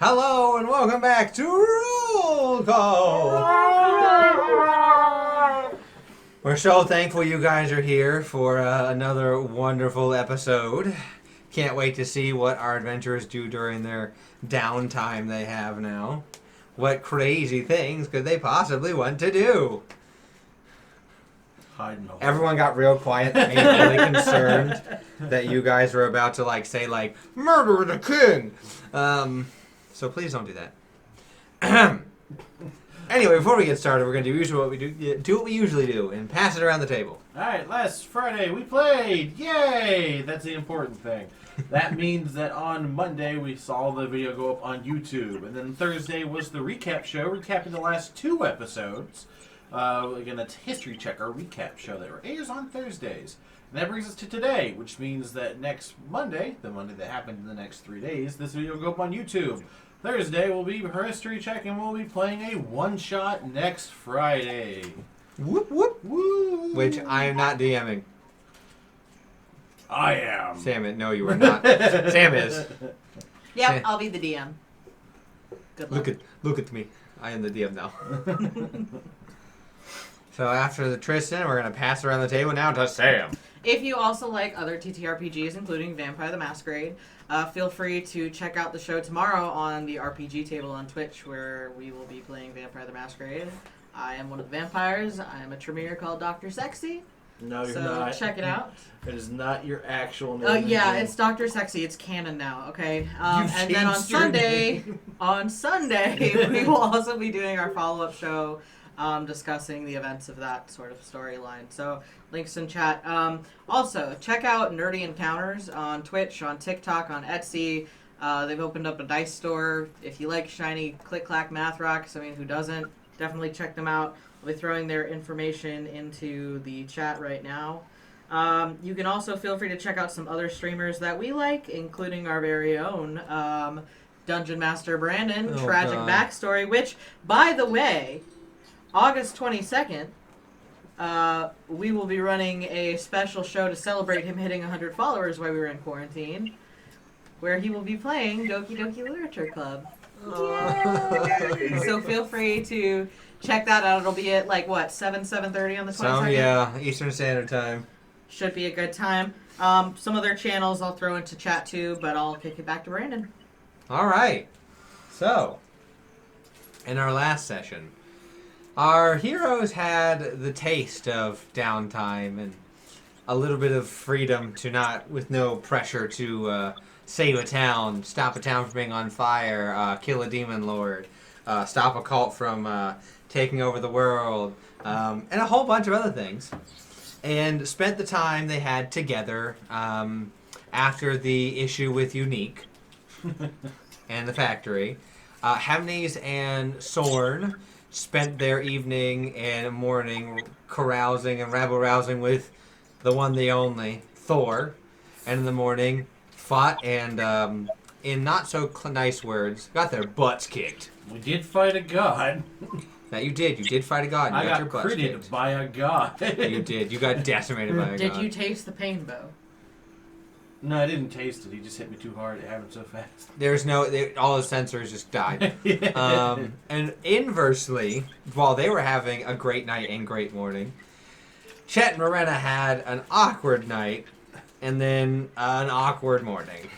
Hello and welcome back to Roll Call. We're so thankful you guys are here for another wonderful episode. Can't wait to see what our adventurers do during their downtime they have now. What crazy things could they possibly want to do? Everyone got real quiet and really concerned that you guys were about to say murder the king. So please don't do that. Anyway, before we get started, we're going to do what we usually do and pass it around the table. Alright, last Friday we played! Yay! That's the important thing. That means that on Monday we saw the video go up on YouTube. And then Thursday was the recap show, recapping the last 2 episodes. Again, that's History Check, our recap show that airs on Thursdays. And that brings us to today, which means that next Monday, the Monday that happened in the next 3 days, this video will go up on YouTube. Thursday will be her History Check, and we'll be playing a one-shot next Friday. Whoop, whoop. Woo! Which I am not DMing. I am. Sam, no, you are not. Sam is. Yep, Sam. I'll be the DM. Good luck. Look at me. I am the DM now. So after the Tristan, we're going to pass around the table now to Sam. If you also like other TTRPGs, including Vampire the Masquerade, feel free to check out the show tomorrow on the RPG table on Twitch, where we will be playing Vampire the Masquerade. I am one of the vampires. I am a Tremere called Dr. Sexy. No, you're so not. Check it out. It is not your actual name. Yeah, it's Dr. Sexy. It's canon now, okay? And then on Sunday, we will also be doing our follow-up show discussing the events of that sort of storyline. So, links in chat. Also, check out Nerdy Encounters on Twitch, on TikTok, on Etsy. They've opened up a dice store. If you like shiny click-clack math rocks, I mean, who doesn't? Definitely check them out. I'll be throwing their information into the chat right now. You can also feel free to check out some other streamers that we like, including our very own Dungeon Master Brandon, Tragic Backstory, which, by the way, August 22nd, we will be running a special show to celebrate him hitting 100 followers while we were in quarantine, where he will be playing Doki Doki Literature Club. So feel free to check that out. It'll be at 7:30 on the 22nd? Yeah, Eastern Standard Time. Should be a good time. Some of their channels I'll throw into chat too, but I'll kick it back to Brandon. All right. So, in our last session, our heroes had the taste of downtime and a little bit of freedom with no pressure to save a town, stop a town from being on fire, kill a demon lord, stop a cult from taking over the world, and a whole bunch of other things. And spent the time they had together after the issue with Unique and the factory. Hemnes and Sorn spent their evening and morning carousing and rabble-rousing with the one, the only, Thor. And in the morning, fought and, in not-so-nice words, got their butts kicked. We did fight a god. That you did. You did fight a god. You got your butts critted kicked. by a god. You did. You got decimated by a god. Did you taste the pain bow? No, I didn't taste it. He just hit me too hard. It happened so fast. All the sensors just died. And inversely, while they were having a great night and great morning, Chet and Morena had an awkward night and then an awkward morning.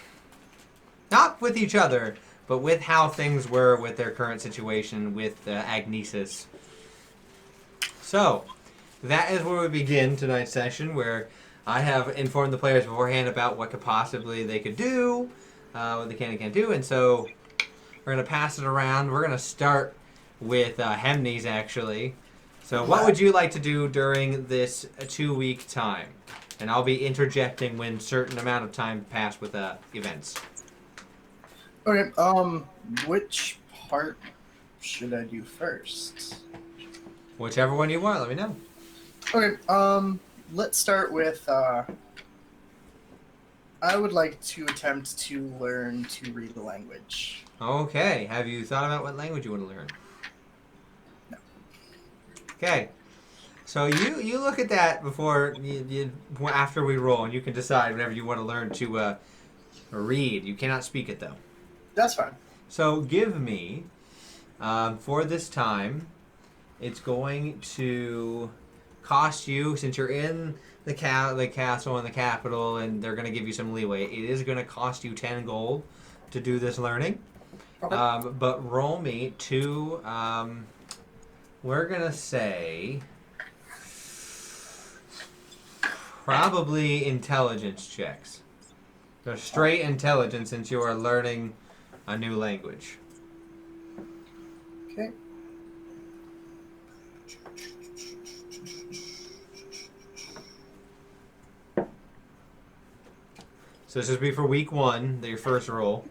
Not with each other, but with how things were with their current situation with Agnesis. So, that is where we begin tonight's session, where I have informed the players beforehand about what they could do, what they can and can't do, and so we're going to pass it around. We're going to start with Hemnes, actually. So what would you like to do during this 2-week time? And I'll be interjecting when certain amount of time pass with events. Okay, which part should I do first? Whichever one you want, let me know. Okay, let's start with, I would like to attempt to learn to read the language. Okay, have you thought about what language you want to learn? No. Okay, so you look at that before, after we roll, and you can decide whatever you want to learn to read. You cannot speak it, though. That's fine. So give me, for this time, it's going to cost you, since you're in the castle and the capital, and they're going to give you some leeway, it is going to cost you 10 gold to do this learning. Okay. But roll me two, we're going to say, probably intelligence checks. So straight intelligence, since you are learning a new language. Okay. So this would be for week 1, your first roll.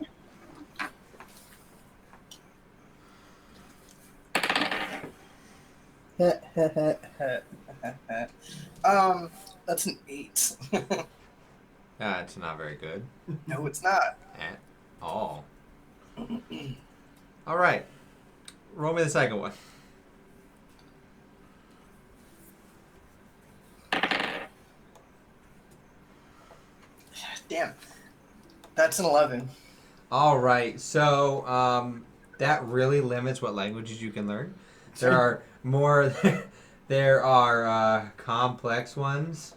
That's an 8. That's not very good No, it's not. at all. All right. Roll me the second one. Damn. That's an 11. All right. So that really limits what languages you can learn. There are more. There are complex ones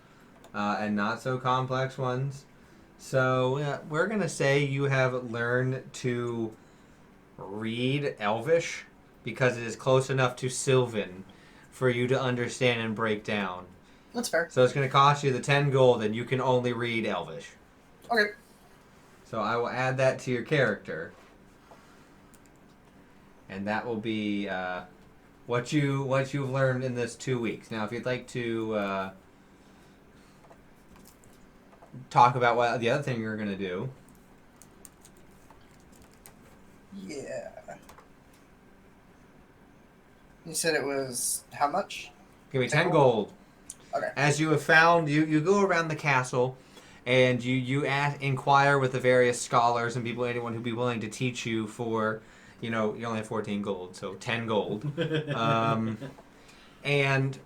and not so complex ones. So we're gonna say you have learned to read Elvish because it is close enough to Sylvan for you to understand and break down. That's fair. So it's gonna cost you the 10 gold, and you can only read Elvish. Okay. So I will add that to your character, and that will be what you've learned in this 2 weeks. Now, if you'd like to talk about what the other thing you're gonna do. Yeah. You said it was how much? Give me 10 gold. Okay. As you have found, you go around the castle, and you inquire with the various scholars and anyone who'd be willing to teach you for, you only have 14 gold, so 10 gold. And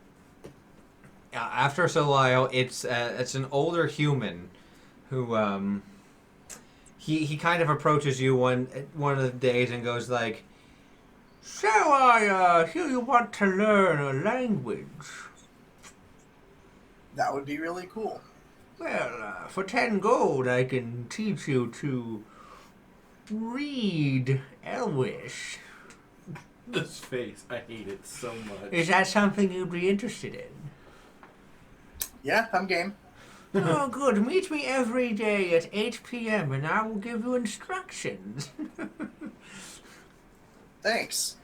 after so while, it's an older human who he kind of approaches you one of the days and goes like, "So I hear you want to learn a language. That would be really cool. Well, for 10 gold, I can teach you to read Elvish. This face, I hate it so much. Is that something you'd be interested in?" Yeah, I'm game. Oh, good. Meet me every day at 8 p.m. and I will give you instructions. Thanks.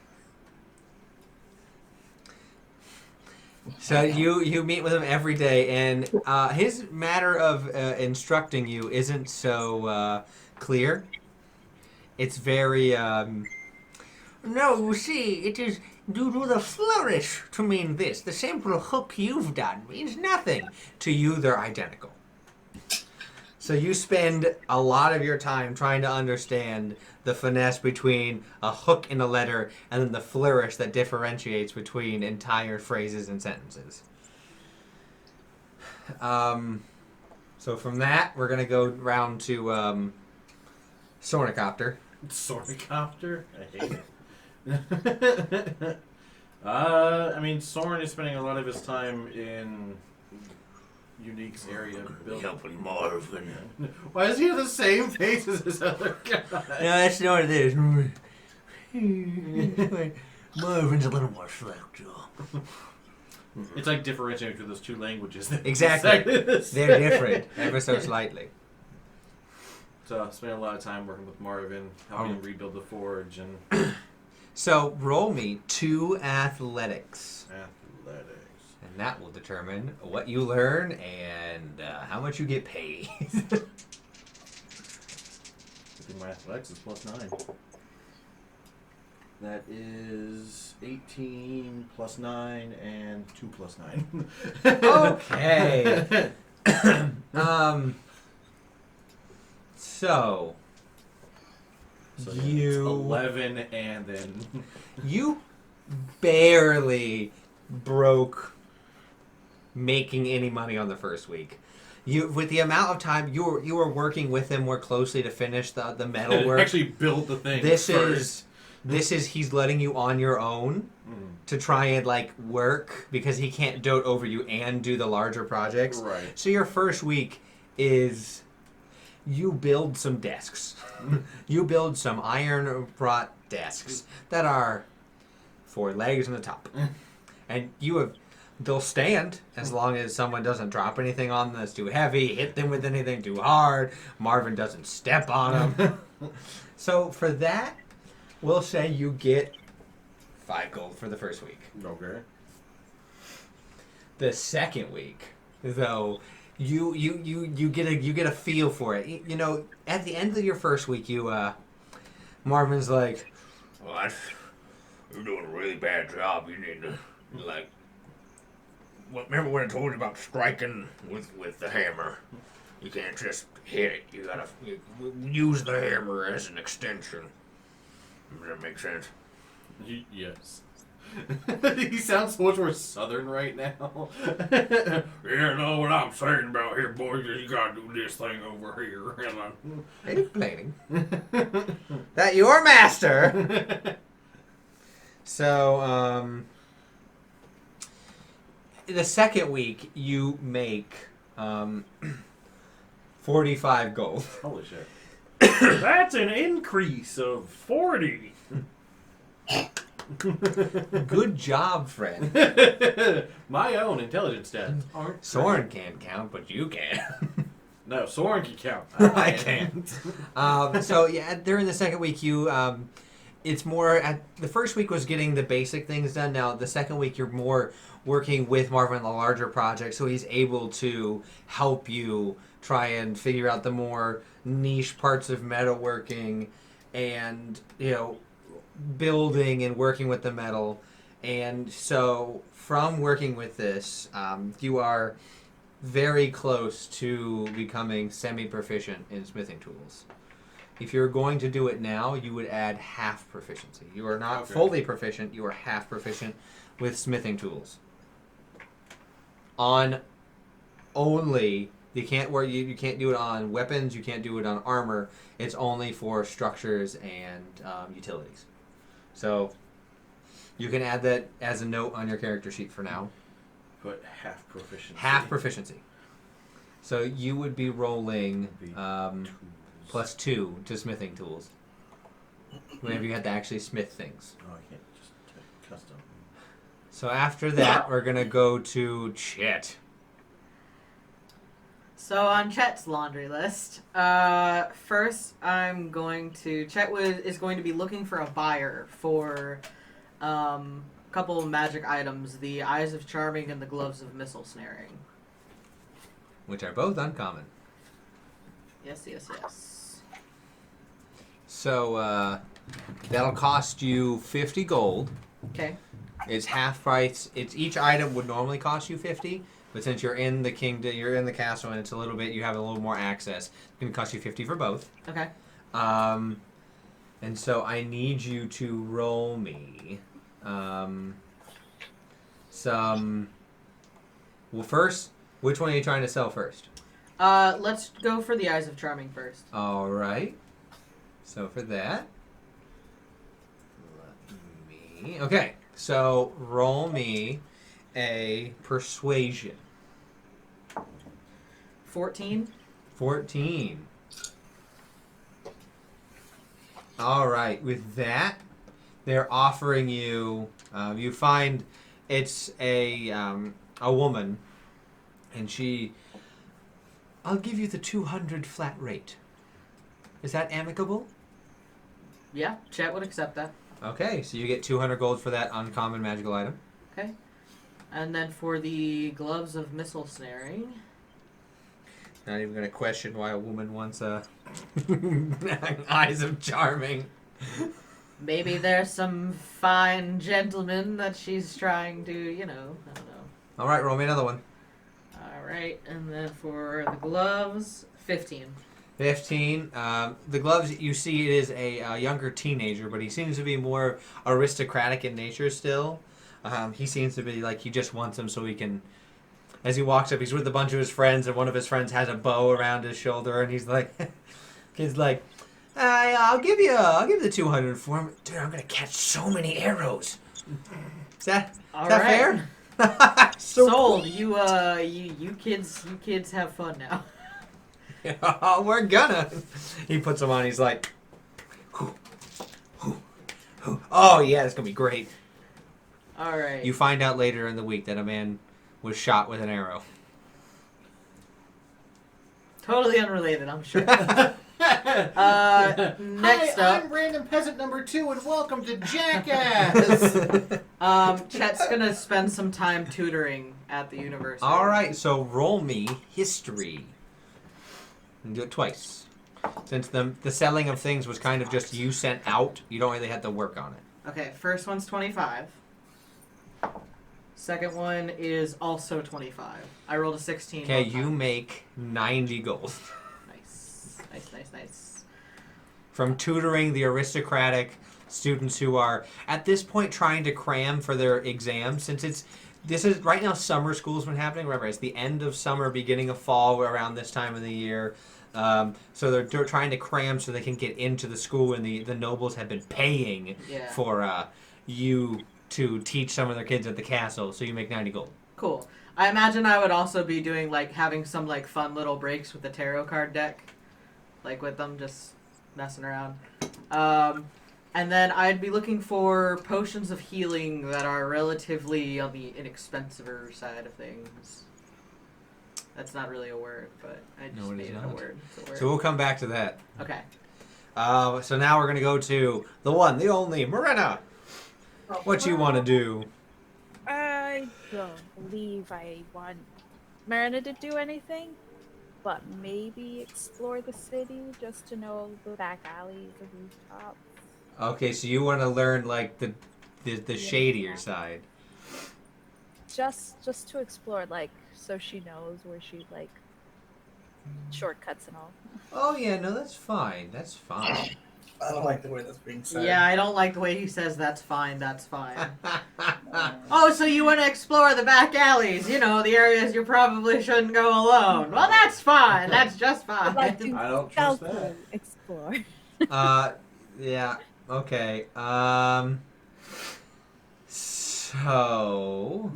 So you meet with him every day, and his matter of instructing you isn't so clear. It's very... No, you see, it is due to the flourish to mean this. The simple hook you've done means nothing. To you, they're identical. So you spend a lot of your time trying to understand the finesse between a hook in a letter and then the flourish that differentiates between entire phrases and sentences. So from that, we're going to go round to Sornicopter. Sornicopter? I hate it. I mean, Soren is spending a lot of his time in Unique's area building. Helping Marvin. Why does he have the same face as his other guy? No, that's not what it is. Marvin's a little more selective. It's like differentiating between those two languages. Exactly. They're different, ever so slightly. So I spent a lot of time working with Marvin, helping him rebuild the forge and... So roll me 2 athletics. Athletics. And that will determine what you learn and how much you get paid. I think my athletics is +9. That is 18 +9 and 2 +9. Okay. So you 11 and then you barely broke making any money on the first week. with the amount of time you were working with him more closely to finish the metal work. Actually build the thing This first. is he's letting you on your own to try and like work because he can't dote over you and do the larger projects. Right. So your first week is you build some desks. You build some iron wrought desks that are 4 legs on the top. And they'll stand as long as someone doesn't drop anything on them that's too heavy, hit them with anything too hard, Marvin doesn't step on them. So for that, we'll say you get 5 gold for the first week. Okay. The second week, though, you get a feel for it. You know, at the end of your first week, Marvin's like, "What? You're doing a really bad job. You need to like." Remember when I told you about striking with the hammer? You can't just hit it. You gotta use the hammer as an extension. Does that make sense? Yes. He sounds so much more southern right now. You know what I'm saying about here, boys, is you gotta do this thing over here. Explaining. That your master. So, the second week, you make 45 gold. Holy shit. That's an increase of 40. Good job, friend. My own intelligence stats aren't. Soren can't count, but you can. No, Soren can count. I can't. So, yeah, during the second week, it's more... the first week was getting the basic things done. Now, the second week, you're more working with Marvin on the larger project, so he's able to help you try and figure out the more niche parts of metalworking and, building and working with the metal. And so from working with this, you are very close to becoming semi-proficient in smithing tools. If you're going to do it now, you would add half proficiency. You are not fully proficient, you are half proficient with smithing tools. On only, you can't do it on weapons, you can't do it on armor, it's only for structures and utilities. So you can add that as a note on your character sheet for now. Put half proficiency. Half proficiency. So you would be rolling +2 to smithing tools. Whenever you had to actually smith things. Oh, I can't just type custom. So after that, we're going to go to Chet. So on Chet's laundry list, first I'm going to... Chet is going to be looking for a buyer for a couple of magic items, the Eyes of Charming and the Gloves of Missile Snaring. Which are both uncommon. Yes, yes, yes. So that'll cost you 50 gold. Okay. It's half price. Each item would normally cost you 50, but since you're in the kingdom, you're in the castle, and it's a little bit, you have a little more access. It's going to cost you 50 for both. Okay. And so I need you to roll me some. Well, first, which one are you trying to sell first? Let's go for the Eyes of Charming first. All right. So for that, okay. So roll me a persuasion. 14. 14. All right. With that, they're offering you. You find it's a woman, and she. I'll give you the 200 flat rate. Is that amicable? Yeah, Chet would accept that. Okay, so you get 200 gold for that uncommon magical item. Okay. And then for the Gloves of Missile Snaring. Not even going to question why a woman wants a Eyes of Charming. Maybe there's some fine gentleman that she's trying to, I don't know. All right, roll me another one. All right, and then for the gloves, 15. 15. The gloves, you see it is a younger teenager, but he seems to be more aristocratic in nature still. He seems to be like he just wants them so he can as he walks up, he's with a bunch of his friends, and one of his friends has a bow around his shoulder, and he's like, kid's like, I'll give you the 200 for him. Dude, I'm gonna catch so many arrows. Is that fair? So sold. You kids have fun now. Oh, we're gonna. He puts them on. He's like, oh yeah, it's gonna be great. All right. You find out later in the week that a man was shot with an arrow. Totally unrelated, I'm sure. Next up, I'm random peasant number 2, and welcome to Jackass. Chet's gonna spend some time tutoring at the university. All right, so roll me history. And do it twice. Since the selling of things was kind of just you sent out, you don't really have to work on it. Okay, first one's 25. Second one is also 25. I rolled a 16. Okay, both you times. make 90 gold. Nice. From tutoring the aristocratic students who are, at this point, trying to cram for their exams. Since this is right now, summer school's been happening. Remember, it's the end of summer, beginning of fall around this time of the year. So they're trying to cram so they can get into the school, and the nobles have been paying for you to teach some of their kids at the castle, so you make 90 gold. Cool. I imagine I would also be doing, having some, fun little breaks with the tarot card deck. With them, just messing around. And then I'd be looking for potions of healing that are relatively on the inexpensiver side of things. That's not really a word, but I just made it a word. It's a word. So we'll come back to that. Okay. So now we're going to go to the one, the only, Morena. What you want to do? I don't believe I want Marina to do anything, but maybe explore the city just to know the back alleys, the rooftops. Okay, so you want to learn the shadier side. Just to explore, so she knows where she shortcuts and all. Oh yeah, no, that's fine. That's fine. I don't like the way that's being said. Yeah, I don't like the way he says that's fine, that's fine. Oh, so you want to explore the back alleys, the areas you probably shouldn't go alone. Well, that's fine. That's just fine. I don't trust that. Explore. Yeah. Okay. So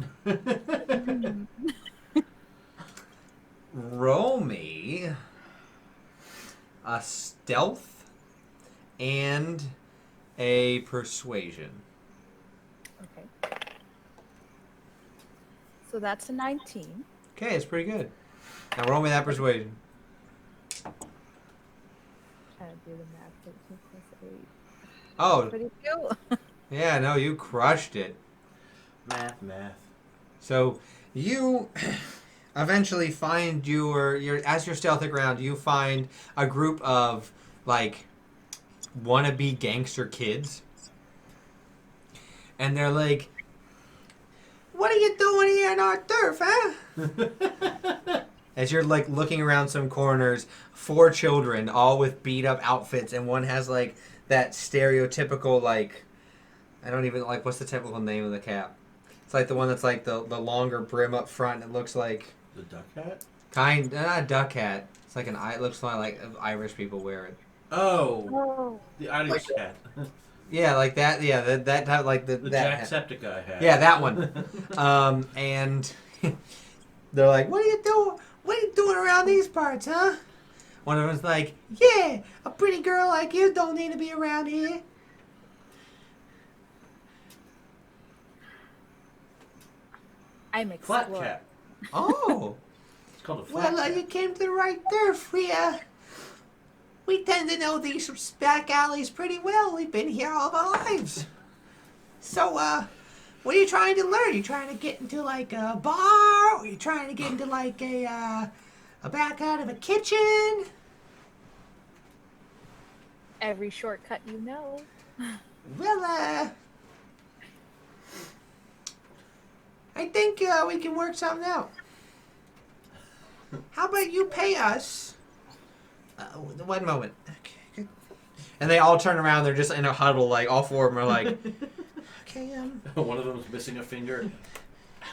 roll me a stealth and a persuasion. Okay. So that's a 19. Okay, it's pretty good. Now roll me that persuasion. Trying to do the math. 13 plus 8. Oh, Pretty good. yeah, no, you crushed it. Math. So you eventually find as you're stealthing around, you find a group of wannabe gangster kids, and they're like, "What are you doing here in our turf, huh?" As you're looking around some corners, 4 children, all with beat up outfits, and one has that stereotypical I don't even what's the typical name of the cap? It's the one that's the longer brim up front. It looks like The duck hat? not a duck hat. It's it looks like Irish people wear it. Oh. The Irish hat. Yeah, like that. Yeah, that type The that hat. Jacksepticeye hat. Yeah, that one. And they're like, "What are you doing? What are you doing around these parts, huh?" One of them's like, "Yeah, a pretty girl like you don't need to be around here." I'm Flat exploring. cap. Oh. It's called a flat Well, cap. you came to the right turf. We tend to know these back alleys pretty well. We've been here all of our lives. So, what are you trying to learn? Are you trying to get into a bar? Or are you trying to get into a back out of a kitchen? Every shortcut you know. Well, I think we can work something out. How about you pay us? One moment. Okay. And they all turn around. They're just in a huddle. All 4 of them are like, okay, One of them's missing a finger.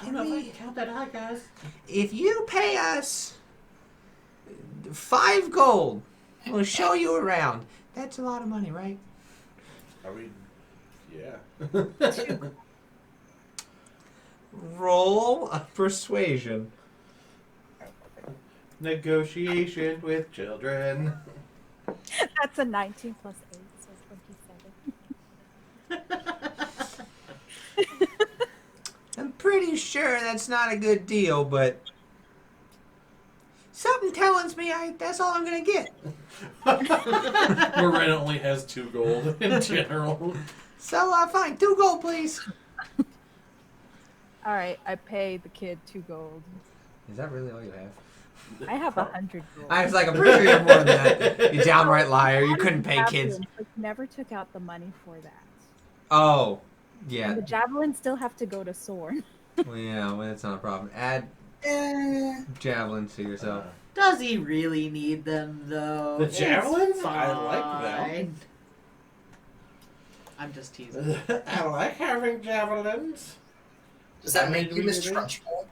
I don't know if I can count that high, guys. If you pay us 5 gold, we'll show you around. That's a lot of money, right? Are we? Yeah. Roll a persuasion. Negotiation with children. That's a 19 plus 8, so 27. I'm pretty sure that's not a good deal, but something tells me that's all I'm gonna get. Morena only has 2 gold in general. So fine, 2 gold, please. All right, I pay the kid 2 gold. Is that really all you have? I have 100 gold. I was like, I'm pretty sure you have more than that. You downright liar. You couldn't pay kids. But never took out the money for that. Oh, And yeah. the javelins still have to go to Sorn. Well, yeah, well, that's not a problem. Add javelins to yourself. Does he really need them, though? The It's javelins? I like them. fine. I'm just teasing. I like having javelins. Does that make you Mr. Trunchbull?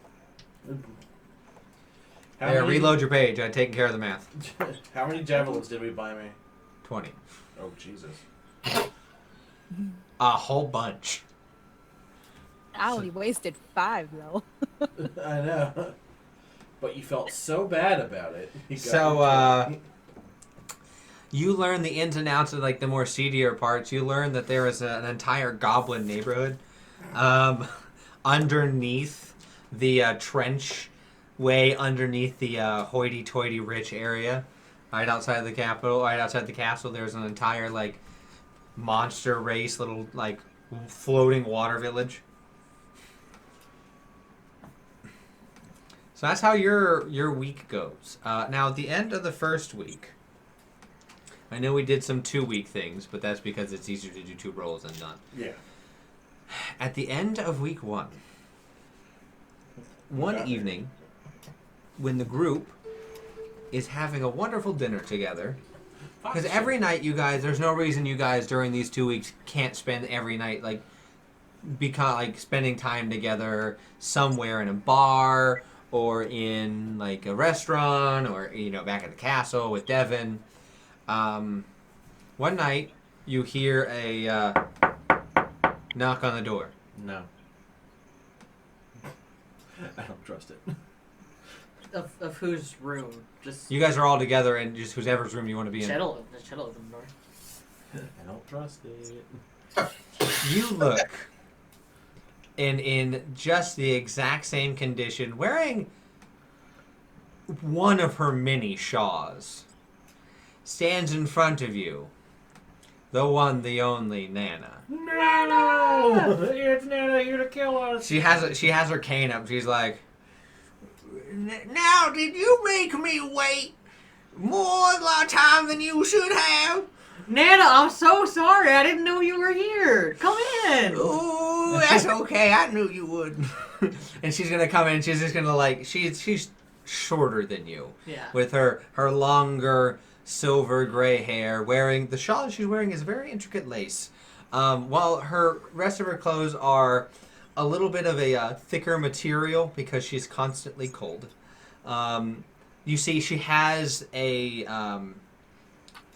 There, reload your page. I've taken care of the math. How many javelins did we buy me? 20. Oh, Jesus. A whole bunch. I only wasted 5 though. I know. But you felt so bad about it. You got So, your 20. You learn the ins and outs of like the more seedier parts. You learn that there is an entire goblin neighborhood underneath the trench, way underneath the hoity-toity rich area, right outside the capital, right outside the castle. There's an entire like monster race, little like floating water village. So that's how your week goes. Now at the end of the first week. I know we did some 2-week things, but that's because it's easier to do 2 rolls than none. Yeah. At the end of week 1, one evening, when the group is having a wonderful dinner together, because every night you guys, there's no reason you guys during these 2 weeks can't spend every night like spending time together somewhere in a bar or in like a restaurant or back at the castle with Devin. One night, you hear a knock on the door. No. I don't trust it. Of whose room? Just You guys are all together in just whoever's room you want to be in. Chettle opened the door. I don't trust it. You look in just the exact same condition, wearing one of her many shawls. Stands in front of you. The one, the only Nana. No! It's Nana here to kill us. She has her cane up. She's like, now did you make me wait more time than you should have? Nana, I'm so sorry. I didn't know you were here. Come in. Ooh, that's okay. I knew you would. And she's gonna come in. And she's just gonna like she's shorter than you. Yeah. With her longer silver gray hair, wearing the shawl she's wearing is very intricate lace. While her rest of her clothes are a little bit of a thicker material because she's constantly cold. You see, she has a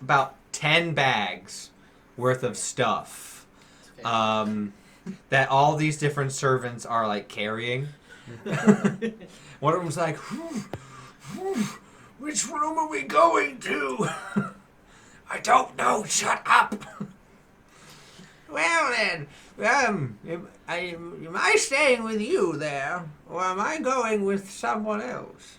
about 10 bags worth of stuff that all these different servants are like carrying. One of them's like, which room are we going to? I don't know. Shut up. Well then, am I staying with you there, or am I going with someone else?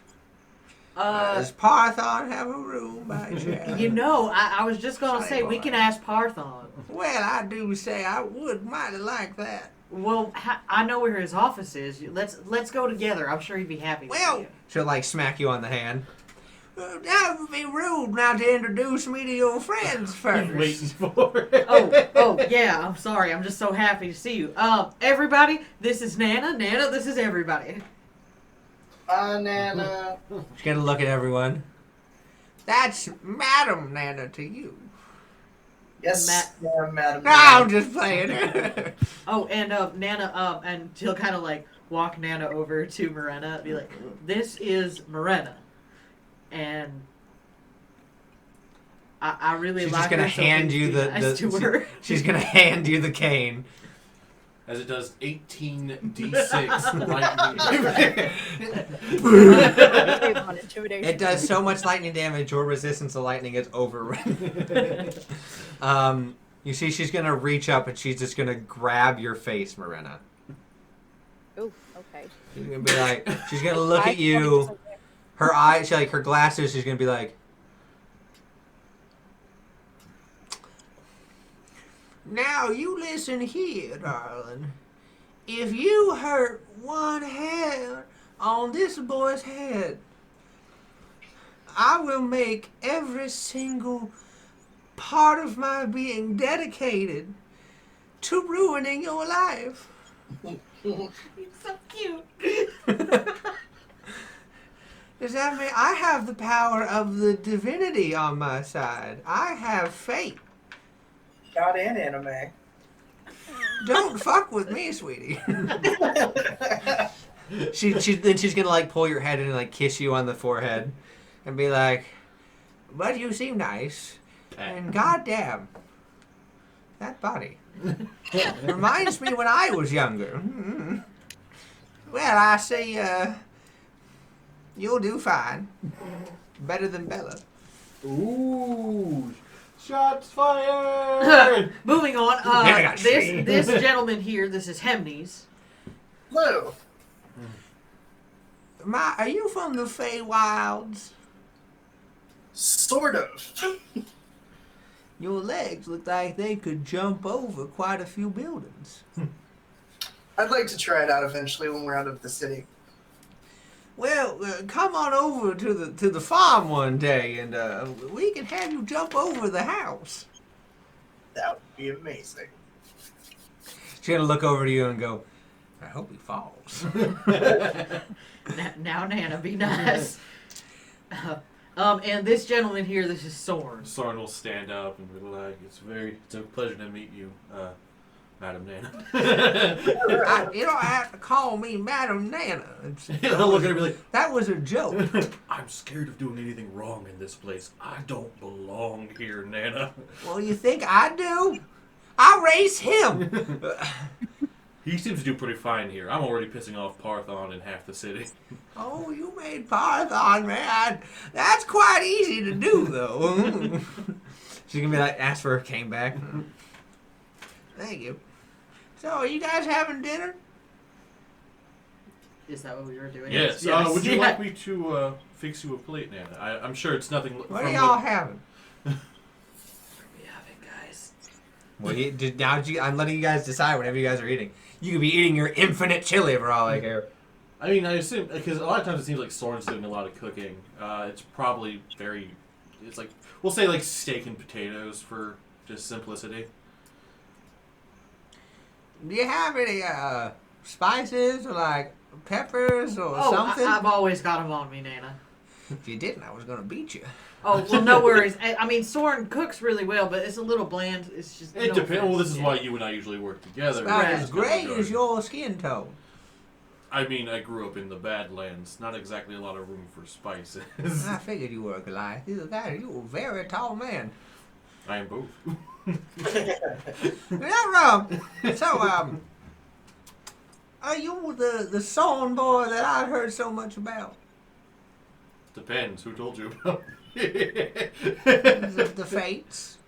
Does Parthon have a room by chance? I was just going to say, we can ask Parthon. Well, I do say I would mighty like that. Well, I know where his office is. Let's go together. I'm sure he'd be happy to see you. She'll like smack you on the hand. That would be rude not to introduce me to your friends first. Waiting for it. Oh, yeah, I'm sorry. I'm just so happy to see you. Everybody, this is Nana. Nana, this is everybody. Nana. She's gonna look at everyone. That's Madam Nana to you. Yes, Madam. No, I'm just playing. Oh, and Nana, and she'll kind of like walk Nana over to Morena and be like, "This is Morena," and I really She's like just gonna her, so hand please you be the, nice to her. she's gonna hand you the cane. As it does 18d6 lightning. Save on intimidation. It does so much lightning damage, your resistance to lightning is overrun. You see, she's gonna reach up and she's just gonna grab your face, Morena. Ooh, okay. She's gonna be like, she's gonna look at you. Her eyes, like her glasses, she's gonna be like, "Now you listen here, darling. If you hurt one hair on this boy's head, I will make every single part of my being dedicated to ruining your life." He's so cute. Does that mean I have the power of the divinity on my side? I have fate. God and anime. Don't fuck with me, sweetie. Then she's gonna like pull your head in and like kiss you on the forehead, and be like, "But you seem nice, and goddamn, that body reminds me when I was younger." Well, I say, you'll do fine. Better than Bella. Ooh. Shots fired! Moving on. I got This gentleman here, this is Hemnes. Hello. Are you from the Feywilds? Sort of. Your legs look like they could jump over quite a few buildings. I'd like to try it out eventually when we're out of the city. Well, come on over to the farm one day, and we can have you jump over the house. That would be amazing. She's gonna look over to you and go, "I hope he falls." Now, Nana, be nice. And this gentleman here, this is Soren. Soren will stand up and be like, "It's a pleasure to meet you, Madam Nana." You don't have to call me Madam Nana. He'll look at her and be like, That was a joke. "I'm scared of doing anything wrong in this place. I don't belong here, Nana." Well, you think I do? I raised him. He seems to do pretty fine here. I'm already pissing off Parthon in half the city. Oh, you made Parthon, man. That's quite easy to do, though. She's gonna be like, ask for her cane back. Thank you. So, are you guys having dinner? Is that what we were doing? Yes. Would you like me to fix you a plate, Nana? I'm sure it's nothing. What are y'all having? We have it, guys. Well, I'm letting you guys decide whenever you guys are eating. You could be eating your infinite chili for all I care. I mean, I assume because a lot of times it seems like Soren's doing a lot of cooking. It's probably it's like we'll say like steak and potatoes for just simplicity. Do you have any spices or like peppers or something? I've always got them on me, Nana. If you didn't, I was gonna beat you. Oh, well, no worries. I mean, Soren cooks really well, but it's a little bland. It's just. It no depends. Well, this is offense. why you and I usually work together. It's about Right. as gray as your skin tone. I mean, I grew up in the Badlands. Not exactly a lot of room for spices. I figured you were a Goliath. Either that or you were a very tall man. I am both. You're not wrong. So, are you the Son boy that I heard so much about? Depends. Who told you about The Fates?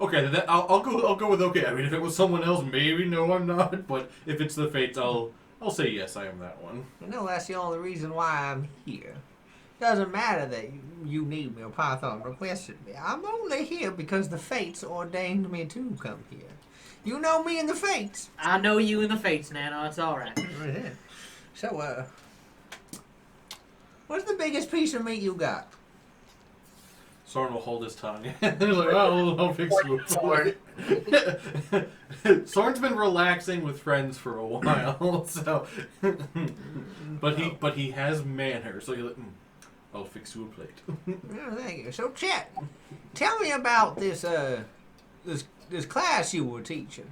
Okay, then I'll go with okay. I mean, if it was someone else, maybe no, I'm not. But if it's the Fates, I'll say yes, I am that one. You know, that's the only reason why I'm here. Doesn't matter that you need me or Python requested me. I'm only here because the Fates ordained me to come here. You know me and the Fates. I know you in the Fates, Nana. It's all right. So, what's the biggest piece of meat you got? Soren will hold his tongue. And he's like, "Oh, I'll fix you." Soren's been relaxing with friends for a while, so. but he has manners, so you're like, "I'll fix you a plate." Oh, thank you. So, Chet, tell me about this this class you were teaching.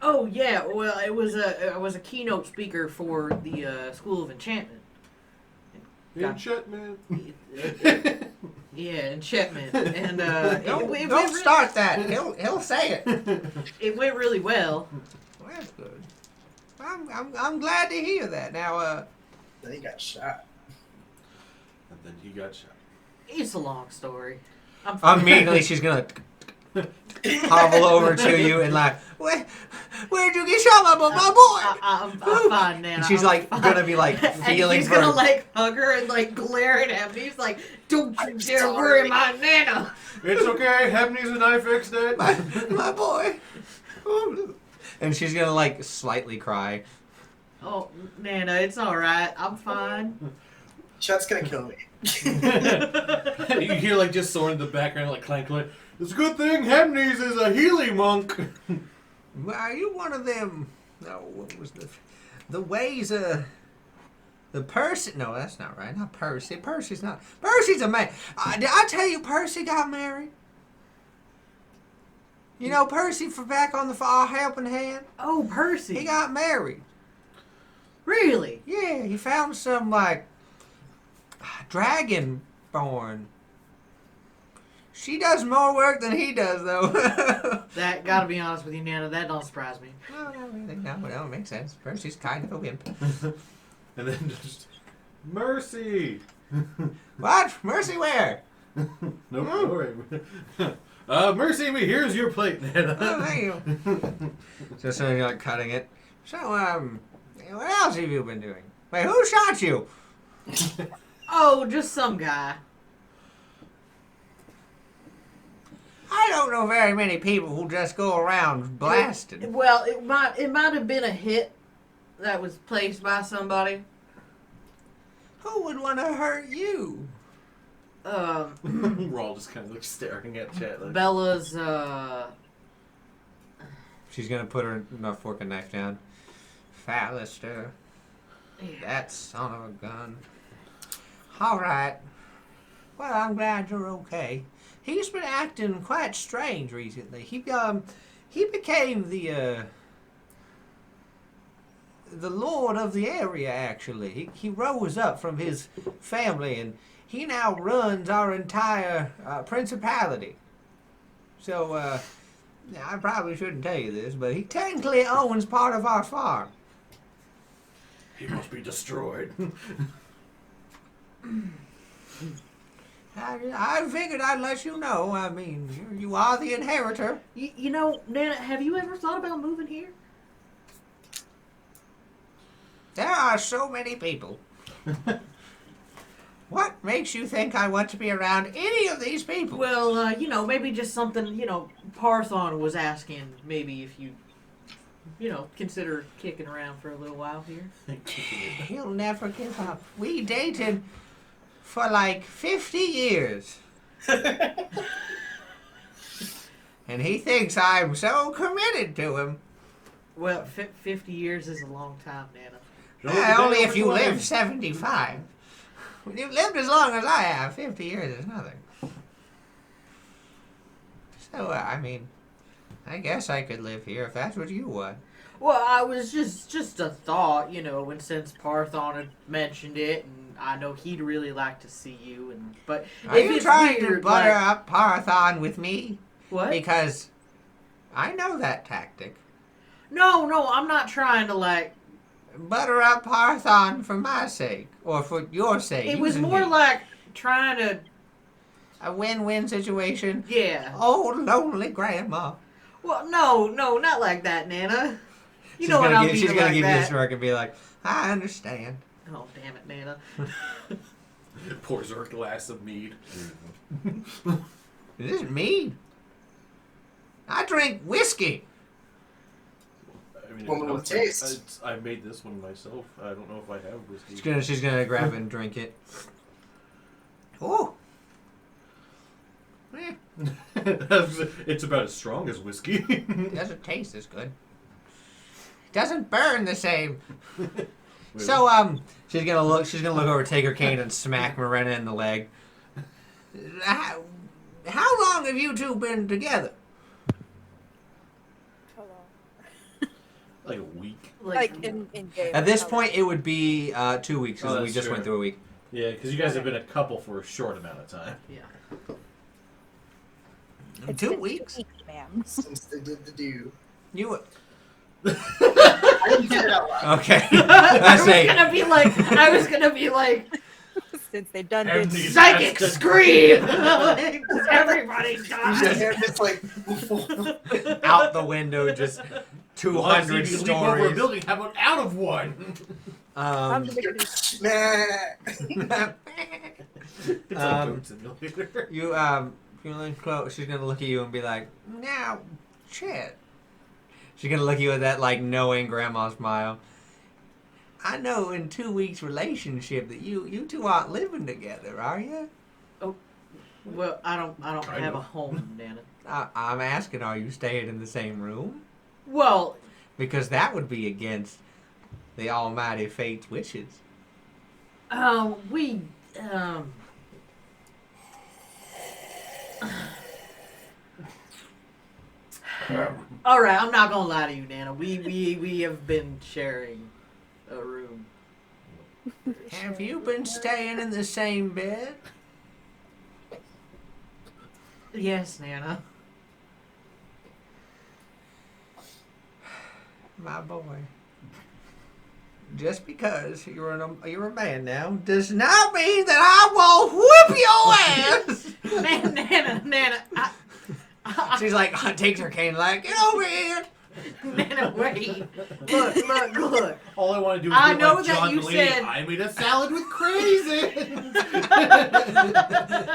Oh yeah, well I was a keynote speaker for the School of Enchantment. Enchantment. Yeah, enchantment, and Don't start that. He'll say it. It went really well. Well, that's good. I'm glad to hear that. Now, Then he got shot. And then he got shot. It's a long story. immediately she's gonna hobble over to you and like, where'd you get shot, my boy? I'm fine, Nana. And she's I'm like fine. gonna be like And feeling he's for. gonna like hug her and like glare at him. He's like, "Don't you dare worry my Nana." It's okay. Hebney's and I fixed it. my boy. And she's gonna like slightly cry. Oh, Nana, it's all right. I'm fine. Shot's gonna kill me. You hear like just someone in the background like clank. It's a good thing Hebney's is a Healy monk. Well, are you one of them? No, what was the ways? The Percy? No, that's not right. Not Percy. Percy's not. Percy's a man. Did I tell you Percy got married? You know Percy for back on the Our Helping Hand. Oh, Percy. He got married. Really? Yeah, he found some like dragonborn. She does more work than he does, though. That, gotta be honest with you, Nana, that don't surprise me. No, not really. No, it makes sense. Percy's kind of a wimp. And then just Mercy. What? Mercy where? Nope. Mercy, here's your plate, Nana. Oh, thank you. So you're like cutting it. So, what else have you been doing? Wait, who shot you? Oh, just some guy. I don't know very many people who just go around blasting. Well, it might have been a hit that was placed by somebody. Who would want to hurt you? We're all just kind of like staring at Chet. Like, Bella's She's gonna put her fork and knife down. Fallister. yeah. That son of a gun. Alright. Well, I'm glad you're okay. He's been acting quite strange recently. He became the lord of the area, actually. He rose up from his family, and he now runs our entire principality. So, I probably shouldn't tell you this, but he technically owns part of our farm. he must be destroyed. I figured I'd let you know. I mean, you are the inheritor. You know, Nana, have you ever thought about moving here? There are so many people. What makes you think I want to be around any of these people? Well, maybe just something, Parthon was asking maybe if you, consider kicking around for a little while here. He'll never give up. We dated for like 50 years. And he thinks I'm so committed to him. Well, 50 years is a long time, Nana. Only if you live 75. When you've lived as long as I have, 50 years is nothing. So, I guess I could live here if that's what you want. Well, I was just a thought, and since Parthon had mentioned it, and I know he'd really like to see you, but Are if you it's trying to weird, butter like, up Parthon with me? what? Because I know that tactic. No, I'm not trying to Butter up Parthon for my sake, or for your sake. It was using more me. like trying to, A win-win situation. yeah. Oh, lonely grandma. Well, no, not like that, Nana. You She's know what gonna I give, mean She's going to like give you a that. smirk and be like, I understand. Oh, damn it, Nana. Pours her a glass of mead. This is mead. I drink whiskey. I mean, Woman with taste. I made this one myself. I don't know if I have whiskey. She's gonna grab it and drink it. Oh. Eh, It's about as strong as whiskey. it doesn't taste as good. It doesn't burn the same. So she's gonna look over, take her cane and smack Morena in the leg. How long have you two been together? Hello. Like a week. Like in game. At this point, it would be 2 weeks because Oh, we that's just true. went through a week. Yeah, because you guys have been a couple for a short amount of time. Yeah. It's 2 been weeks? 2 weeks, ma'am. Since they did the do. You I didn't get it out loud. okay? I I say was gonna be like, Since they've done Everything this. is- psychic That's the- scream! Like, everybody You dies. just hear this like. out the window, just Well, 200 if you leap over a stories. building, how about out of one? I'm the biggest. Nah. It's like Goat Simulator. you lean close. She's gonna look at you and be like, "Now, Chet." She's gonna look at you with that like knowing grandma smile. I know in 2 weeks relationship that you two aren't living together, are you? Well, I don't Kind have of. a home, Nana. I'm asking, are you staying in the same room? Well, Because that would be against the almighty fate's wishes. we, all right, I'm not gonna lie to you, Nana. We have been sharing a room. Have you been staying in the same bed? Yes, Nana. My boy. Just because you're a man now does not mean that I won't whip your ass. Nana, She's like takes her cane like, get over here. Nana, wait. Look. All I want to do is I be know like that John you Mulaney. said- I made a salad with craisins.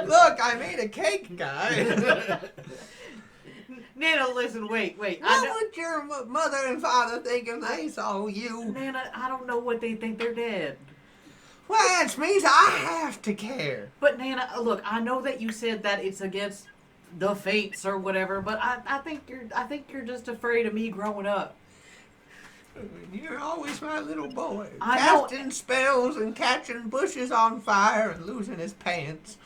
Look, I made a cake, guy. Nana, listen, wait. I What know, would your mother and father think if they saw you? Nana, I don't know what they think. They're dead. Well, that means I have to care. But Nana, look, I know that you said that it's against the fates or whatever, but I think you're just afraid of me growing up. You're always my little boy. I know. Casting spells and catching bushes on fire and losing his pants.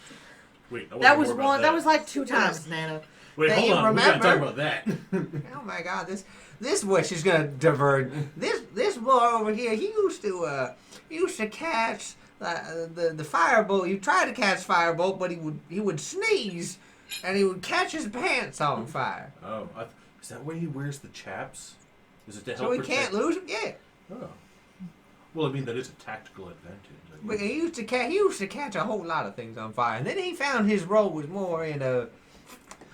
Wait, I wanna That hear was more about one. That was like 2 times, Nana. Wait, That hold you on. We gotta talk remember? about that. Oh my God, this boy, she's gonna divert. This boy over here, he used to catch the firebolt. He tried to catch firebolt, but he would sneeze, and he would catch his pants on fire. Oh, is that why he wears the chaps? Is it to help So he protect? can't lose them. Yeah, Oh. Well, I mean that is a tactical advantage. I but guess. he used to catch a whole lot of things on fire, and then he found his role was more in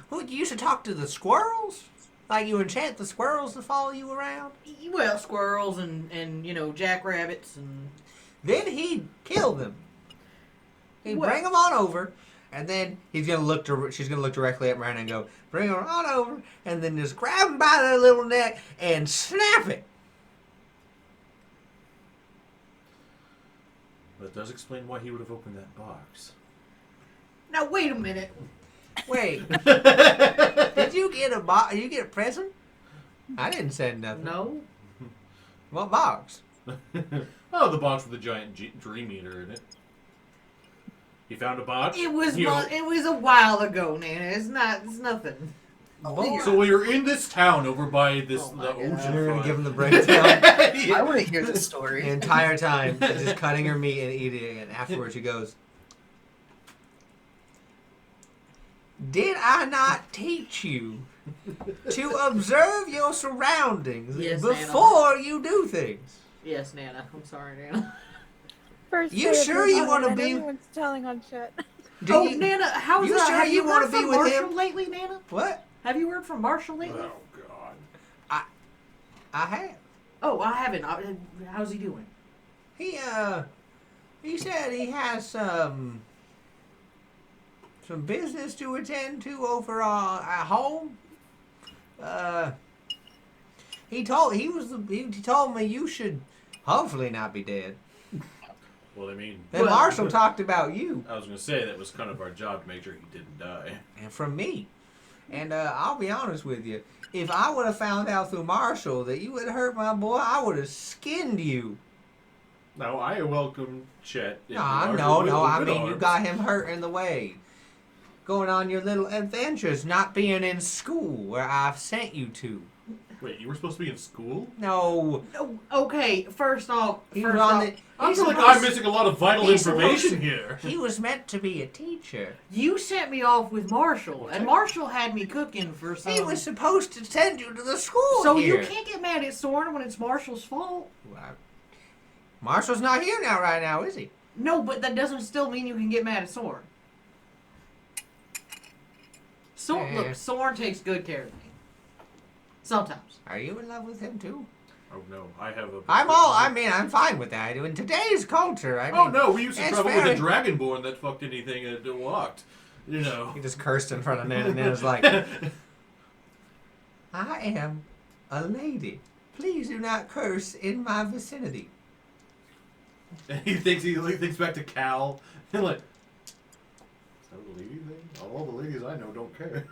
Who you used to talk to the squirrels? Like you enchant the squirrels to follow you around? Well, squirrels and jackrabbits and. Then he'd kill them. He'd Well- bring them on over, and then she's gonna look directly at Miranda and go, bring them on over, and then just grab them by their little neck and snap it. That does explain why he would have opened that box. Now wait a minute. Wait, did you get a present? I didn't send nothing. No. What box? Oh, the box with the giant dream eater in it. You found a box? It was You- it was a while ago, Nana. It's nothing. Boy. So you're in this town over by this Oh my the God. ocean You're gonna front. give him the breakdown. I want to hear this The story. entire time, she's just cutting her meat and eating it. And afterwards, she goes, "Did I not teach you to observe your surroundings Yes, before you do things?" Yes, Nana. I'm sorry, Nana. First You day of sure your you wanna and be- Everyone's telling on shit. Do Oh, you- Nana, how's you that? sure Have you you wanna heard be from with Marshall him? lately, Nana? What? Have you heard from Marshall lately? Oh God. I have. Oh, I haven't. How's he doing? He said he has some business to attend to over at home. He told me you should hopefully not be dead. Well, I mean, And Well- Marshall talked about you I was gonna say that was kind of our job to make sure he didn't die. and from me. And I'll be honest with you. If I would have found out through Marshall that you had hurt my boy, I would have skinned you. Now I welcome Chet. into No, our I good mean you arms. got him hurt in the way. Going on your little adventures, not being in school where I've sent you to. Wait, you were supposed to be in school? No. No, okay, first off, He was on the, I he's feel like supposed- I'm missing a lot of vital he's supposed information to- here. He was meant to be a teacher. you sent me off with Marshall, and Marshall had me cooking for some. He was supposed to send you to the school So here. you can't get mad at Soren when it's Marshall's fault. Well, Marshall's not here now, right now, is he? No, but that doesn't still mean you can get mad at Soren. Look, Soren takes good care of me. Sometimes. Are you in love with him too? Oh no, I have a. I'm fine with that. In today's culture, I mean. Oh no, we used to it's travel very- with a dragonborn that fucked anything that walked. You know. He just cursed in front of Nana, and Nana's like, I am a lady. Please do not curse in my vicinity. And he thinks back to Cal. And like, is that a lady thing? All the ladies I know don't care.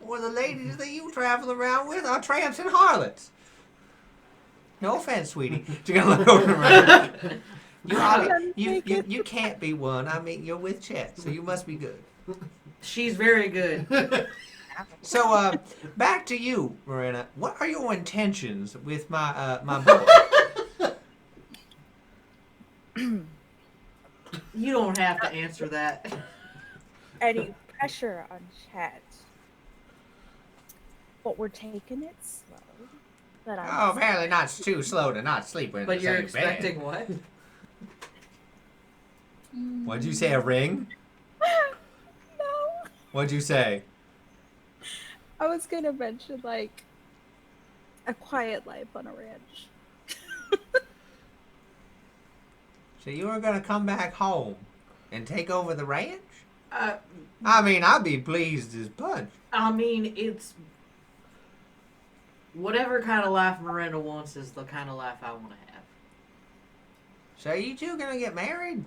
Or the ladies that you travel around with are tramps and harlots. No offense, sweetie. You gotta look over her. You can't be one. I mean, you're with Chet, so you must be good. She's very good. So, back to you, Marina. What are your intentions with my my boy? You don't have to answer that. Any pressure on Chet. But we're taking it slow. But Oh, apparently not too slow to not sleep in But the you're same expecting bed. what? What'd you say, a ring? No. What'd you say? I was gonna mention like a quiet life on a ranch. So you were gonna come back home and take over the ranch? Uh, I mean, I'd be pleased as punch. I mean, it's whatever kind of life Miranda wants is the kind of life I want to have. So you two gonna get married?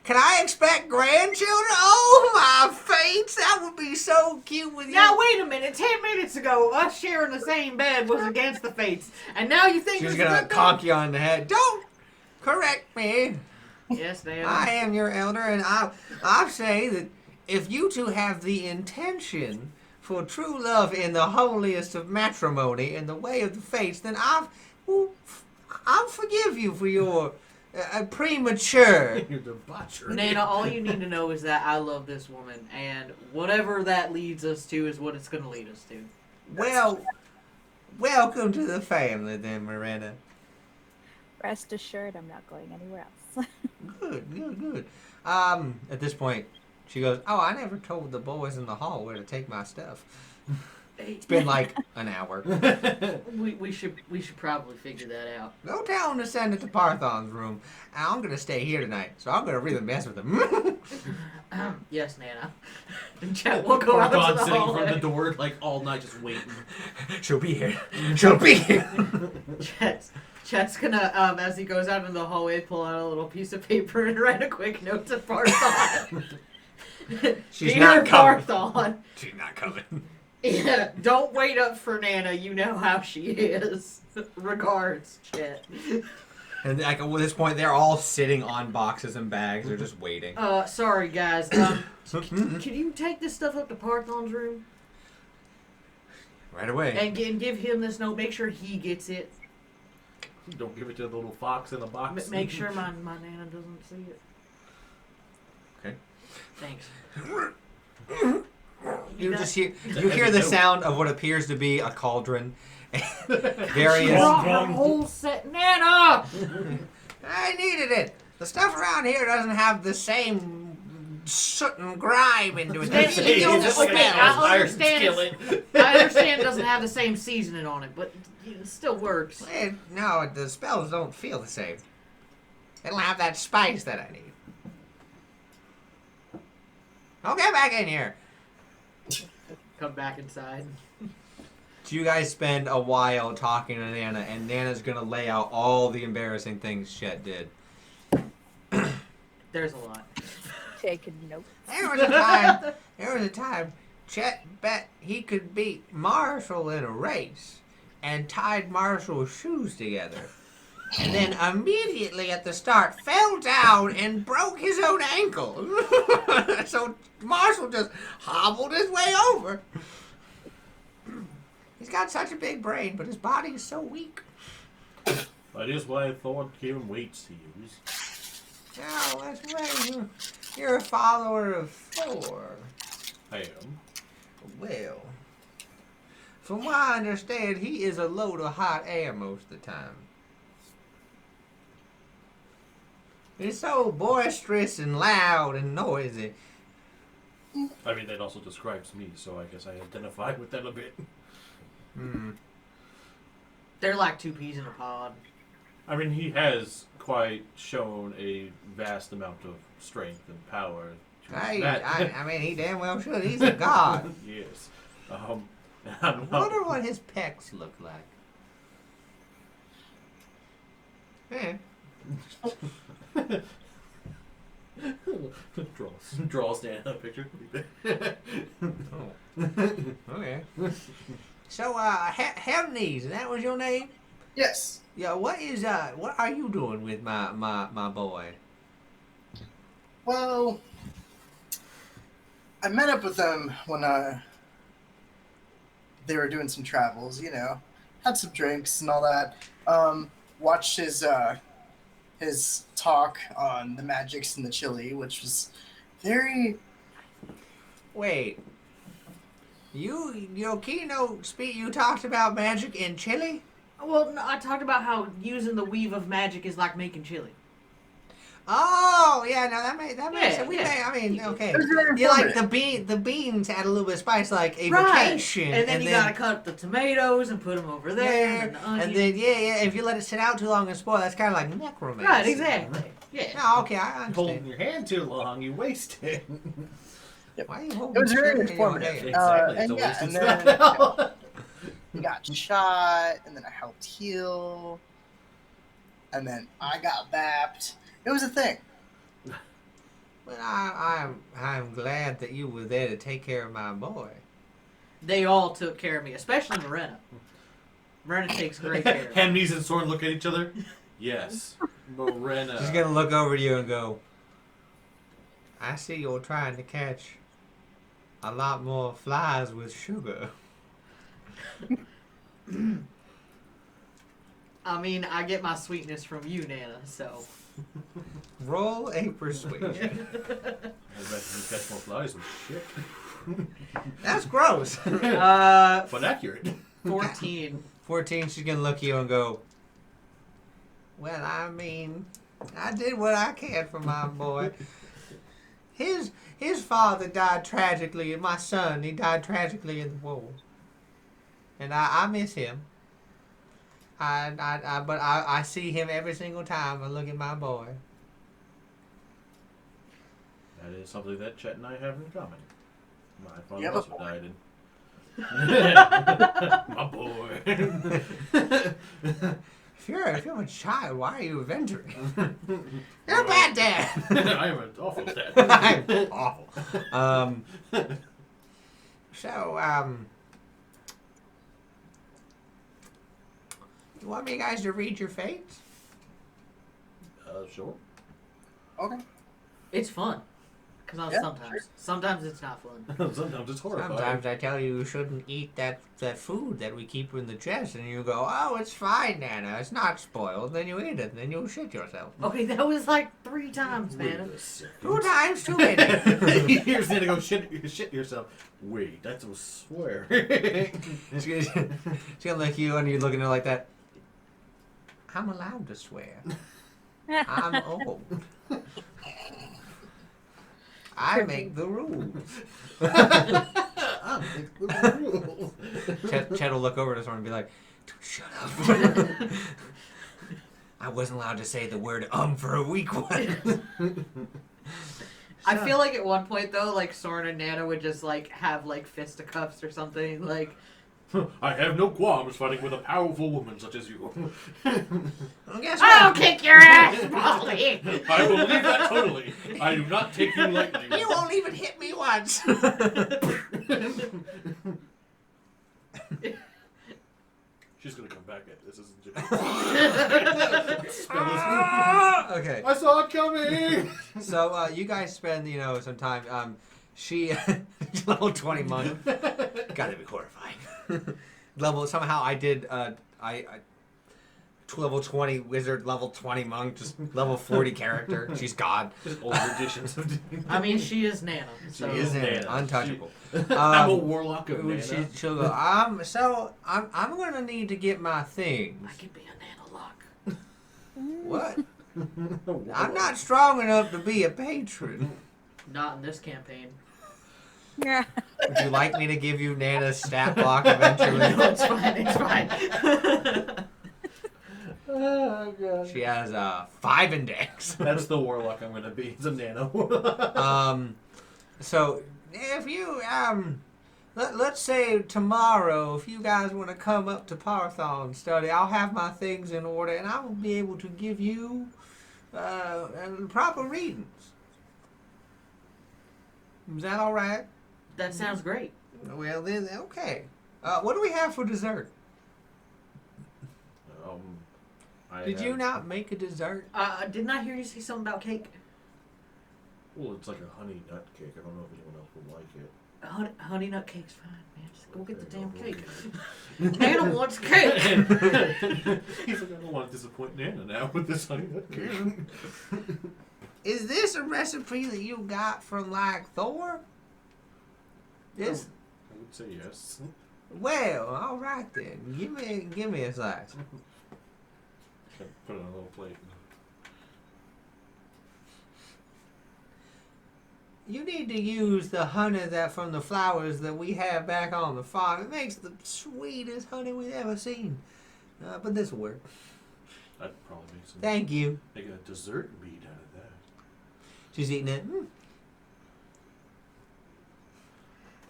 Can I expect grandchildren? Oh my fates, that would be so cute with you. Now wait a minute. 10 minutes ago, us sharing the same bed was against the fates, and now you think She's it's a gonna good thing? conk you on the head. Don't correct me. Yes, Dan. I am your elder, and I say that if you two have the intention for true love in the holiest of matrimony, in the way of the fates, then I'll forgive you for your premature. You're debauchery. Nana, all you need to know is that I love this woman, and whatever that leads us to is what it's going to lead us to. Well, welcome to the family, then, Miranda. Rest assured, I'm not going anywhere else. Good. At this point, she goes, "Oh, I never told the boys in the hall where to take my stuff." It's been like an hour. We should probably figure that out. Go tell them to send it to Parthon's room. I'm gonna stay here tonight, so I'm gonna really mess with them. Yes, Nana. And Chet will go out to Parthon the sitting in hallway. front of the door like all night just waiting. She'll be here. She'll be here. Chet's gonna, as he goes out in the hallway, pull out a little piece of paper and write a quick note to Parthon. She's Dear not coming. Parthon, She's not coming. yeah, don't wait up for Nana. You know how she is. Regards, Chet. And like at this point, they're all sitting on boxes and bags. They're just waiting. Sorry guys. Can you take this stuff up to Parthon's room Right away. and give him this note? Make sure he gets it. Don't give it to the little fox in the box. Make sure my Nana doesn't see it. Okay. Thanks. You just hear the sound of what appears to be a cauldron. Various. Brought her whole set, Nana. I needed it. The stuff around here doesn't have the same soot and grime into it. That's- It you know, just okay, smells. I understand. I understand it doesn't have the same seasoning on it, but it still works. No, the spells don't feel the same. They don't have that spice that I need. Don't get back in here. Come back inside. So you guys spend a while talking to Nana, and Nana's gonna lay out all the embarrassing things Chet did. There's a lot. Taking notes. There was a time Chet bet he could beat Marshall in a race and tied Marshall's shoes together. And then immediately at the start fell down and broke his own ankle. So Marshall just hobbled his way over. He's got such a big brain, but his body is so weak. That is why Thor gave him weights to use. Oh, that's right. You're a follower of Thor. I am. Well, from what I understand, he is a load of hot air most of the time. He's so boisterous and loud and noisy. I mean, that also describes me, so I guess I identify with that a bit. Hmm. They're like two peas in a pod. I mean, he has quite shown a vast amount of strength and power. I mean, he damn well should. He's a god. Yes. I wonder what his pecs look like. Eh. Draw a stand-up picture. Oh. Okay. So, Hermes, that was your name? Yes. Yeah. What are you doing with my boy? Well, I met up with them when they were doing some travels, you know. Had some drinks and all that. Watched his talk on the magics and the chili, which was very... Wait. Your keynote speech, you talked about magic and chili? Well, no, I talked about how using the weave of magic is like making chili. Oh, yeah, no, that makes sense. Yeah. I mean, okay. It was very You like informative. the beans add a little bit of spice, like a Right. vacation. And then you gotta cut the tomatoes and put them over there. And the onions. and then if you let it sit out too long and spoil, that's kind of like necromancy. Right, exactly. Yeah. Oh, okay, I Holding understand. your hand too long, you waste it. Why are you holding It was very chili in your informative. hand? Exactly, and it's a yeah, wasted and then spell. he got shot, and then I helped heal, and then I got bapped. It was a thing. Well, I'm glad that you were there to take care of my boy. They all took care of me, especially Morena. Morena takes great care of me. Hermes and Soren look at each other. Yes. Morena. She's gonna look over to you and go, I see you're trying to catch a lot more flies with sugar. I mean, I get my sweetness from you, Nana, so. Roll a persuasion. I bet you catch more flies with shit. That's gross. But accurate. 14. 14, she's gonna look at you and go, well, I mean, I did what I can for my boy. His father died tragically, and my son, he died tragically in the war. And I miss him. But I see him every single time I look at my boy. That is something that Chet and I have in common. My father You have a also boy. died in. My boy. If you're a child, why are you venturing? You're a bad dad. I am an awful dad. I'm awful. You want me guys to read your fates? Sure. Okay. It's fun. Because Yeah, sometimes. sure. Sometimes it's not fun. Sometimes it's horrifying. Sometimes I tell you shouldn't eat that food that we keep in the chest, and you go, oh, it's fine, Nana, it's not spoiled. Then you eat it, and then you'll shit yourself. Okay, that was like 3 times, Wait man. a second. 2 times too many. Here's Nana go shit yourself. Wait, that's a swear. She's gonna look at you, and you're looking at her like that. I'm allowed to swear. I'm old. I make the rules. I make the rules. Chet will look over to someone and be like, dude, shut up. I wasn't allowed to say the word for a week once. I feel like at one point, though, like, Soren and Nana would just, like, have, like, fisticuffs or something. Like, I have no qualms fighting with a powerful woman such as you. Well, guess I'll what? kick your ass, Polly! I will believe that totally. I do not take you lightly. You won't even hit me once. She's gonna come back at this, isn't she? Okay. I saw it coming. So you guys spend, some time. She level 20 monk. Gotta be horrifying. somehow I did level 20 wizard, level 20 monk, just level 40 character. She's God. Just older editions of D&D. I mean, she is Nana. So. She is Nana. untouchable. I'm a warlock of Nana. She'll go. So I'm gonna need to get my things. I could be a Nana lock. What? I'm not strong enough to be a patron. Not in this campaign. Yeah. Would you like me to give you Nana's stat block eventually? No, it's fine. It's fine. Oh, God. She has 5 index. That's the warlock I'm going to be. It's a nano. So if you let's say tomorrow, if you guys want to come up to Parthon and study, I'll have my things in order, and I will be able to give you proper readings. Is that all right? That sounds great. Well then, okay. What do we have for dessert? Did you not make a dessert? Didn't I hear you say something about cake? Well, it's like a honey nut cake. I don't know if anyone else would like it. Honey nut cake's fine, man. Just go get the Okay, damn I'll cake. go get Nana wants cake. He's like, I don't want to disappoint Nana now with this honey nut cake. Is this a recipe that you got from like Thor? This. I would say yes. Well, all right then. Give me a slice. Put it on a little plate. You need to use the honey that from the flowers that we have back on the farm. It makes the sweetest honey we've ever seen. But this will work. I'd probably make some. Thank you. Make a dessert meat out of that. She's eating it.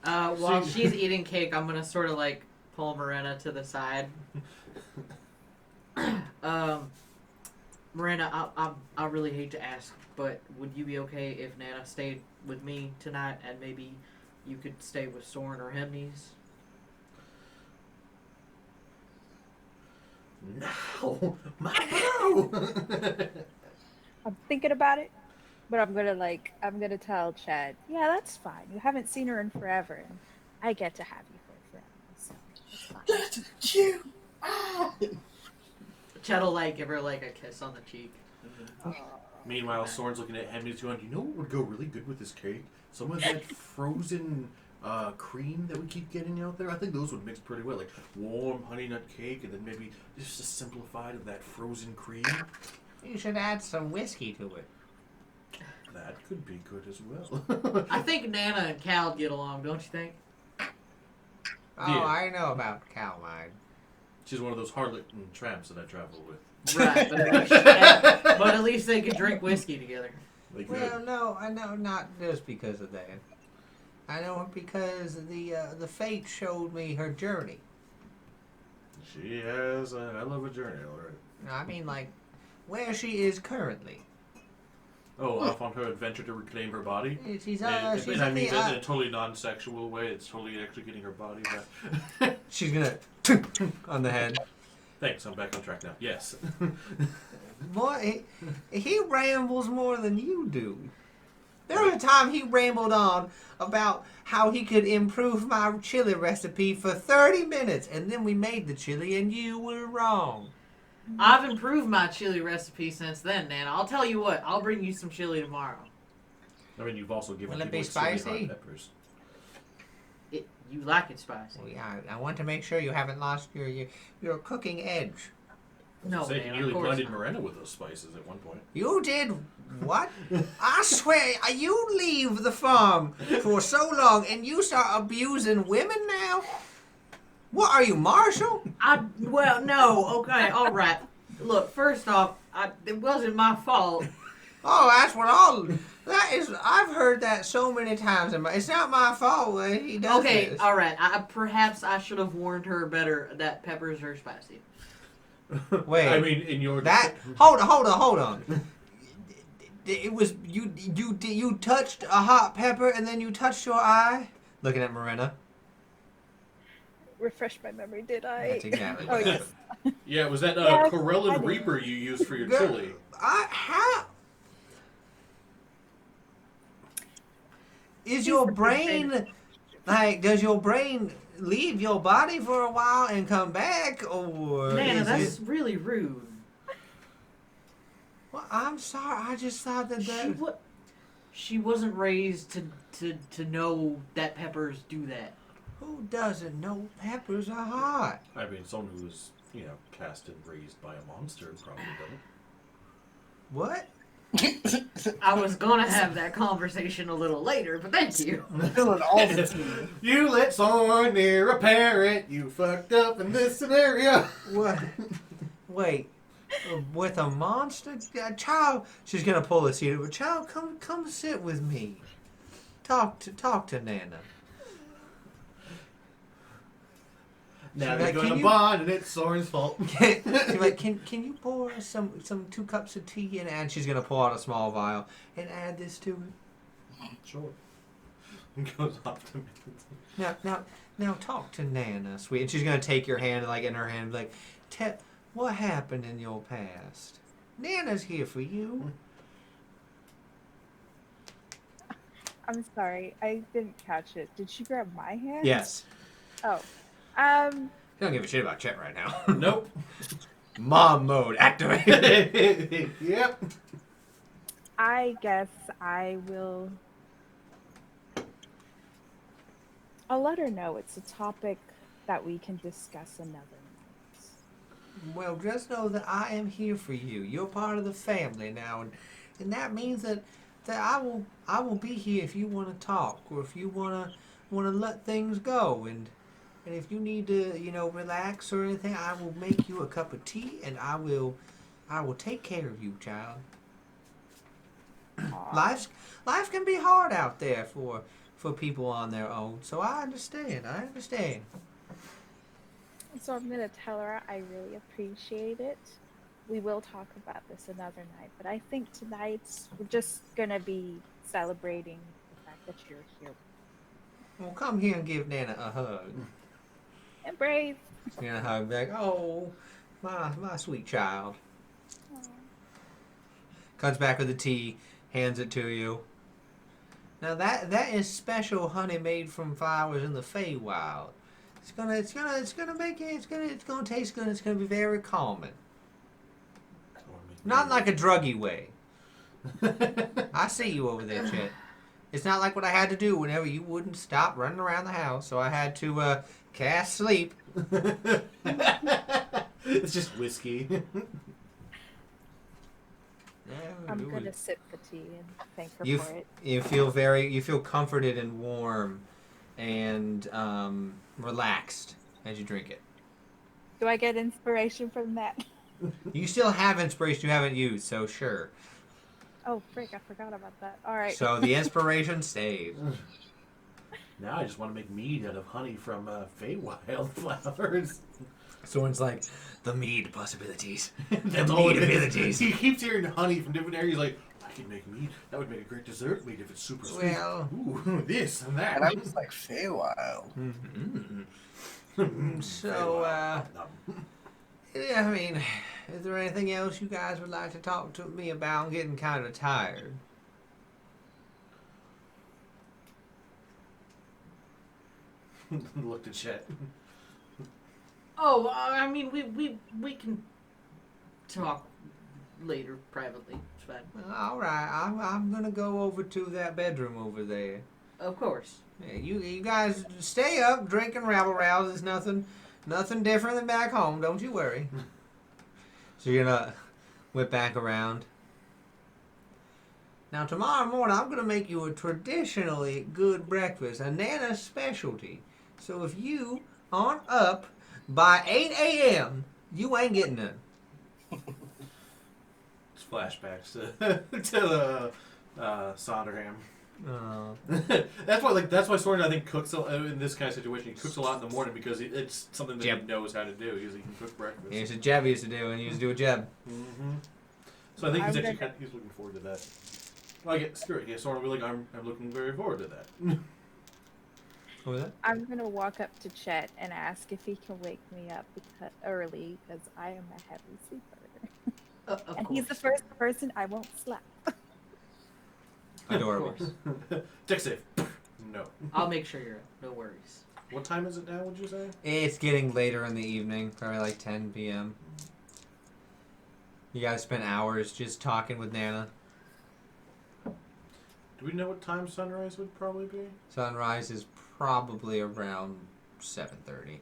While she's eating cake, I'm gonna sort of like pull Morena to the side. Morena, I really hate to ask, but would you be okay if Nana stayed with me tonight, and maybe you could stay with Soren or Hemnes? No, no. I'm thinking about it, but I'm gonna tell Chad, yeah, that's fine. You haven't seen her in forever, and I get to have you for a friend, so it's fine. That's cute. Chad will like give her like a kiss on the cheek. Meanwhile, Soren's looking at Hemnes going, you know what would go really good with this cake? Some of that frozen cream that we keep getting out there. I think those would mix pretty well. Like warm honey nut cake and then maybe just a simplified of that frozen cream. You should add some whiskey to it. That could be good as well. I think Nana and Cal get along, don't you think? Oh, Yeah. I know about Calamine. She's one of those harlot tramps that I travel with. Right, but at least they could drink whiskey together. They could. Well, no, I know not just because of that. I know it because the fate showed me her journey. She has a hell of a journey, alright. I mean, like, where she is currently. Oh, off on her adventure to reclaim her body? She's And I in mean the, that in a totally non-sexual way. It's totally actually getting her body back. she's gonna on the head. Thanks, I'm back on track now. Yes. Boy, he rambles more than you do. There was a time he rambled on about how he could improve my chili recipe for 30 minutes, and then we made the chili, and you were wrong. I've improved my chili recipe since then, Nana. I'll tell you what, I'll bring you some chili tomorrow. I mean, you've also given Will it people be extremely spicy? hot peppers. You like it spicy? Well, yeah, I want to make sure you haven't lost your cooking edge. No, So you man, nearly of course blinded not. Morena with those spices at one point. You did what? I swear, you leave the farm for so long and you start abusing women now? What are you, Marshall? Well, no, okay, all right. Look, first off, it wasn't my fault. Oh, that's what that is. I've heard that so many times. It's not my fault when he does Okay, this. all right. Perhaps I should have warned her better that peppers are spicy. Wait. I mean, in your hold on. It was you touched a hot pepper and then you touched your eye. Looking at Morena. Refresh my memory, did I? That's exactly Oh, what yes. Yeah, was that Yeah, Corellan I did. Reaper you used for your Girl, chili? How is your brain like? Does your brain leave your body for a while and come back, or Nana, is that's it... really rude. Well, I'm sorry. I just thought that She wasn't raised to know that peppers do that. Who doesn't know peppers are hot? I mean, someone who was, cast and raised by a monster probably doesn't. What? I was gonna have that conversation a little later, but thank you. Feeling all the tea. You let someone near a parent. You fucked up in this scenario. What? Wait. With a monster? Child, she's gonna pull a seat. Child, come sit with me. Talk to Nana. Now She's they're like, going "Can to you-" bond, and it's Soren's fault. She's like, can you pour us some 2 cups of tea and she's gonna pull out a small vial and add this to it. Sure. Goes off to me. Now talk to Nana, sweet. And she's gonna take your hand, like in her hand, like, what happened in your past? Nana's here for you. I'm sorry, I didn't catch it. Did she grab my hand? Yes. Oh. You don't give a shit about Chet right now. Nope. Mom mode activated. Yep. I guess I will. I'll let her know it's a topic that we can discuss another night. Well, just know that I am here for you. You're part of the family now, and that means that I will be here if you want to talk or if you want to let things go, and if you need to relax or anything, I will make you a cup of tea and I will take care of you, child. Life can be hard out there for people on their own, so I understand. So I'm gonna tell her I really appreciate it. We will talk about this another night, but I think tonight's we're just gonna be celebrating the fact that you're here. Well, come here and give Nana a hug. Embrace. She's gonna hug back. Oh, my sweet child. Aw. Comes back with the tea, hands it to you. Now that is special honey made from flowers in the Feywild. It's gonna taste good. It's gonna be very calming. Not in like a druggy way. I see you over there, Chet. It's not like what I had to do whenever you wouldn't stop running around the house, so I had to cast sleep. It's just whiskey. I'm gonna sip the tea and thank her for it. You feel comforted and warm and relaxed as you drink it. Do I get inspiration from that? You still have inspiration you haven't used, so sure. Oh, frick, I forgot about that. Alright. So the inspiration stays. Now I just want to make mead out of honey from Feywild flowers. Someone's like, the mead possibilities. That's The all mead it is. abilities. He keeps hearing honey from different areas. Like, I could make mead. That would make a great dessert mead if it's super sweet. Well. Ooh, this and that. And I was like, Feywild. So, yeah, I mean, is there anything else you guys would like to talk to me about? I'm getting kind of tired. Looked at Chet. Oh, I mean, we can talk later privately. It's fine. Well, all right, I'm gonna go over to that bedroom over there. Of course. Yeah, you guys stay up, drink and rabble rouse. It's nothing different than back home. Don't you worry. So you're gonna whip back around. Now tomorrow morning I'm gonna make you a traditionally good breakfast, a Nana's specialty. So if you aren't up by 8 a.m., you ain't getting none. It's flashbacks to Sonderham. That's why Soren I think cooks in this kind of situation. He cooks a lot in the morning because it's something that he knows how to do. He can cook breakfast. Yeah, it's a Jeb used to do, and he used to do a Jeb. Mm-hmm. So I think he's looking forward to that. Like, screw it. Yeah, Soren will be like, I'm looking very forward to that. What was that? I'm gonna walk up to Chet and ask if he can wake me up early because I am a heavy sleeper. Of And course. he's the first person I won't slap. Adorable. Tech safe. No. I'll make sure you're up. No worries. What time is it now, would you say? It's getting later in the evening, probably like 10 p.m. You guys spent hours just talking with Nana. Do we know what time sunrise would probably be? Sunrise is probably around 7:30. Okay.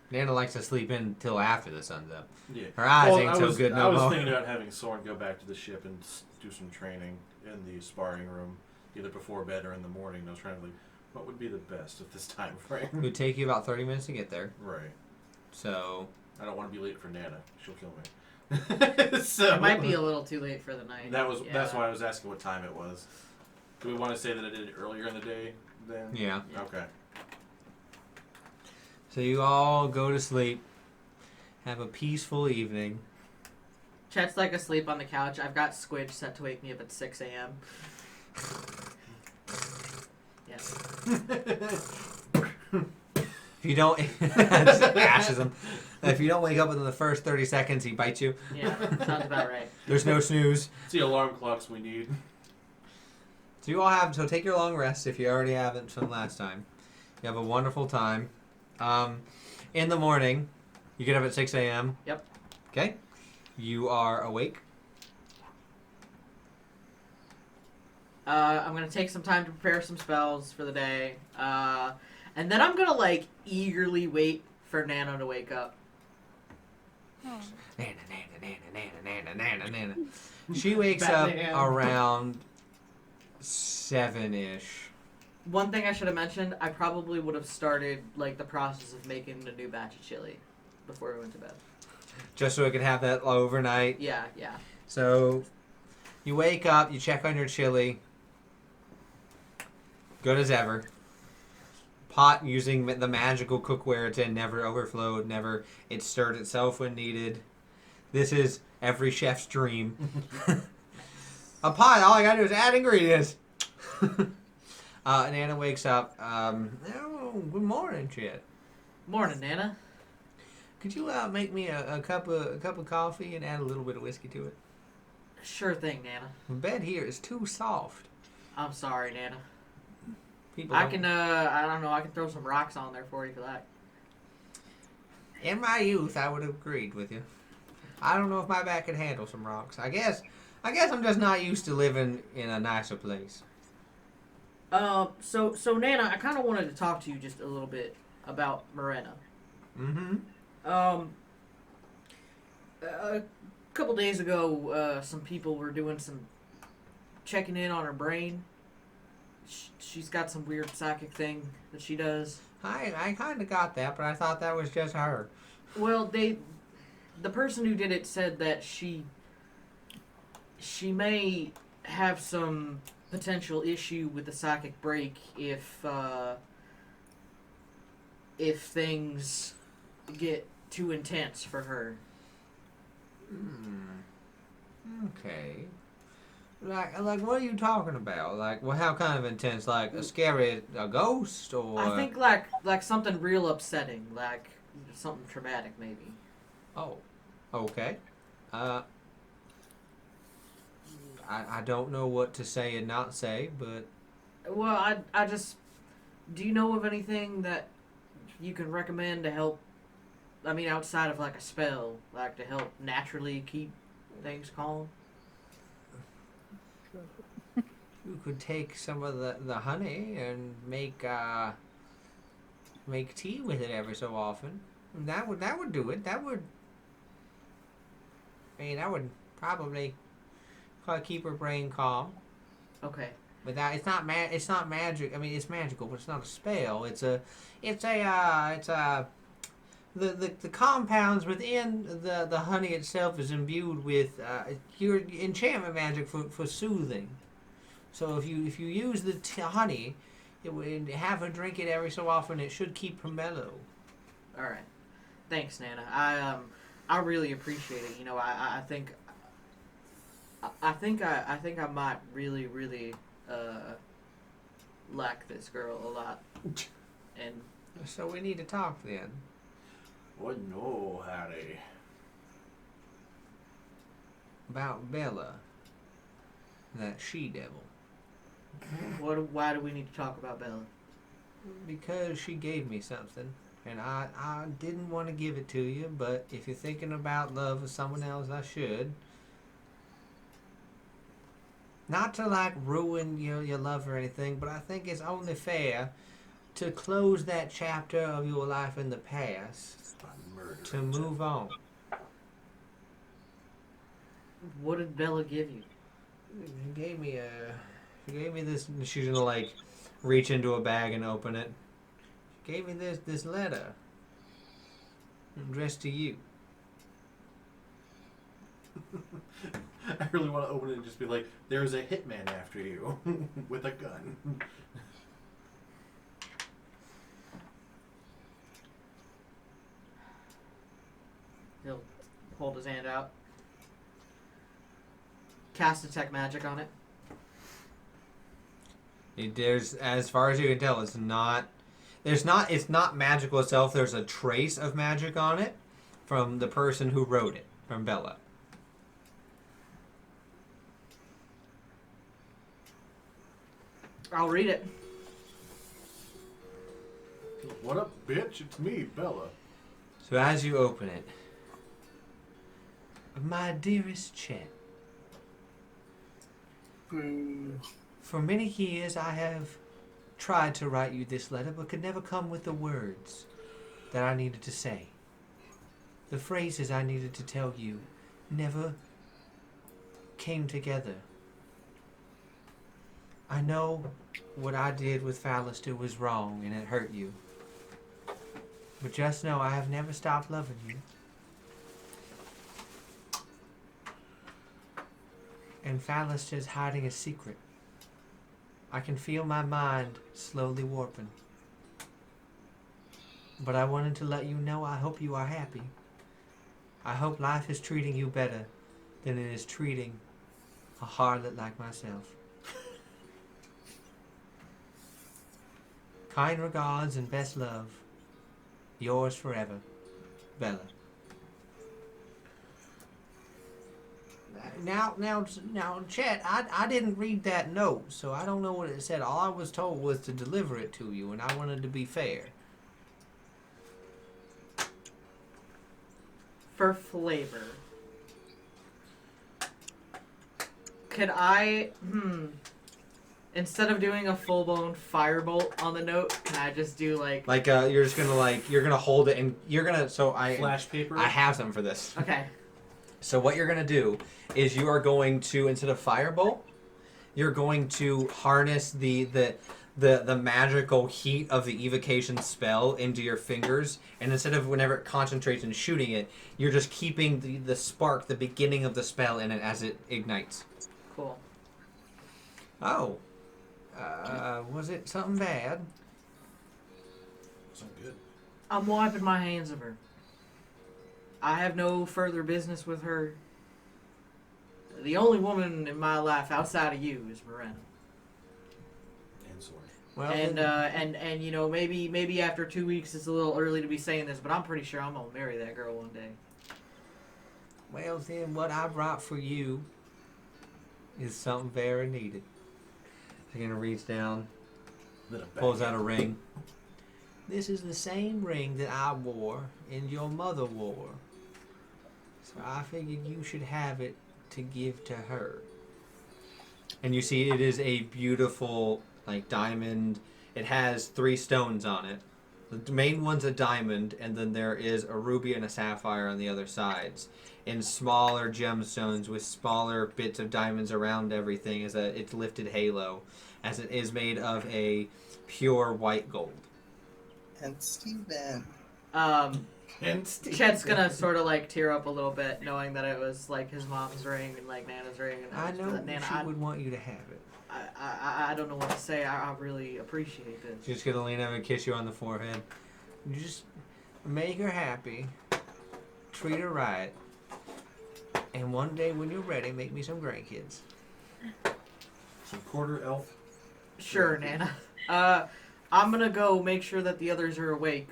Nana likes to sleep in till after the sun's up. Yeah. Her eyes ain't I so was, good I no was more. thinking about having Soren go back to the ship and do some training in the sparring room, either before bed or in the morning. I was trying to like, what would be the best at this time frame? It would take you about 30 minutes to get there. Right. So, I don't want to be late for Nana. She'll kill me. So It might be a little too late for the night. That's why I was asking what time it was. Do we want to say that I did it earlier in the day then? yeah. Okay. So you all go to sleep, have a peaceful evening. Chet's like asleep on the couch. I've got Squidge set to wake me up at 6 a.m. Yes. If you don't, just ashes him. If you don't wake up within the first 30 seconds, he bites you. Yeah, sounds about right. There's no snooze. It's the alarm clocks we need. So you all have, so take your long rest if you already haven't from last time. You have a wonderful time. In the morning, you get up at 6 a.m. Yep. Okay. You are awake. I'm gonna take some time to prepare some spells for the day. And then I'm gonna like eagerly wait for Nana to wake up. Oh. Nana, Nana, Nana, Nana, Nana, Nana, Nana. She wakes up Batman. around 7-ish. One thing I should have mentioned, I probably would have started like the process of making a new batch of chili before we went to bed. Just so we could have that overnight. Yeah, yeah. So you wake up, you check on your chili. Good as ever. Pot using the magical cookware it's in never overflowed, never it stirred itself when needed. This is every chef's dream. A pot, all I gotta do is add ingredients. Nana wakes up. Oh, good morning, Chet. Morning, Nana. Could you make me a cup of coffee and add a little bit of whiskey to it? Sure thing, Nana. The bed here is too soft. I'm sorry, Nana. People I don't- can, I don't know, I can throw some rocks on there for you for that. In my youth, I would have agreed with you. I don't know if my back could handle some rocks. I guess I'm just not used to living in a nicer place. So Nana, I kind of wanted to talk to you just a little bit about Morena. Mm-hmm. A couple days ago, some people were doing some checking in on her brain. She's got some weird psychic thing that she does. I kind of got that, but I thought that was just her. Well, the person who did it said that she may have some potential issue with the psychic break if things get too intense for her. Okay. Like, what are you talking about? Like, well, how kind of intense? Like a ghost, or? I think like something real upsetting, like something traumatic maybe. Oh, okay. I don't know what to say and not say, but Well, I just, do you know of anything that you can recommend to help? I mean, outside of like a spell, like to help naturally keep things calm. you could take some of the honey and make tea with it every so often. That would do it. That would probably keep her brain calm. Okay. But that it's not magic. I mean, it's magical, but it's not a spell. The compounds within the honey itself is imbued with your enchantment magic for soothing. So if you use the honey, it would have her drink it every so often. It should keep her mellow. All right. Thanks, Nana. I really appreciate it. You know, I think I might really like this girl a lot. And So we need to talk then. Oh no, Harry. About Bella, that she-devil. why do we need to talk about Bella? Because she gave me something. And I didn't want to give it to you, but if you're thinking about love with someone else, I should. Not to like ruin your love or anything, but I think it's only fair to close that chapter of your life in the past to move on. What did Bella give you? She gave me this. She's gonna like reach into a bag and open it. She gave me this letter addressed to you. I really want to open it and just be like, there's a hitman after you with a gun. He'll hold his hand out. Cast detect magic on it. There's, as far as you can tell, it's not magical itself. There's a trace of magic on it from the person who wrote it, from Bella. I'll read it. What up, bitch? It's me, Bella. So as you open it, my dearest Chet, for many years I have tried to write you this letter, but could never come with the words that I needed to say. The phrases I needed to tell you never came together. I know what I did with Fallister was wrong and it hurt you. But just know I have never stopped loving you. And Fallister's hiding a secret. I can feel my mind slowly warping. But I wanted to let you know I hope you are happy. I hope life is treating you better than it is treating a harlot like myself. Kind regards and best love. Yours forever, Bella. Now, Chet, I didn't read that note, so I don't know what it said. All I was told was to deliver it to you, and I wanted to be fair. For flavor. Could I, instead of doing a full-blown firebolt on the note, can I just do like... You're just gonna you're gonna hold it and you're gonna, Flash paper? I have something for this. Okay. So what you're gonna do is you are going to, instead of firebolt, you're going to harness the magical heat of the evocation spell into your fingers, and instead of whenever it concentrates and shooting it, you're just keeping the spark, the beginning of the spell in it as it ignites. Cool. Oh. Was it something bad? Something good. I'm wiping my hands of her. I have no further business with her. The only woman in my life outside of you is Miranda. And sword. Well, And you know, maybe after 2 weeks it's a little early to be saying this, but I'm pretty sure I'm gonna marry that girl one day. well, then what I brought for you is something very needed. You're gonna reach down, pulls out a ring. This is the same ring that I wore and your mother wore. So I figured you should have it to give to her. And you see it is a beautiful, diamond. It has 3 stones on it. The main one's a diamond, and then there is a ruby and a sapphire on the other sides. In smaller gemstones with smaller bits of diamonds around everything as its lifted halo, as it is made of a pure white gold. And Steven. Chet's gonna sort of tear up a little bit, knowing that it was his mom's ring and Nana's ring. And I know Nana, she would want you to have it. I don't know what to say. I really appreciate this. She's gonna lean over and kiss you on the forehead. You just make her happy, treat her right, and one day when you're ready, make me some grandkids. Some quarter elf. Sure, Nana. I'm gonna go make sure that the others are awake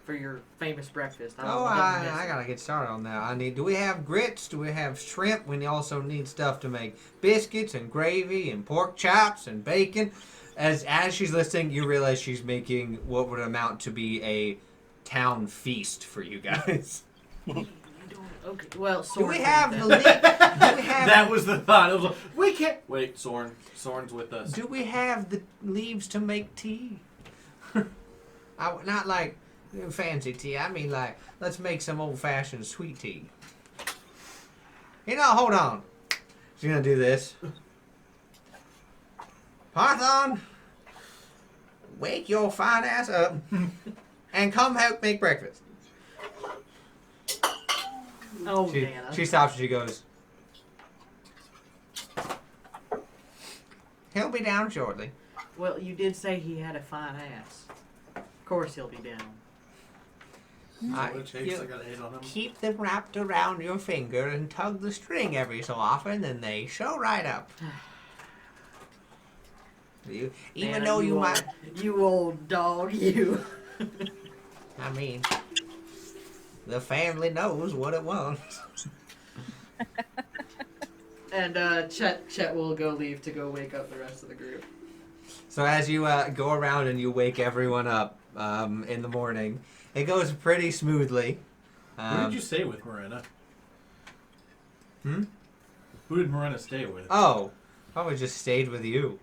for your famous breakfast. I gotta get started on that. Do we have grits? Do we have shrimp? We also need stuff to make biscuits and gravy and pork chops and bacon. As she's listening, you realize she's making what would amount to be a town feast for you guys. Okay, well, Do Soren we can have then. the leaf? Do we have? That was the thought. It was like, we can't. Wait, Soren. Soren's with us. Do we have the leaves to make tea? Not like fancy tea. I mean, like, let's make some old-fashioned sweet tea. You know, hold on. She's gonna do this. Parthon, wake your fine ass up and come help make breakfast. Oh, She Nana. stops and she goes, he'll be down shortly. Well, you did say he had a fine ass. Of course he'll be down. You I got a hit on him. keep them wrapped around your finger and tug the string every so often, and they show right up. Even Nana, though you might, You old dog, you. I mean, the family knows what it wants. And Chet will go leave to go wake up the rest of the group. So as you go around and you wake everyone up in the morning, it goes pretty smoothly. Who did you stay with, Morena? Hmm? Who did Morena stay with? Oh, probably just stayed with you.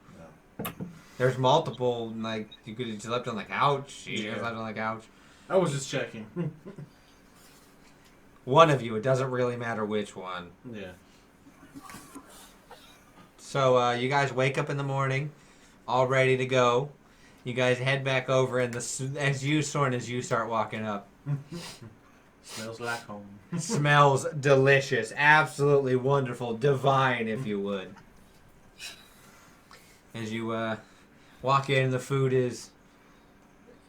No. There's multiple, like, you could have slept on the couch. She Yeah. slept on the couch. I was just checking. One of you, it doesn't really matter which one. Yeah. So you guys wake up in the morning, all ready to go. You guys head back over, and as you start walking up, Smells like home. smells delicious, absolutely wonderful, divine, if you would. As you walk in, the food is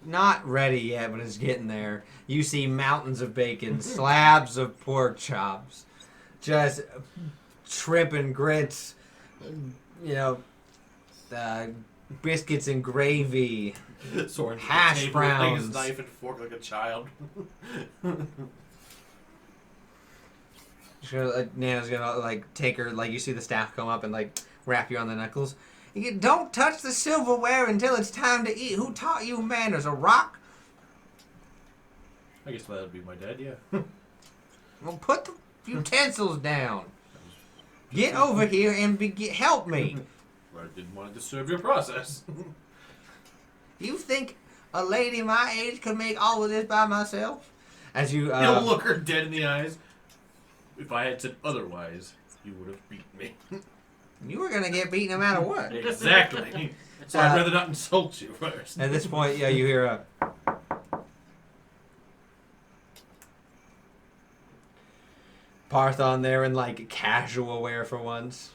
not ready yet, but it's getting there. You see mountains of bacon, slabs of pork chops, just shrimp and grits, you know, biscuits and gravy, Soren Hash his browns. knife and fork like a child. Nana's gonna like take her, like you see the staff come up and like wrap you on the knuckles. You don't touch the silverware until it's time to eat. Who taught you manners? A rock? I guess that would be my dad, yeah. Well, put the utensils down. Get over here and help me. I didn't want to disturb your process. You think a lady my age could make all of this by myself? As you He'll look her dead in the eyes. If I had said otherwise, you would have beaten me. you were gonna get beaten no matter what. Exactly. So I'd rather not insult you first. At this point, yeah, you hear a Parthon there in like casual wear for once,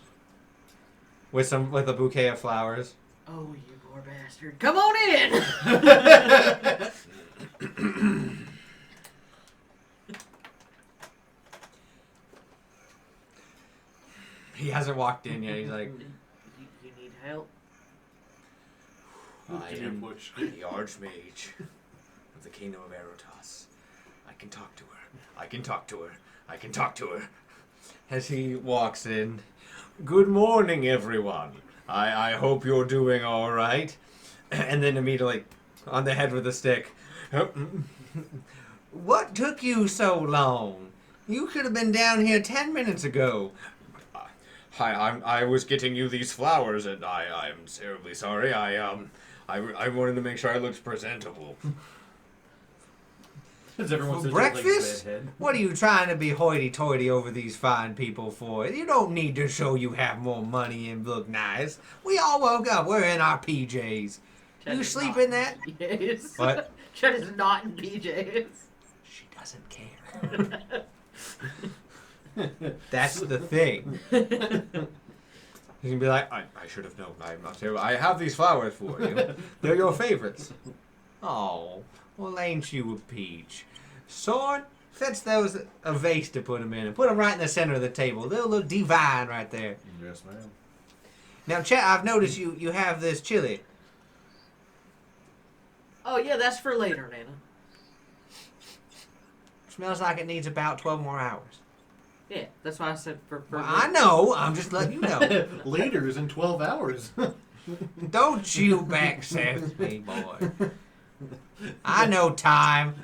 with a bouquet of flowers. Oh, you poor bastard. Come on in! He hasn't walked in yet. He's like, You need help? I Give me a am push. the Archmage of the Kingdom of Erotas. I can talk to her. I can talk to her. I can talk to her. As he walks in, good morning, everyone. I hope you're doing all right. And then immediately, on the head with a stick. What took you so long? You could have been down here 10 minutes ago. Hi, I was getting you these flowers, and I'm terribly sorry. I wanted to make sure I looked presentable. Because everyone For says breakfast? Like bedhead. What are you trying to be hoity-toity over these fine people for? You don't need to show you have more money and look nice. We all woke up. We're in our PJs. Chet You is sleep not in that? PJs. What? Chet is not in PJs. She doesn't care. That's the thing. You can be like, I should have known. I'm not here. I have these flowers for you. They're your favorites. Oh, well, ain't you a peach? Sword, fetch those a vase to put them in, and put them right in the center of the table. They'll look divine right there. Yes, ma'am. Now, Chet, I've noticed you have this chili. Oh, yeah, that's for later, Nana. Smells like it needs about 12 more hours. Yeah, that's why I said for Well, I know. I'm just letting you know. Later is in 12 hours. Don't you backsass me, boy. I know time.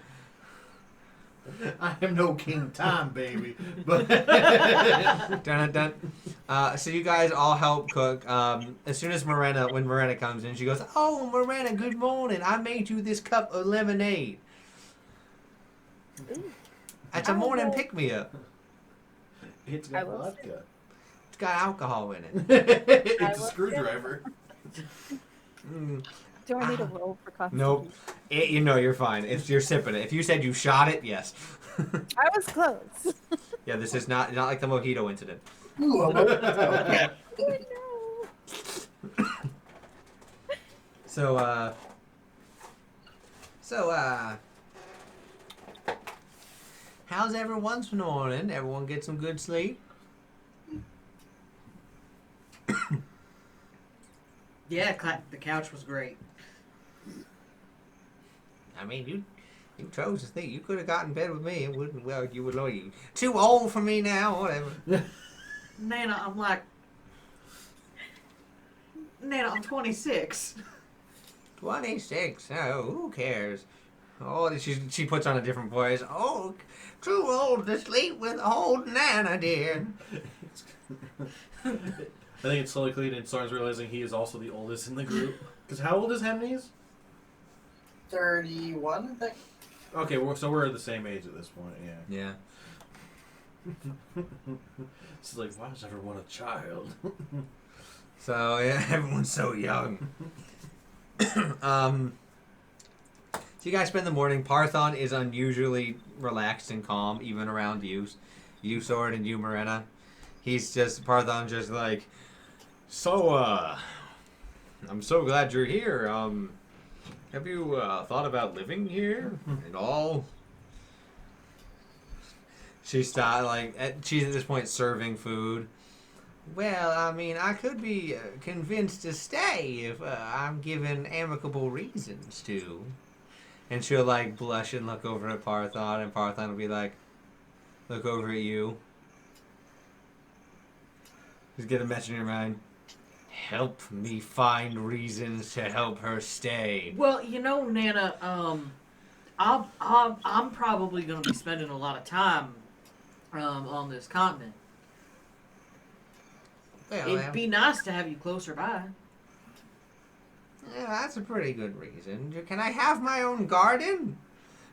I am no King Time, baby. But Dun, dun, dun. So you guys all help cook. As soon as when Morena comes in, she goes, "Oh, Morena, good morning. I made you this cup of lemonade. Ooh, It's a morning pick-me-up. it's I got will vodka. It's got alcohol in it." It's a will screwdriver. Mm, do I need a roll for constitution? nope. You know you're fine. If you're sipping it. If you said you shot it, yes. I was close. Yeah, this is not like the mojito incident. Ooh, okay. Oh, no. So, how's everyone's morning? Everyone get some good sleep? Yeah, the couch was great. I mean, you chose to think you could have gotten in bed with me. It wouldn't. Well, you would know you too old for me now. Whatever. Nana, I'm 26. 26. Oh, who cares? Oh, she puts on a different voice. Oh, too old to sleep with old Nana, dear. I think it's slowly clean, and Storm's realizing he is also the oldest in the group. Because how old is Hemnes? 31, I think. Okay, so we're the same age at this point, yeah. Yeah. It's like, why is everyone a child? So yeah, everyone's so young. So you guys spend the morning. Parthon is unusually relaxed and calm, even around you, Sword and you, Morena. Parthon just like, so I'm so glad you're here. Have you thought about living here at all? She's at this point serving food. Well, I mean, I could be convinced to stay if I'm given amicable reasons to. And she'll like blush and look over at Parthon, and Parthon will be like, look over at you. Just get a message in your mind. Help me find reasons to help her stay. Well, Nana, I'm probably going to be spending a lot of time on this continent. Well, It'd be nice to have you closer by. yeah, that's a pretty good reason. Can I have my own garden?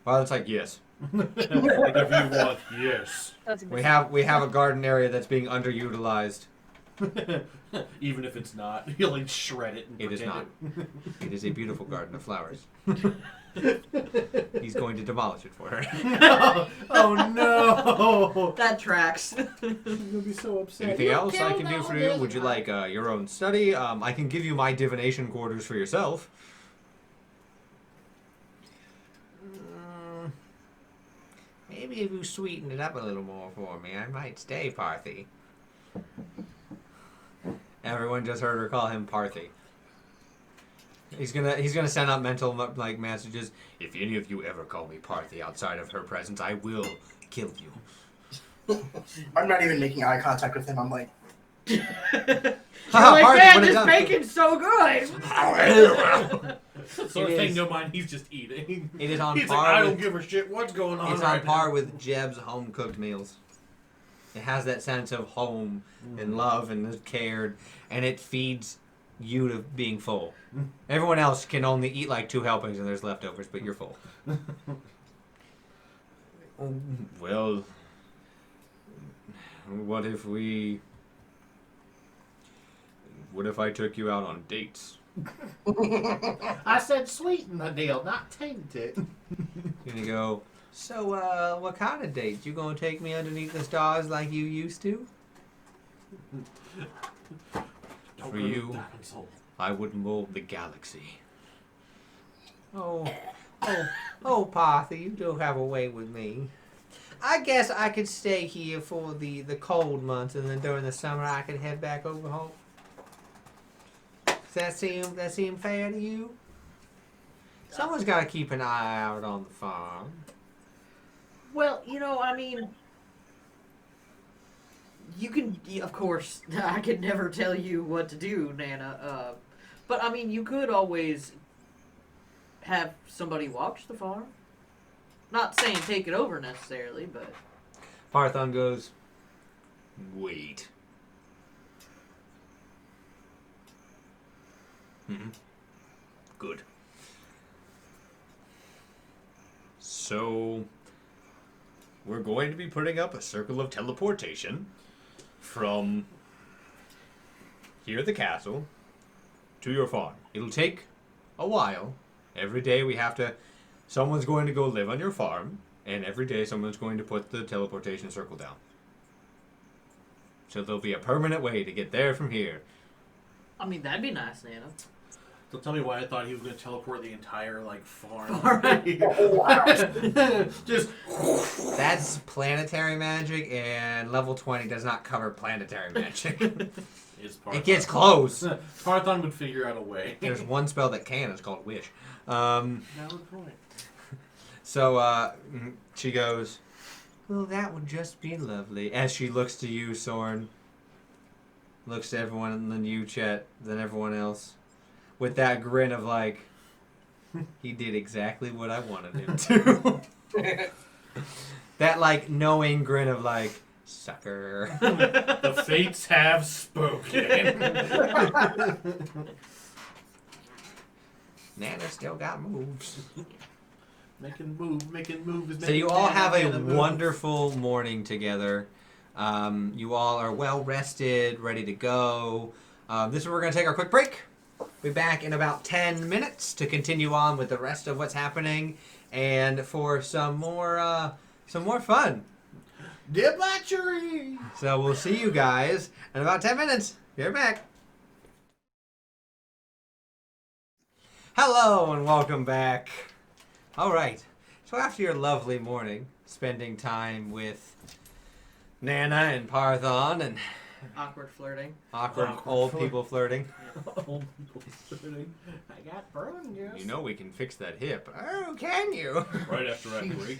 Well, it's like, yes. If you want, yes. That's a good We have a garden area that's being underutilized. Even if it's not, you'll like shred it and It is pretend not. It is a beautiful garden of flowers. He's going to demolish it for her. Oh no! That tracks. You'll be so upset. Anything else I can do for you? Would you like your own study? I can give you my divination quarters for yourself. Maybe if you sweeten it up a little more for me, I might stay, Parthy. Everyone just heard her call him Parthy. He's gonna send out mental like messages. If any of you ever call me Parthy outside of her presence, I will kill you. I'm not even making eye contact with him. I'm like, You're Haha, like, Parthy, man, what is this up?" bacon's so good. So It paying is- no mind, he's just eating. It is on He's par. like, I with, don't give a shit what's going on. It's right on par now. with Jeb's home cooked meals. It has that sense of home and love and is cared, and it feeds you to being full. Everyone else can only eat like 2 helpings and there's leftovers, but you're full. Well, what if I took you out on dates? I said sweeten the deal, not taint it. And you go, so, what kind of date? You gonna take me underneath the stars like you used to? Don't For go you. back and soul. I would mold the galaxy. Oh, Parthy, you do have a way with me. I guess I could stay here for the cold months, and then during the summer I could head back over home. Does that seem fair to you? Someone's got to keep an eye out on the farm. Well, I mean, you can, of course, I could never tell you what to do, Nana. But I mean, you could always have somebody watch the farm. Not saying take it over necessarily, but Parthon goes, wait. Good. So, we're going to be putting up a circle of teleportation from here at the castle to your farm. It'll take a while. Every day we have to... Someone's going to go live on your farm, and every day someone's going to put the teleportation circle down. So there'll be a permanent way to get there from here. I mean, that'd be nice, Nana. Don't tell me why I thought he was going to teleport the entire, like, farm. Just... That's planetary magic, and level 20 does not cover planetary magic. It gets close. Parthon would figure out a way. There's one spell that can, it's called Wish. Valid point. So she goes, well, that would just be lovely. As she looks to you, Soren. Looks to everyone, and then you, Chet, then everyone else. With that grin of like, he did exactly what I wanted him to. That like knowing grin of like, sucker. The fates have spoken. Nana still got moves. Making moves. So you all have a wonderful morning together. You all are well rested, ready to go. This is where we're going to take our quick break. We'll be back in about 10 minutes to continue on with the rest of what's happening and for some more fun. Debauchery! So we'll see you guys in about 10 minutes. Be right back. Hello and welcome back. All right. So after your lovely morning, spending time with Nana and Parthon and Awkward flirting. awkward old people flirting. Old people flirting. I got burned, yes. You know we can fix that hip. Oh, can you? Right after I break.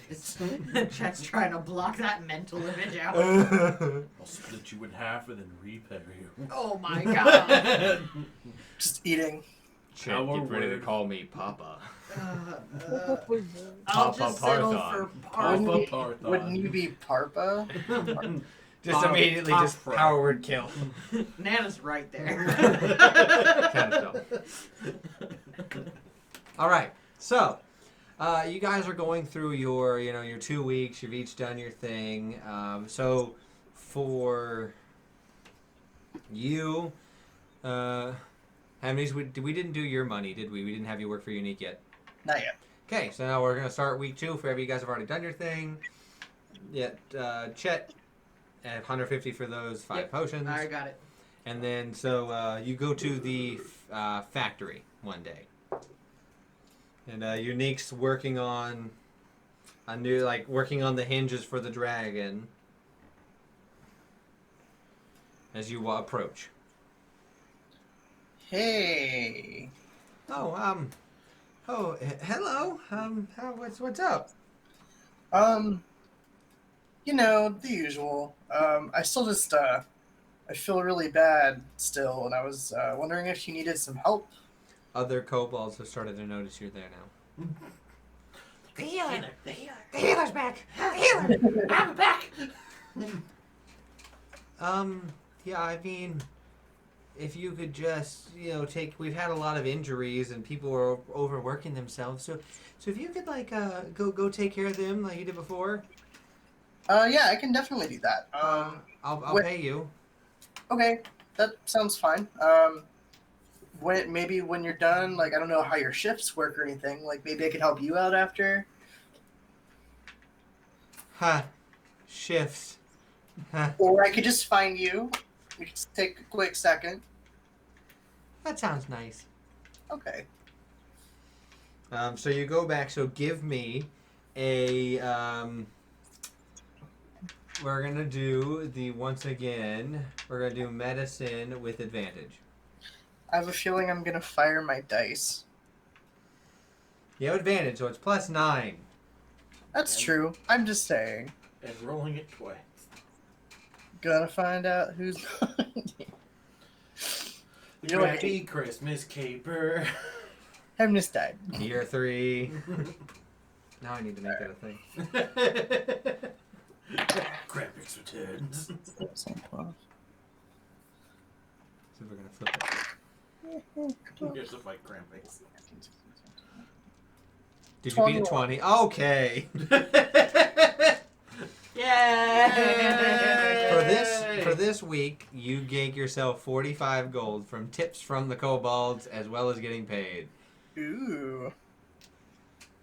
Chet's trying to block that mental image out. I'll split you in half and then repair you. Oh my god. Just eating. Chet, Our get ready to word. call me Papa. I'll just settle Parthon. for Parthon. Parthon. Wouldn't you be Parpa? Just immediately just Afro. power word kill. Nana's right there. Kind of stuff. All right. So, you guys are going through your 2 weeks. You've each done your thing. So, for you, how many? We didn't do your money, did we? We didn't have you work for Unique yet. Not yet. Okay, so now we're gonna start week 2. For every you guys have already done your thing. Yet, Chet, at 150 for those 5 potions. I got it. And then, so you go to the factory one day, and Unique's working on working on the hinges for the dragon. As you approach. Hey. Oh, hello. What's up? You know, the usual. I still just, I feel really bad still, and I was wondering if you needed some help. Other kobolds have started to notice you're there now. The healer! The healer's back! The healer! I'm back! Yeah, I mean, if you could just, we've had a lot of injuries and people are overworking themselves, so if you could, go take care of them like you did before. Yeah, I can definitely do that. I'll pay you. Okay, that sounds fine. Maybe when you're done, I don't know how your shifts work or anything, maybe I could help you out after. Huh. Shifts. Huh. Or I could just find you. We could just take a quick second. That sounds nice. Okay. So you go back, so give me a, we're gonna do we're gonna do medicine with advantage. I have a feeling I'm gonna fire my dice. You have advantage, so it's +9. That's true. I'm just saying. And rolling it twice. Gonna find out who's You're like, Happy Christmas caper. Feminist died. Year 3. Now I need to make that a thing. Krampus returns. See if we're gonna flip it. Here's the fight Krampus. Did you beat a 20? Okay. Yay! For this week, you gave yourself 45 gold from tips from the kobolds, as well as getting paid. Ooh.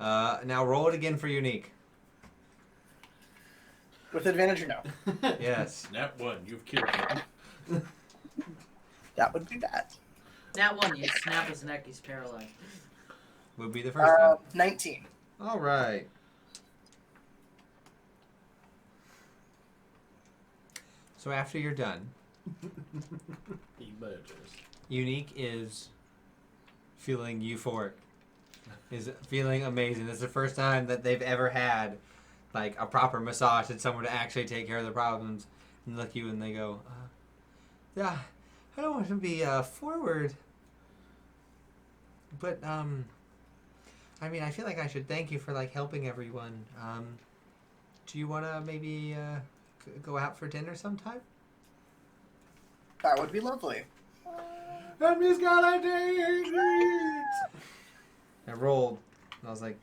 Now roll it again for unique. With advantage or no? Yes. Nat 1, you've killed him. That would be bad. That one, you snap his neck, he's paralyzed. Would be the first one. 19. All right. So after you're done, He murders. Unique is feeling euphoric. Is feeling amazing. This is the first time that they've ever had like a proper massage and someone to actually take care of the problems. And look at you and they go, yeah, I don't want to be forward. But I mean, I feel like I should thank you for like helping everyone. Do you want to maybe go out for dinner sometime? That would be lovely. Family's got a date. I rolled, and I was like,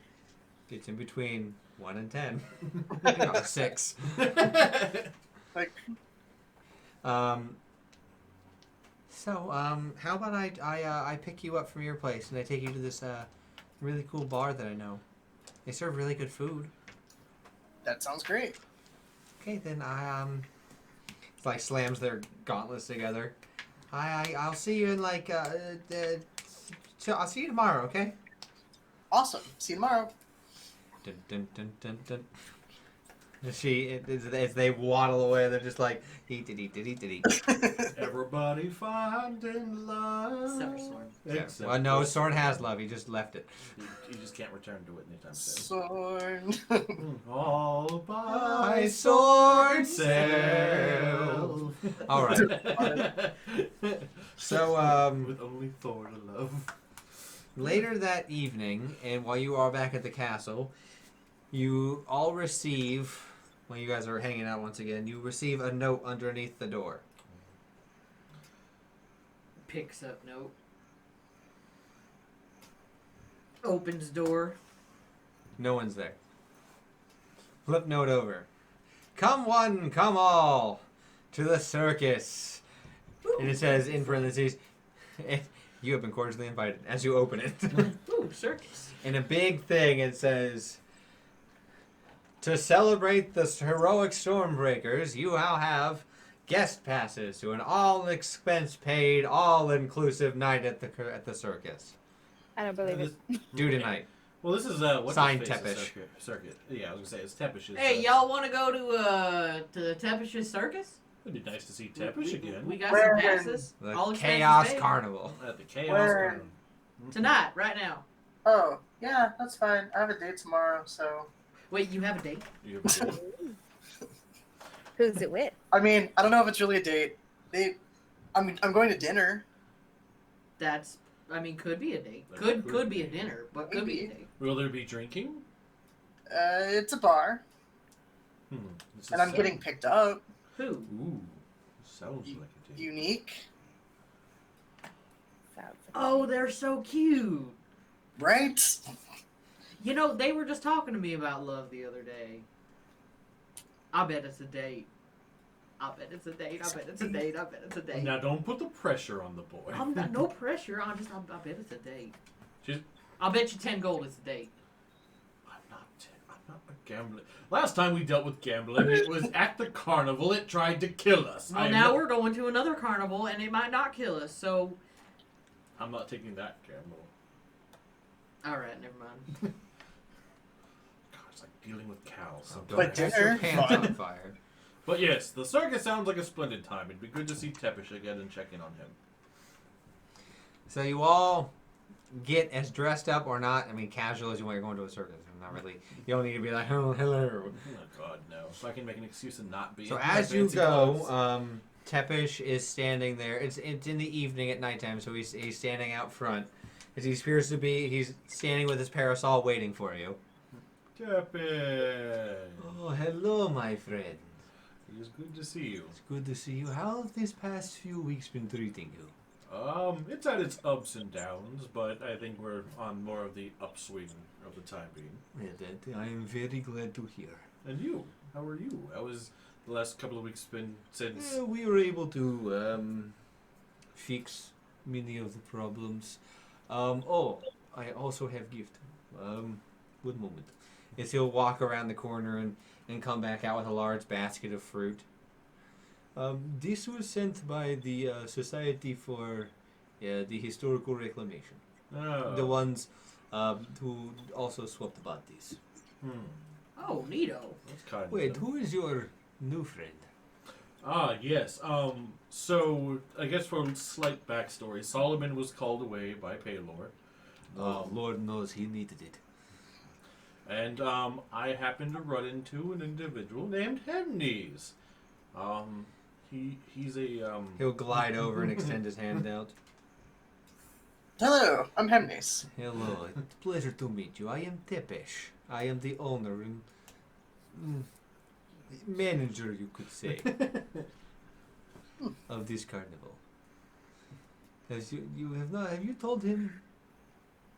it's in between 1 and 10. No, 6. Like, So, how about I pick you up from your place and I take you to this really cool bar that I know. They serve really good food. that sounds great. Okay, then it's like slams their gauntlets together. I'll see you in like I'll see you tomorrow. Okay. Awesome. See you tomorrow. Dun, dun, dun, dun, dun. As they waddle away, they're just like eat. Everybody finding love. Except for Sorn. Except Well, no, for- Sorn has love. He just left it. You just can't return to it anytime soon. Sorn. All by My sword sword sail. All right. So with only Thor to love. later that evening, and while you are back at the castle, you all receive, when you guys are hanging out once again, you receive a note underneath the door. Picks up note. Opens door. No one's there. Flip note over. Come one, come all, to the circus. And it says in parentheses, you have been cordially invited, as you open it. Ooh, circus. In a big thing, it says, to celebrate the heroic Stormbreakers, you now have guest passes to an all-expense-paid, all-inclusive night at the circus. I don't believe it. Due tonight. Well, this is what's Signed his face, Tepish. Circuit. Yeah, I was gonna say it's Tepish's. Hey, y'all want to go to the Tepish's circus? It'd be nice to see Tepish again. We got Where? some passes. The All expenses Chaos paid. Carnival. At the Chaos Where? Carnival. Tonight, right now. Oh, yeah, that's fine. I have a date tomorrow, so. Wait, you have a date? You have a date? Who's it with? I mean, I don't know if it's really a date. I'm going to dinner. That's, I mean, could be a date. That Could be a dinner, but could be a date. Will there be drinking? It's a bar, This and I'm is getting picked up. Who? Ooh, sounds like a date. Unique, Sounds like Oh, they're so cute. right? You know, they were just talking to me about love the other day. I bet it's a date. I bet it's a date. I bet it's a date. I bet it's a date. Now don't put the pressure on the boy. I'm not, no pressure. I bet it's a date. Just- I'll bet you 10 gold it's a date. I'm not a gambler. Last time we dealt with gambling, it was at the carnival. It tried to kill us. Well, now we're going to another carnival, and it might not kill us. So, I'm not taking that gamble. all right, never mind. God, it's like dealing with cows. So don't But catch your dinner, pants fun. on fire. But yes, the circus sounds like a splendid time. It'd be good to see Tepish again and check in on him. So you all get as dressed up or not. I mean, casual as you want. You're going to a circus. Not really. You don't need to be like, oh, hello. Oh God, no! If I can make an excuse and not be. So in my as you fancy go, clothes. Tepish is standing there. It's in the evening at nighttime, so he's standing out front. As he appears to be, he's standing with his parasol waiting for you. Tepish. Oh, hello, my friend. It is good to see you. It's good to see you. How have these past few weeks been treating you? It's at its ups and downs, but I think we're on more of the upswing of the time being. Yeah, that I am very glad to hear. And you? How are you? How has the last couple of weeks been since? We were able to fix many of the problems. I also have gift. One moment. As he'll walk around the corner and come back out with a large basket of fruit. This was sent by the Society for the Historical Reclamation. Oh. The ones who also swapped bodies. Oh, neato. That's kind Wait, of... who is your new friend? Ah, yes. So, I guess for a slight backstory, Solomon was called away by Paylor. Lord knows he needed it. And, I happened to run into an individual named Hemnes. He's a, He'll glide over and extend his hand out. Hello, I'm Hemnes. Hello, it's a pleasure to meet you. I am Tepesh. I am the owner and manager, you could say, of this carnival. Have you told him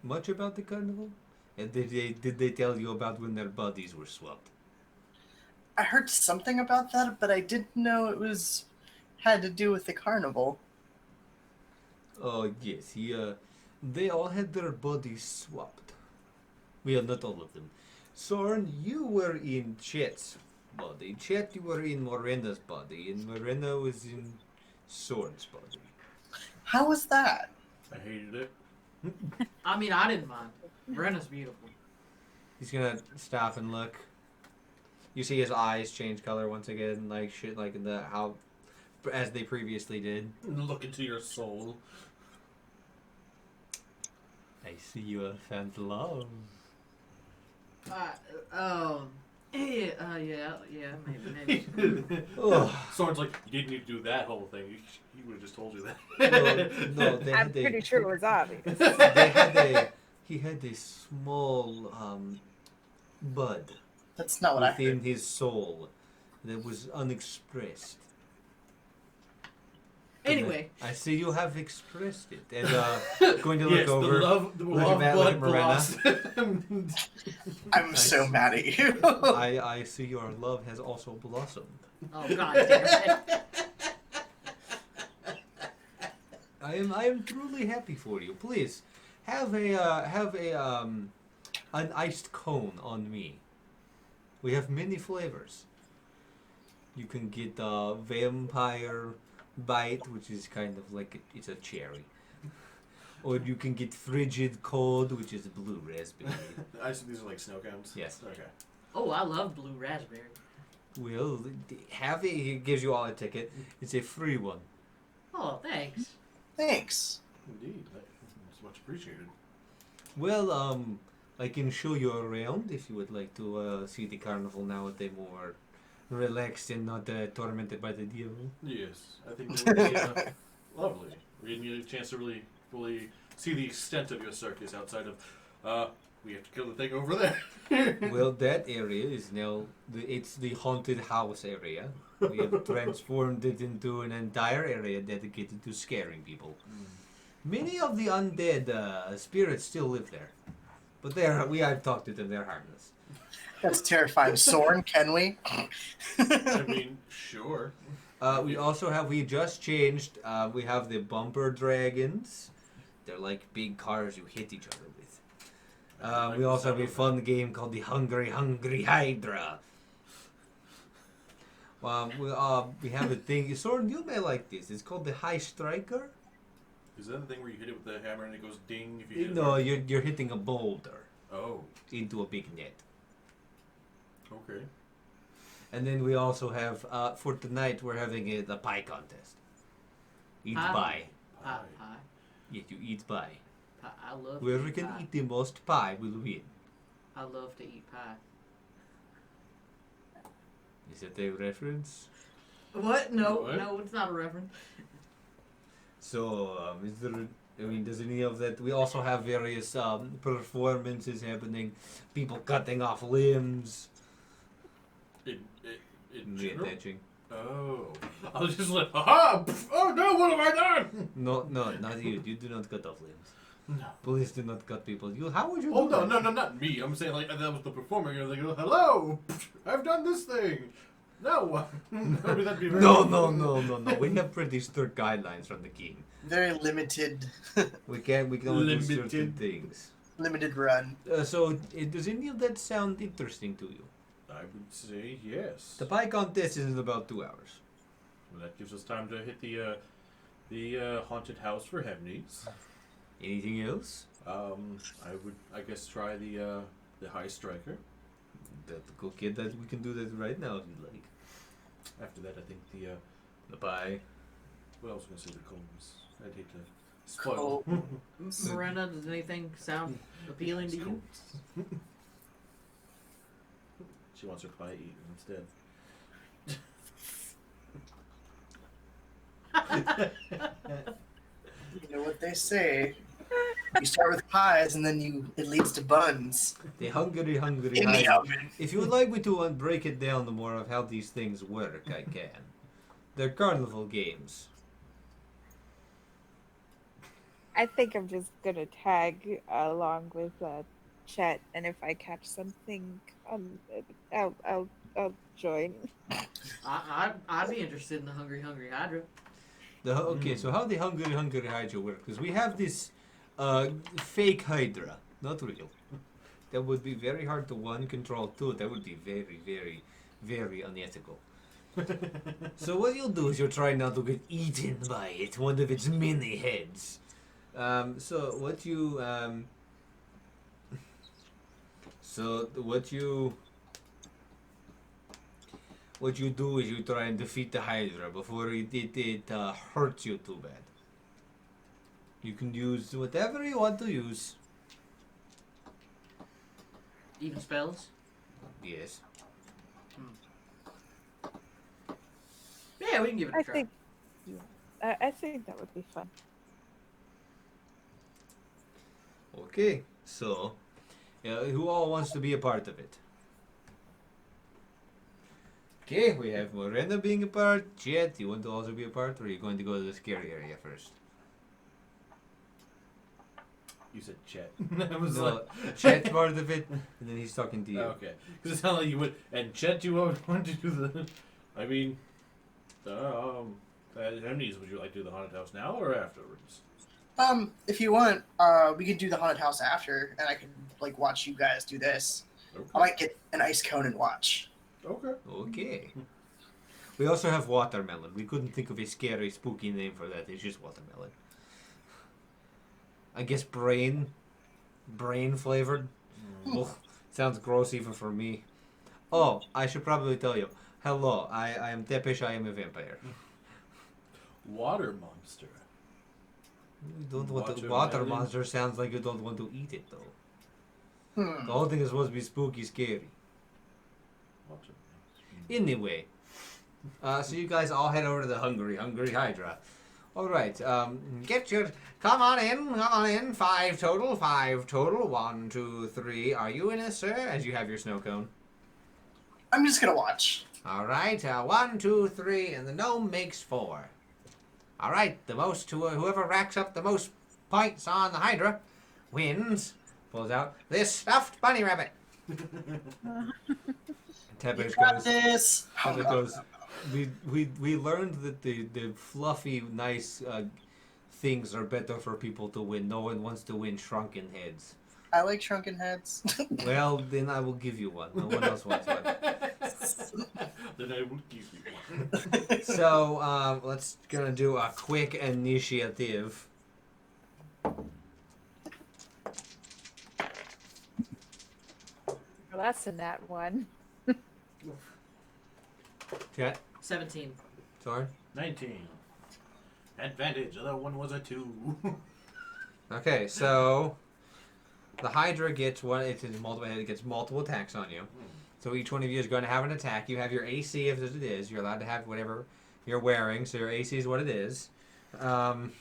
much about the carnival? And did they tell you about when their bodies were swapped? I heard something about that, but I didn't know it had to do with the carnival. Oh yes, they all had their bodies swapped. Well, not all of them. Soren, you were in Chet's body. Chet, you were in Morena's body, and Morena was in Soren's body. How was that? I hated it. I mean, I didn't mind. Brenna's beautiful. He's gonna stop and look. You see his eyes change color once again, like shit, like as they previously did. Look into your soul. I see you have found love. Yeah, maybe. Oh, Someone's like, you didn't need to do that whole thing. He would have just told you that. no, I'm pretty sure it was obvious. He had a small bud That's not what I within heard. his soul that was unexpressed. Anyway. I see you have expressed it. And going to look Yes, over. the look love at blood Morena. blossomed. I'm so mad at you. I see your love has also blossomed. Oh, God damn it. I am truly happy for you. Please have an iced cone on me. We have many flavors. You can get vampire bite, which is kind of like it's a cherry, or you can get frigid cold, which is blue raspberry. I assume these are like snow cones? Yes. Okay. Oh, I love blue raspberry. Well, have it. He gives you all a ticket. It's a free one. Oh, thanks. Thanks. Indeed. That's much appreciated. Well, I can show you around if you would like to see the carnival now that they're more relaxed and not tormented by the devil. Yes. I think that would be lovely. We're giving you a chance to really fully see the extent of your circus outside of, we have to kill the thing over there. Well, that area is now it's the haunted house area. We have transformed it into an entire area dedicated to scaring people. Many of the undead spirits still live there, but I've talked to them. They're harmless. That's terrifying. Soren, can we? I mean, sure. We just changed. We have the bumper dragons. They're like big cars you hit each other with. We also have a fun game called the Hungry Hydra. We have a thing. Soren, you may like this. It's called the High Striker. Is that the thing where you hit it with the hammer and it goes ding if you hit No, it? you're hitting a boulder Oh, into a big net. okay. And then we also have for tonight we're having the pie contest. Eat Pie? pie. Pie. Yes, you eat pie. Pie. I love to Whoever eat can pie. eat the most pie will win. I love to eat pie. Is that a reference? What? No, What? no, it's not a reference. So, is there? Does any of that? We also have various performances happening. People cutting off limbs. In Me general? attaching. Oh. I was just like, aha! Pff, oh no, what have I done? No, not you. You do not cut off limbs. No. Police do not cut people. How would you Oh, do no, that? no, no, not me. I'm saying, like, that was the performer. You're like, hello! Pff, I've done this thing! No! That'd be very No. We have pretty strict guidelines from the king. Very limited, We can only do certain Limited. things. limited run. Does any of that sound interesting to you? I would say yes. The pie contest is in about 2 hours. Well, that gives us time to hit the haunted house for Hemneys. Anything else? I guess try the high striker. That go kid. That we can do that right now if you'd like. After that, I think The pie. what else was I gonna say? The combs. I'd hate to spoil. Miranda, does anything sound appealing to you? She wants her pie eaten instead. You know what they say. You start with pies, and then it leads to buns The hungry in the Hydra. oven. If you would like me to break it down more of how these things work, I can. They're carnival games. I think I'm just gonna tag along with Chet, and if I catch something, I'll join. I'd be interested in the Hungry Hydra. So how the hungry Hydra work? Because we have this fake Hydra, not real. That would be very hard to control. Two, that would be very, very, very unethical. So what you'll do is you'll try not to get eaten by it, one of its many heads. So what you do is you try and defeat the Hydra before it hurts you too bad. You can use whatever you want to use. Even spells? Yes. Yeah, we can give it a I try. think, I think that would be fun. Okay. So, who all wants to be a part of it? Okay, we have Miranda being a part. Chet, you want to also be a part, or are you going to go to the scary area first? You said Chet. I was No, like, Chet's part of it, and then he's talking to you. okay, because it sounded like you would. And Chet, you want to do the. I mean, Hemneys, would you like to do the haunted house now or afterwards? If you want, we could do the haunted house after, and I could like watch you guys do this. Okay. I might get an ice cone and watch. Okay. Okay. We also have watermelon. We couldn't think of a scary, spooky name for that. It's just watermelon. I guess brain flavored. Ugh, sounds gross even for me. Oh, I should probably tell you. Hello, I am Tepish. I am a vampire. Water monster. You don't want the Watermelon. water monster sounds like you don't want to eat it though. Hmm. The whole thing is supposed to be spooky, scary. Water. Anyway, so you guys all head over to the hungry Hydra. All right, come on in. Five total. 1, 2, 3. Are you in it, sir? As you have your snow cone. I'm just gonna watch. All right, 1, 2, 3, and the gnome makes 4. All right, whoever racks up the most points on the Hydra wins. Pulls out this stuffed bunny rabbit. Tepesh You got goes. this. Tepesh goes. We learned that the fluffy, nice things are better for people to win. No one wants to win shrunken heads. I like shrunken heads. Well, then I will give you one. No one else wants one. Then I will give you one. So let's gonna do a quick initiative. Well, that's a nat one. Chat. 17. Sorry. 19. Advantage. The other one was a 2. Okay, so the Hydra gets it gets multiple attacks on you. So each one of you is going to have an attack. You have your AC if it is. You're allowed to have whatever you're wearing, so your AC is what it is. And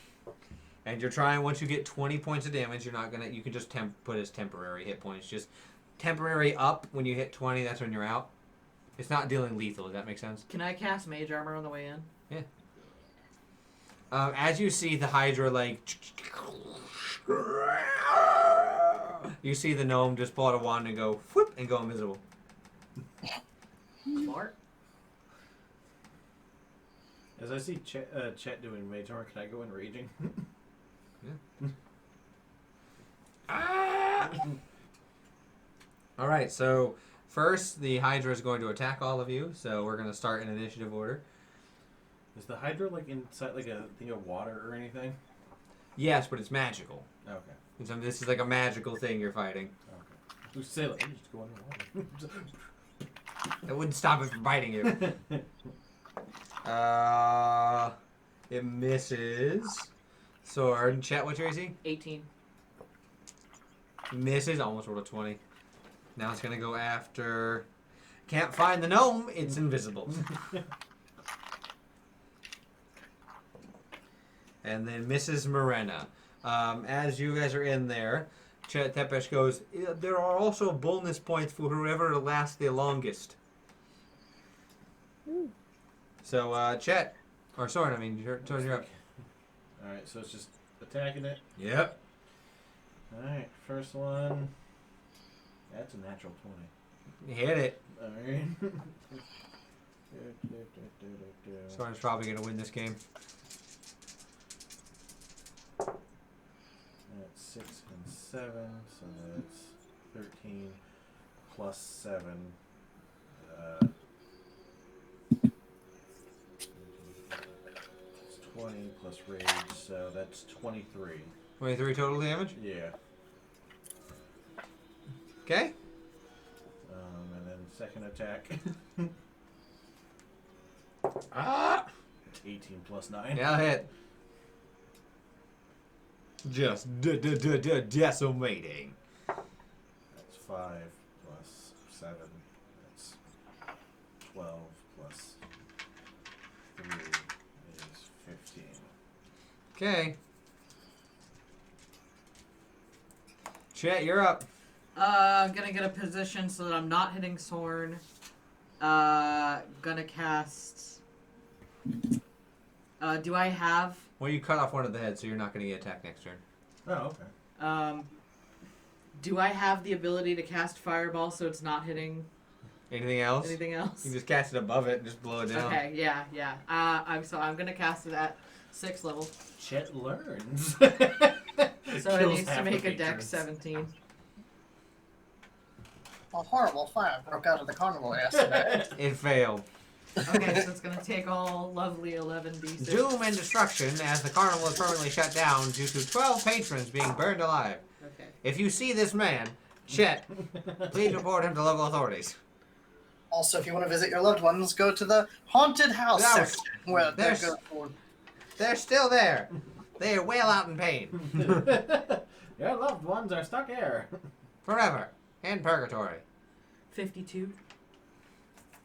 you're trying, once you get 20 points of damage, you're not gonna, you can just put as temporary hit points. Just temporary up when you hit 20, that's when you're out. It's not dealing lethal, does that make sense? Can I cast Mage Armor on the way in? Yeah. As you see the Hydra, like, you see the gnome just pull out a wand and go, whoop, and go invisible. Smart. As I see Chet doing Mage Armor, can I go in raging? All right, so first the Hydra is going to attack all of you, so we're going to start in initiative order. Is the Hydra like inside like a thing of water or anything? Yes, but it's magical. Okay. And so this is like a magical thing you're fighting. Okay. We say like, just go underwater. It wouldn't stop it from biting you. It misses. Sword. Chat, what's your AC? 18. Misses. Almost rolled a 20. Now it's going to go after... Can't find the gnome. It's invisible. And then Mrs. Morena. As you guys are in there, Chet Tepesh goes, there are also bonus points for whoever lasts the longest. Ooh. So, Chet, or Soren, I mean, you're up. Alright, so it's just attacking it. Yep. Alright, first one. That's a natural 20. Hit it. Alright. Soren's probably going to win this game. That's 6 and 7, so that's 13 plus 7. 20 plus rage, so that's 23. 23 total damage? Yeah. Okay. And then second attack. Ah! 18 plus 9. Yeah, hit. Just decimating. That's 5 plus 7. That's 12 plus 3 is 15. Okay. Chet, you're up. I'm gonna get a position so that I'm not hitting Sorn. Gonna cast. Do I have? Well, you cut off one of the heads, so you're not going to get attacked next turn. Oh, okay. Do I have the ability to cast Fireball so it's not hitting Anything else? anything else? You just cast it above it and just blow it down. Okay, yeah. I'm gonna cast it at 6th level. Chet learns. So it Kills needs to half make the a Dex patrons. 17. A horrible fire broke out of the carnival yesterday. It failed. Okay, so it's gonna take all lovely 11d6. Doom and destruction as the carnival is permanently shut down due to 12 patrons being burned alive. Okay. If you see this man, Chet, please report him to local authorities. Also, if you want to visit your loved ones, go to the haunted house No, section where they're there's- good for. They're still there. They wail out in pain. Your loved ones are stuck here. Forever. In purgatory. 52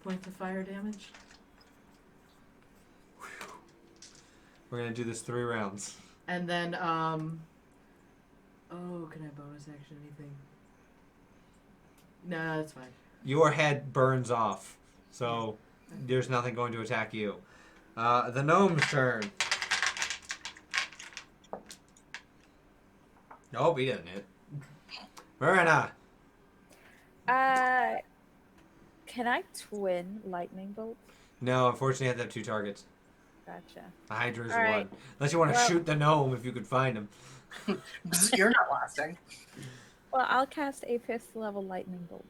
points of fire damage. We're going to do this 3 rounds. And then, can I bonus action anything? No, that's fine. Your head burns off, so there's nothing going to attack you. The gnome's turn. Nope, he doesn't hit. Marina. Can I twin lightning bolts? No, unfortunately, you have to have 2 targets. Gotcha. The Hydra's All right. one. Unless you want to Well- shoot the gnome if you could find him. You're not lasting. Well, I'll cast a 5th level lightning bolt.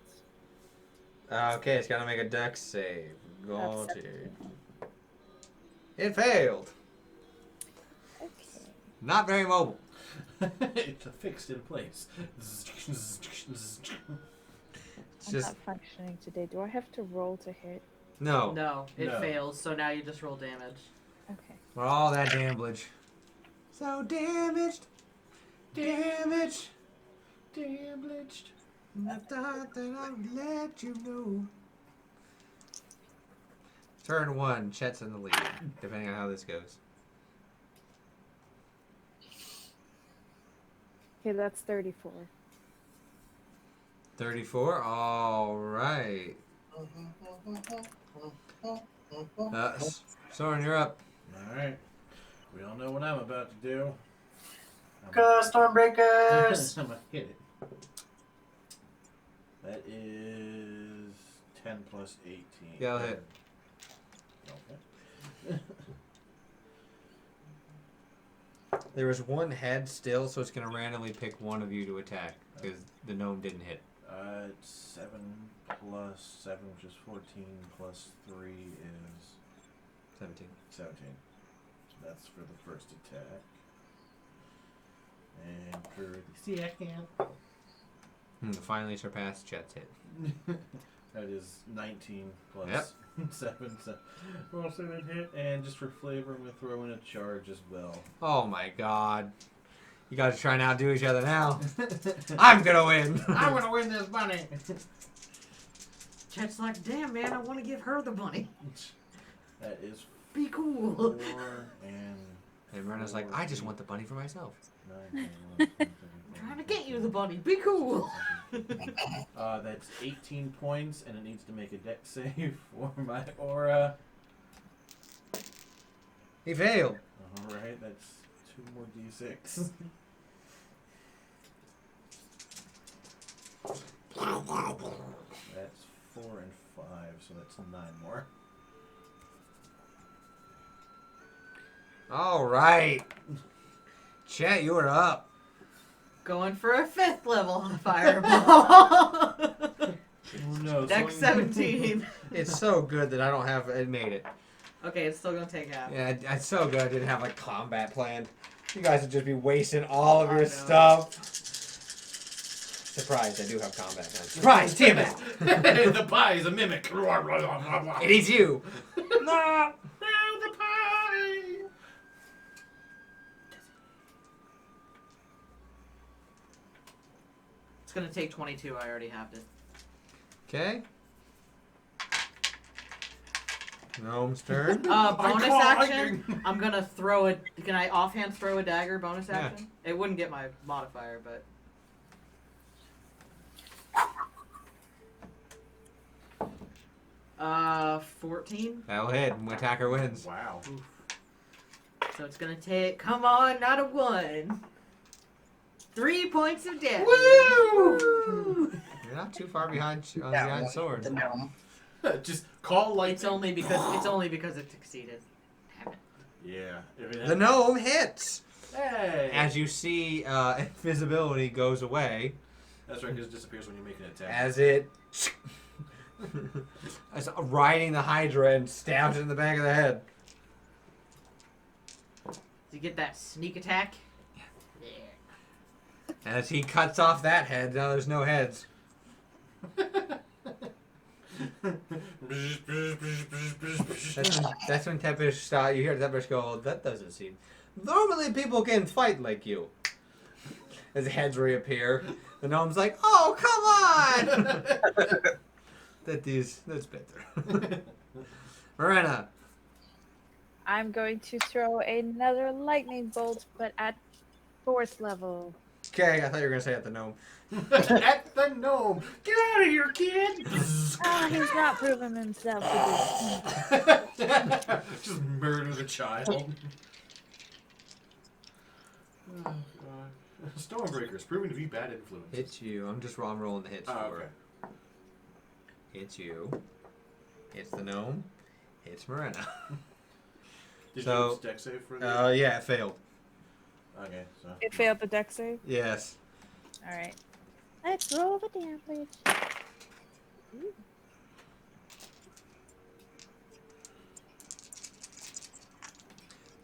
Okay, it's got to make a dex save. Got That's it. It failed. Okay. Not very mobile. It's fixed in place. It's I'm just not functioning today. Do I have to roll to hit? no. No, it No. fails, so now you just roll damage. Okay. For all that damage. So damaged. Damaged. Damaged. I thought that I would let you know. Turn 1, Chet's in the lead, depending on how this goes. Okay, that's 34. 34, alright. Soren, you're up. Alright. We all know what I'm about to do. Go, Stormbreakers! I'm gonna hit it. That is 10 plus 18. Yeah, I'll hit. Okay. There was one head still, so it's going to randomly pick one of you to attack, because the gnome didn't hit. It's 7 plus 7, which is 14, plus 3 is 17. 17. So that's for the first attack. And for the second, Finally surpassed Chet's hit. that is 19 plus Yep. 7. So roll 7 hit. And just for flavor, I'm going to throw in a charge as well. Oh my god. You guys are trying to outdo each other now. I'm going to win. I'm going to win this bunny. Chet's like, damn, man, I want to give her the bunny. That is Be cool. 4 and And Rena's like, I just want the bunny for myself. 9, 10, 11, 12, 13, Trying to get you the bunny. Be cool. that's 18 points, and it needs to make a dex save for my aura. He failed. Alright, that's 2 more d6. That's 4 and 5, so that's 9 more. All right. Chet, you are up. Going for a 5th level fireball. Oh no. Dex 17. It's so good that I don't have it made it. Okay, it's still gonna take half. Yeah, it's so good I didn't have like combat planned. You guys would just be wasting all of I your know. stuff. Surprise, I do have combat planned. Surprise, damn it! The pie is a mimic. It is you. No, the pie. It's gonna take 22. I already have it. Okay. Gnome's turn. Bonus call action. lightning. I'm gonna throw a. Can I offhand throw a dagger? Bonus Yeah. action. It wouldn't get my modifier, but. 14. That'll hit. Attacker wins. Wow. So it's gonna take. Come on, not a 1. 3 points of damage. You're not too far behind on That behind one, sword. the gnome. Just call lightning. It's only because it succeeded. Damn it. Yeah. The gnome hits. Hey. As you see, invisibility goes away That's right, because it disappears when you make an attack. as it as riding the Hydra and stabs it in the back of the head. Did you get that sneak attack? Yeah. As he cuts off that head, now there's no heads. That's when Tepish start. You hear Tepish go, "Oh, that doesn't seem. Normally people can fight like you." As heads reappear, the gnome's like, "Oh, come on!" That's better. Marina. I'm going to throw another lightning bolt, but at 4th level. Okay, I thought you were gonna say at the gnome. At the gnome. Get out of here, kid. Ah, he's not proven himself to Just murder the child. Stormbreaker's proving to be bad influence. Hits you. I'm rolling the hits Oh, for. okay. Hits you. Hits the gnome. Hits Marina. Did So, you use dex save for the... Yeah, it failed. Okay, so... be. It failed the dex save. Yes. Alright. Let's roll the damage. Ooh.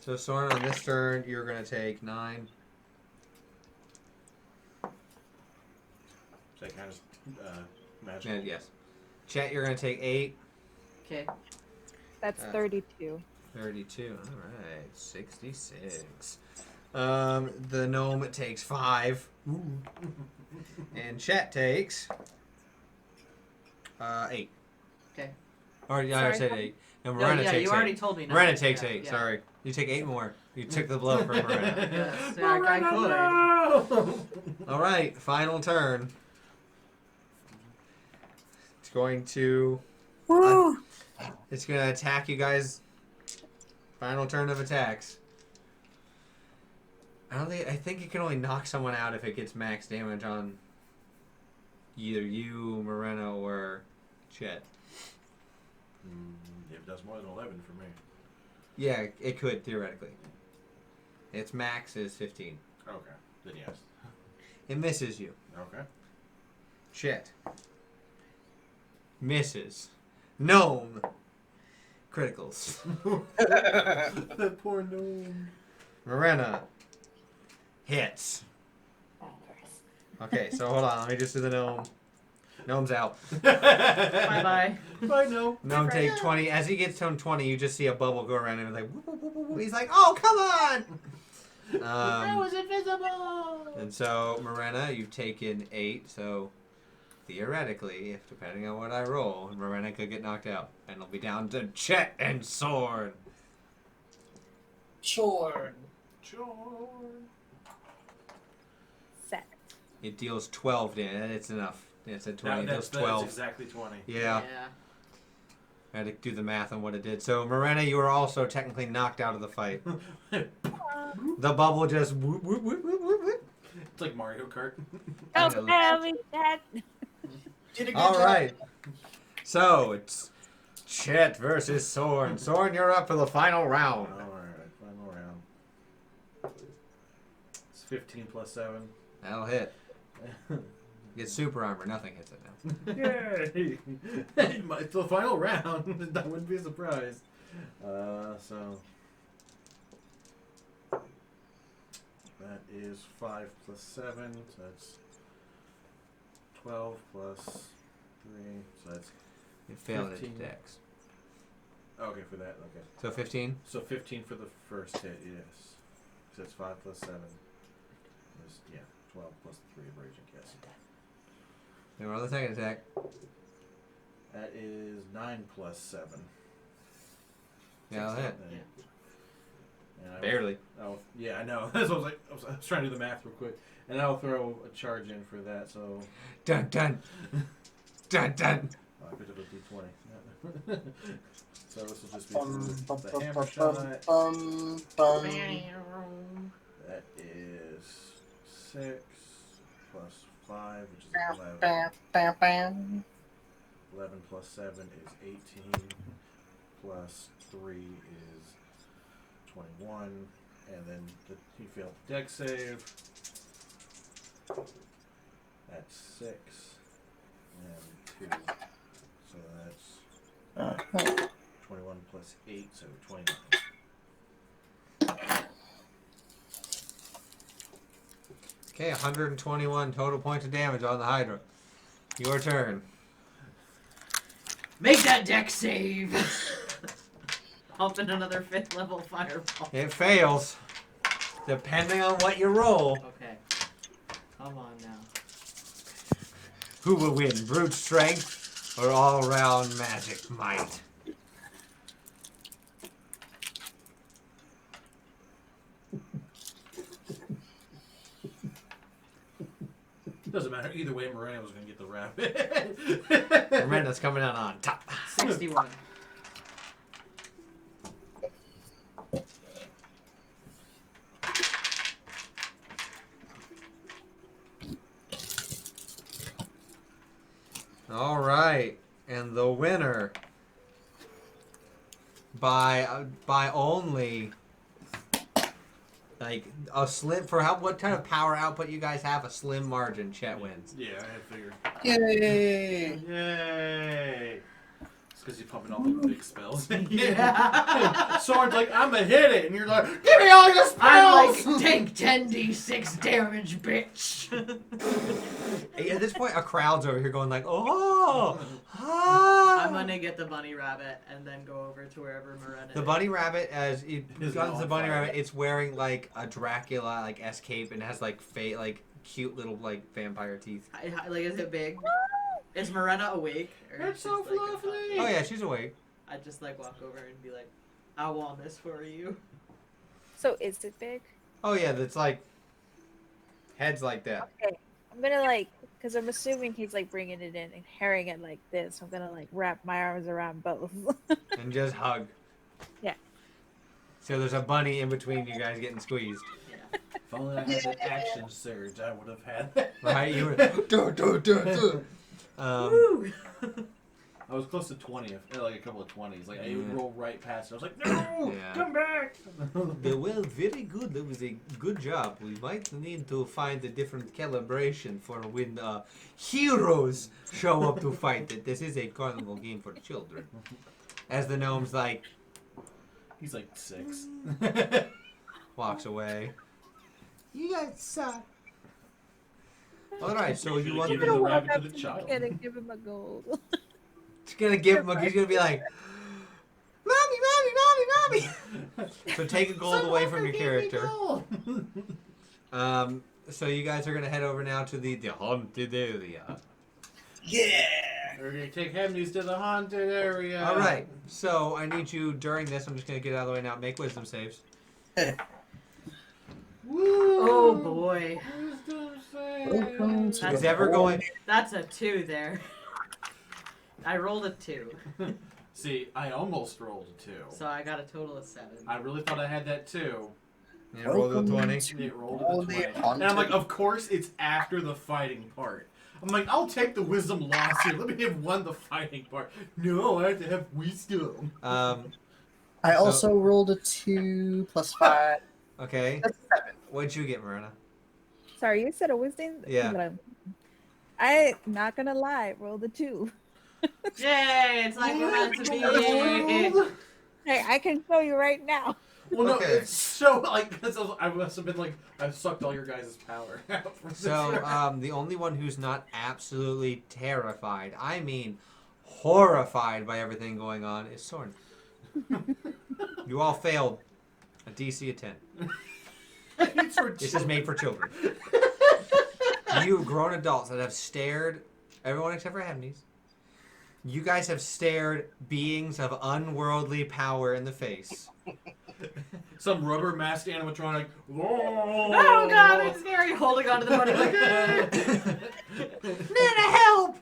So, Soren, on this turn, you're going to take 9. So kind of magical. Yes. Chet, you're going to take 8. Okay. That's 32. 32. All right. 66. The gnome takes 5. Ooh. And Chet takes 8. Okay. Or, yeah, I Sorry, said how- 8. No, No, Morena yeah, takes you 8. already told me. Morena not. takes Yeah, 8. yeah. Sorry, you take 8 more. You took the blow from Morena. Yes, yeah, I could. All right, final turn. It's going to. Woo! It's going to attack you guys. Final turn of attacks. I think it can only knock someone out if it gets max damage on either you, Morena, or Chet. If it does more than 11 for me. Yeah, it could theoretically. Its max is 15. Okay, then yes. It misses you. Okay. Chet. Misses. Gnome. Criticals. That poor gnome. Morena. Hits. Okay, so hold on. Let me just do the gnome. Gnome's out. Bye-bye. Bye, gnome. Gnome take 20. As he gets to 20, you just see a bubble go around and like, whoop, whoop, whoop, whoop, whoop. He's like, oh, come on! I was invisible! And so, Morena, you've taken 8, so theoretically, if depending on what I roll, Morena could get knocked out. And it'll be down to Chet and Sword. Sure. Set. It deals 12 damage. It's enough. It's at 20. It deals That's 12. exactly 20. Yeah. I had to do the math on what it did. So, Morena, you were also technically knocked out of the fight. The bubble just whoop, whoop, whoop, whoop, whoop, whoop. It's like Mario Kart. Oh, tell me that. Did a good All job. right. So, it's Chet versus Soren. Soren, you're up for the final round. Alright, final round. It's 15 plus 7. That'll hit. Get super armor. Nothing hits it now. Yay! It's the final round. That wouldn't be a surprise. So that is 5 plus 7. So that's 12 plus 3. So that's It failed its 15. dex. okay for that. Okay. So 15? So 15 for the first hit. Yes. So it's 5 plus 7. Is 12 plus 3 of raging. Yes. Then roll the second attack. That is 9 plus 7. Yeah, that'll hit. And I will- Barely. yeah, I know. That's what I was trying to do the math real quick. And I'll throw a charge in for that, so... Dun dun. Dun dun. Oh, I picked up a d20. So this will just be the hammer shot. That is 6 plus 5, which is 11. 11 plus 7 is 18. Plus 3 is 21. And then he failed the dex save. That's 6. And 2. So that's 21 plus 8, so 29. Okay, 121 total points of damage on the Hydra. Your turn. Make that deck save. Open another 5th level fireball. It fails. Depending on what you roll. Okay. Come on now. Who will win? Brute strength or all-round magic might? Doesn't matter. Either way, Miranda was going to get the rabbit. Miranda's coming out on top. 61. All right, and the winner by only like a slim for what kind of power output you guys have, a slim margin. Chet wins. Yeah, I had figured. Yay! Yay! It's because you're pumping all the big spells. Yeah. Sword's like, I'm gonna hit it, and you're like, give me all your I'm spells! like, take 10d6 damage, bitch. At this point, a crowd's over here going like, "Oh, ah!" I'm gonna get the bunny rabbit and then go over to wherever Miranda The is. bunny rabbit, as it Is got now the on bunny fire. rabbit, it's wearing like a Dracula like cape and has like cute little like vampire teeth. Like, is it big? Is Miranda awake? Or That's is so she, like, fluffy. Oh yeah, she's awake. I'd just like walk over and be like, I want this for you. So is it big? Oh yeah, that's like heads like that. Okay. I'm gonna like, because I'm assuming he's like bringing it in and carrying it like this. I'm gonna like wrap my arms around both. And just hug. Yeah. So there's a bunny in between you guys getting squeezed. If only I had that action surge, I would have had that. Right? You were. Woo! I was close to 20, like a couple of 20s. Like, I would roll right past it. I was like, no! Yeah. Come back! Well, very good. That was a good job. We might need to find a different calibration for when heroes show up to fight it. This is a carnival game for children. As the gnome's like, He's like 6. walks away. You guys suck. Alright, so you want Give to him the walk rabbit up to the the child. kid and give him a gold. He's gonna give him. He's gonna be like, "Mommy, mommy, mommy, mommy." So take a gold away from your character. So you guys are gonna head over now to the haunted area. Yeah. We're gonna take Hemnes to the haunted area. All right. So I need you during this. I'm just gonna get out of the way now. Make wisdom saves. Woo! Oh boy. Wisdom Welcome save. to Is the ever going? That's a 2 there. I rolled a 2, See, I almost rolled a 2. so I got a total of 7. I really thought I had that too. Yeah, roll the 20. It rolled all a the 20. And haunted- I'm like, of course it's after the fighting part. I'm like, I'll take the wisdom loss here. Let me have won the fighting part. No, I have to have wisdom. I also rolled a 2 plus 5. Okay. That's 7. What'd you get, Marina? Sorry, you said a wisdom? Yeah. I'm not gonna lie, rolled a 2. Yay! It's like we're meant to be. Hey, I can show you right now. Well, no, Okay. it's so like I must have been like I sucked all your guys' power out. From this. So the only one who's not absolutely terrified, I mean horrified by everything going on, is Soren. You all failed a DC of 10. It's for This is made for children. You grown adults that have stared, everyone except for Hemnes, you guys have stared beings of unworldly power in the face. Some rubber masked animatronic. Oh god, it's scary holding onto the bunny like, Need help!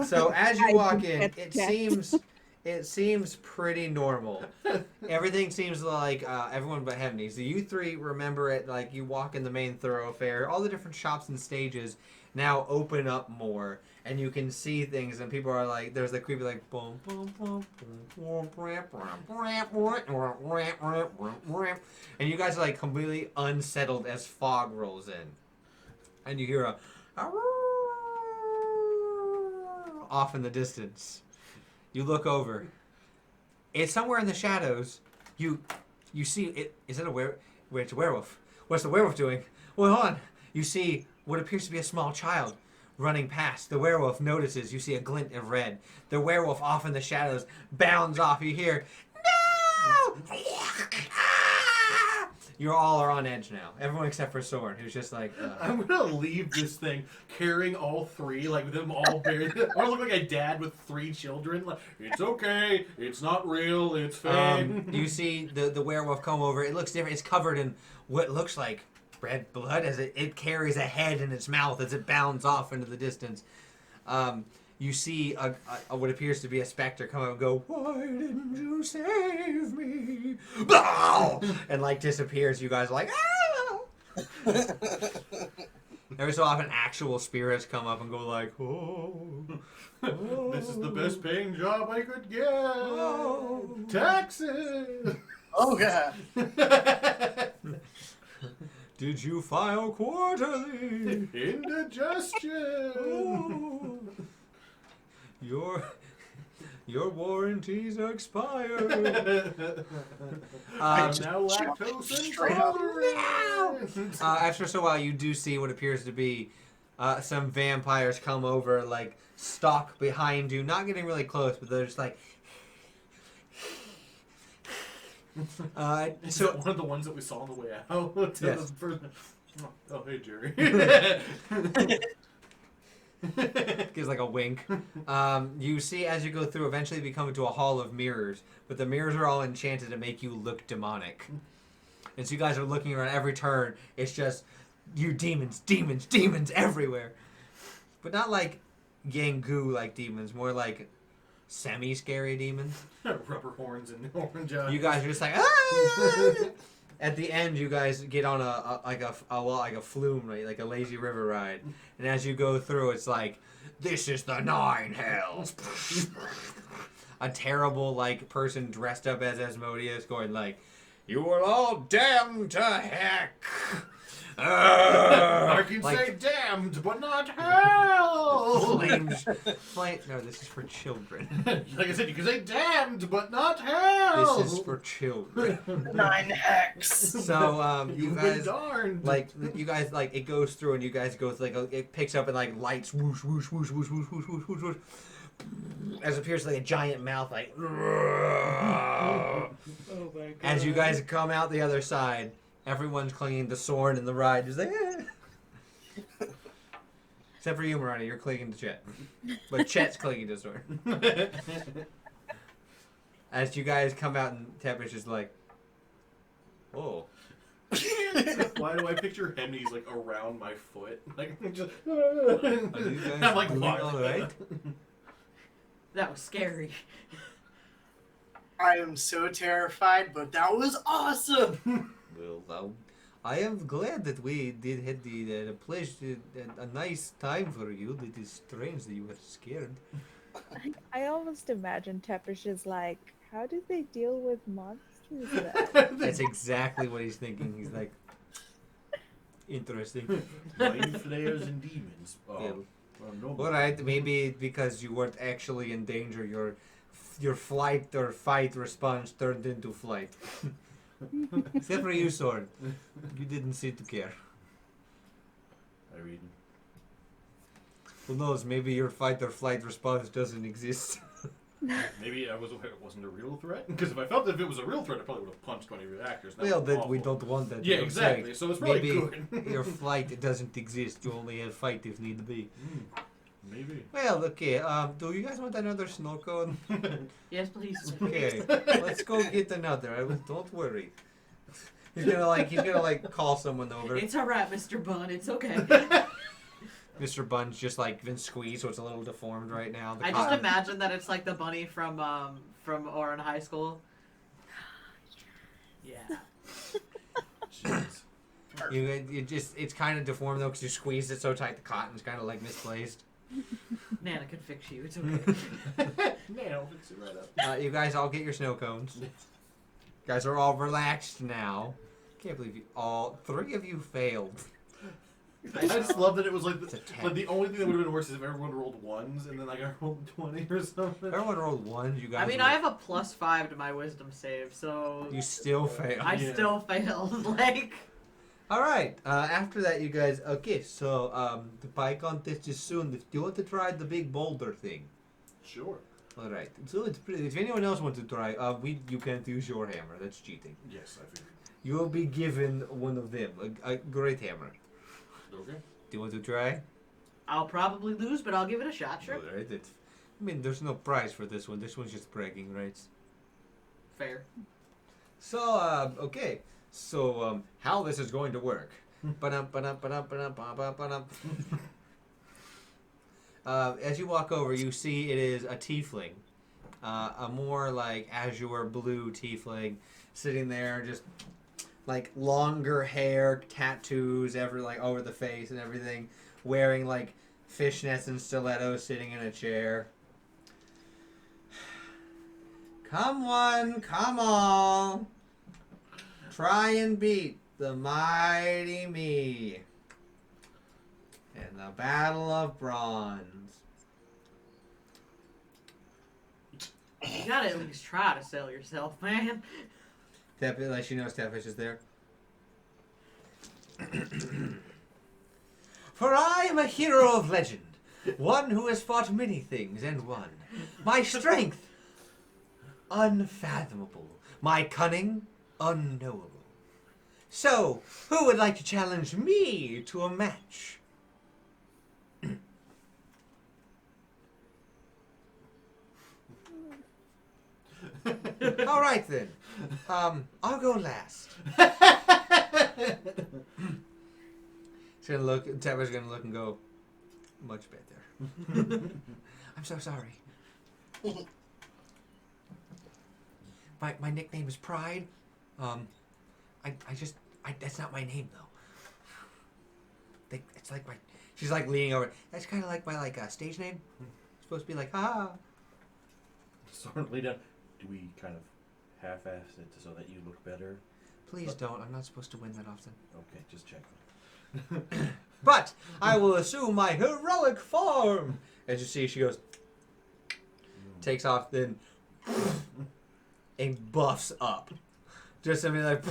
So as you walk in, That's it seems pretty normal. Everything seems like everyone but Hemnes. So you three remember it like you walk in the main thoroughfare. All the different shops and stages now open up more, and you can see things. And people are like, there's the creepy like boom boom boom boom boom, and you guys are like completely unsettled as fog rolls in, and you hear a off in the distance. You look over. It's somewhere in the shadows. You see it. Is it a werewolf? It's a werewolf. What's the werewolf doing? Well, hold on. You see what appears to be a small child running past. The werewolf notices. You see a glint of red. The werewolf off in the shadows bounds off. You hear, no! You all are on edge now. Everyone except for Soren, who's just like, I'm gonna leave this thing carrying all 3, like with them all buried. I look like a dad with 3 children. Like, it's okay, it's not real, it's fake. You see the werewolf come over. It looks different. It's covered in what looks like red blood as it carries a head in its mouth as it bounds off into the distance. You see a what appears to be a specter come up and go, "Why didn't you save me?" And like disappears. You guys are like, "Ah!" Every so often, actual spirits come up and go like, "Oh, This is the best paying job I could get. Oh. Taxes. Oh, God. Did you file quarterly? Indigestion. Oh. Your warranties expired. I'm now lactose intolerant. After a while, you do see what appears to be some vampires come over, like stalk behind you, not getting really close, but they're just like. Is So that one of the ones that we saw on the way out? Yes. Oh, hey, Jerry. Gives like a wink. You see as you go through, eventually we come into a hall of mirrors, but the mirrors are all enchanted to make you look demonic. And so you guys are looking around every turn. It's just you demons everywhere. But not like Gangu like demons, more like semi-scary demons. Rubber horns and orange eyes. You guys are just like, ah! At the end, you guys get on a flume, right? Like a lazy river ride. And as you go through, it's like, this is the 9 hells. A terrible like person dressed up as Asmodeus going like, you will all damned to heck. I can like, say damned, but not hell. No, this is for children. Like I said, you can say damned, but not hell. This is for children. 9 hex. So you You've guys been darned. like it goes through and you guys go like it picks up and like lights whoosh whoosh whoosh whoosh whoosh whoosh whoosh whoosh, whoosh as it appears like a giant mouth like. Oh my god. As you guys come out the other side, everyone's clinging to Soren and the ride, just like. Except for you, Marani, you're clinging to Chet, but Chet's clinging to Soren. As you guys come out and Tepish is like, oh. Why do I picture Henry's like around my foot? Like just. Are you guys I'm like, doing what? all right? That was scary. I am so terrified, but that was awesome. Well, I am glad that we did had the pleasure, a nice time for you. It is strange that you were scared. I almost imagine Tepish is like, how did they deal with monsters then? That's exactly what he's thinking. He's like, interesting. Mind flayers and demons. Yeah. Noble. All right, maybe because you weren't actually in danger, your flight or fight response turned into flight. Except for you, Sword. You didn't seem to care. I read. Who knows? Maybe your fight or flight response doesn't exist. Maybe it wasn't a real threat. Because if I felt that if it was a real threat, I probably would have punched one of your actors. That Well, would then be we awful. don't want that. Yeah, I'm exactly. saying. So it's probably Maybe good. your flight doesn't exist. You only have fight if need be. Maybe. Well, okay. Do you guys want another snow cone? Yes, please. Okay, let's go get another. Don't worry. He's gonna call someone over. It's alright, Mr. Bun. It's okay. Mr. Bun's just like been squeezed, so it's a little deformed right now. The I just cotton- imagine that it's like the bunny from Oran High School. Yeah. Jeez. It's kind of deformed though because you squeezed it so tight the cotton's kind of like misplaced. Nana can fix you. It's okay. Man, I'll fix it right up. You guys all get your snow cones. You guys are all relaxed now. Can't believe you all 3 of you failed. I just love that it was like It's a 10. like the only thing that would have been worse is if everyone rolled 1s and then like I rolled 20 or something. Everyone rolled 1. You guys. I mean, I have a +5 to my wisdom save, so You still failed. I Yeah. still failed. Like, All right. After that, you guys. Okay, so the pie contest is soon. If you want to try the big boulder thing. Sure. All right. So it's pretty. If anyone else wants to try, you can't use your hammer. That's cheating. Yes, I figured. You will be given one of them, a great hammer. Okay. Do you want to try? I'll probably lose, but I'll give it a shot. Sure. All right. I mean, there's no prize for this one. This one's just bragging rights. Fair. So, okay. So, how this is going to work. As you walk over, you see it is a tiefling. A more like azure blue tiefling sitting there, just like longer hair, tattoos over the face and everything, wearing like fishnets and stilettos, sitting in a chair. Come one, come all. Try and beat the mighty me in the battle of bronze. You gotta at least try to sell yourself, man. Like she knows Tepish is there. For I am a hero of legend, one who has fought many things and won. My strength, unfathomable. My cunning, unknowable. So, who would like to challenge me to a match? All right then. I'll go last. She's gonna look. Teva's gonna look and go, much better. I'm so sorry. My nickname is Pride. That's not my name though. It's like my. She's like leaning over. That's kind of like my stage name. It's supposed to be like Sort of lead up. Do we kind of half-ass it so that you look better? Please don't. I'm not supposed to win that often. Okay, just checking. But I will assume my heroic form. As you see, she goes, takes off, then, and buffs up. Just something like,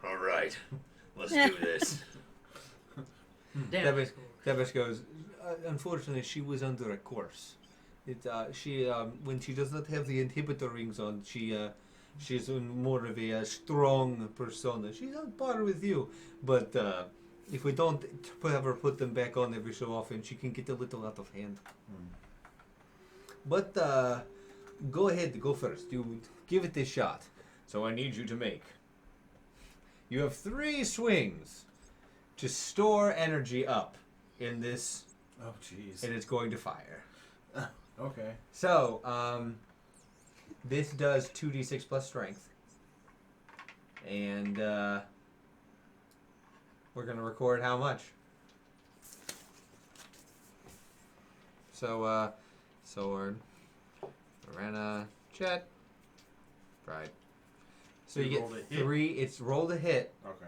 all right, let's do this. Damn. Devish goes, unfortunately, she was under a course. She when she does not have the inhibitor rings on, she's more of a strong persona. She's on par with you, but if we don't ever put them back on every so often, she can get a little out of hand. But go ahead, go first. You give it a shot. So I need you to make. You have 3 swings to store energy up in this, Oh, jeez. and it's going to fire. Okay. So, this does 2d6 plus strength. And, we're going to record how much. So, Sword, Arena, Chet, Pride. So you rolled a get hit? 3, it's rolled a hit. Okay.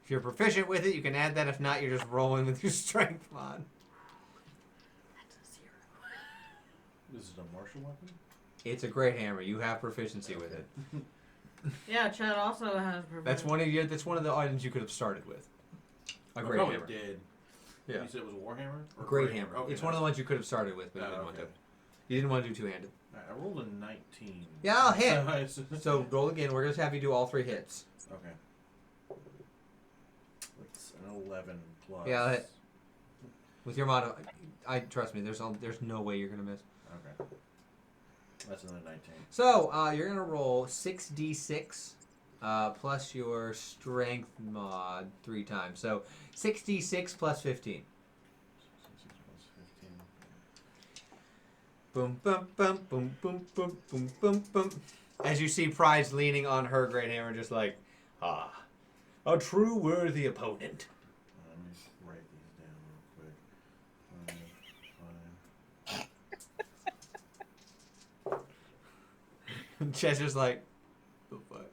If you're proficient with it, you can add that. If not, you're just rolling with your strength mod. That's a 0. This is a martial weapon? It's a great hammer. You have proficiency with it. Yeah, Chad also has. That's one of the items you could have started with. A great Oh, hammer. it did. Yeah. You said it was a warhammer? Or Great hammer. Okay, It's one of the ones you could have started with, but you Oh, didn't want okay. to. You didn't want to do two-handed. Alright, I rolled a 19. Yeah, I'll hit. Nice. So roll again. We're going to have you do all 3 hits. Okay. It's an 11 plus. Yeah, I'll hit. With your motto, I trust me. There's no way you're going to miss. Okay. That's another 19. So you're going to roll 6d6 plus your strength mod 3 times. So 6d6 plus 15. 6 plus 15. Boom, boom, boom, boom, boom, boom, boom, boom, boom. As you see Pride's leaning on her great hammer, just like, a true worthy opponent. Let me write these down real quick. 5. Chet's just like, the fuck?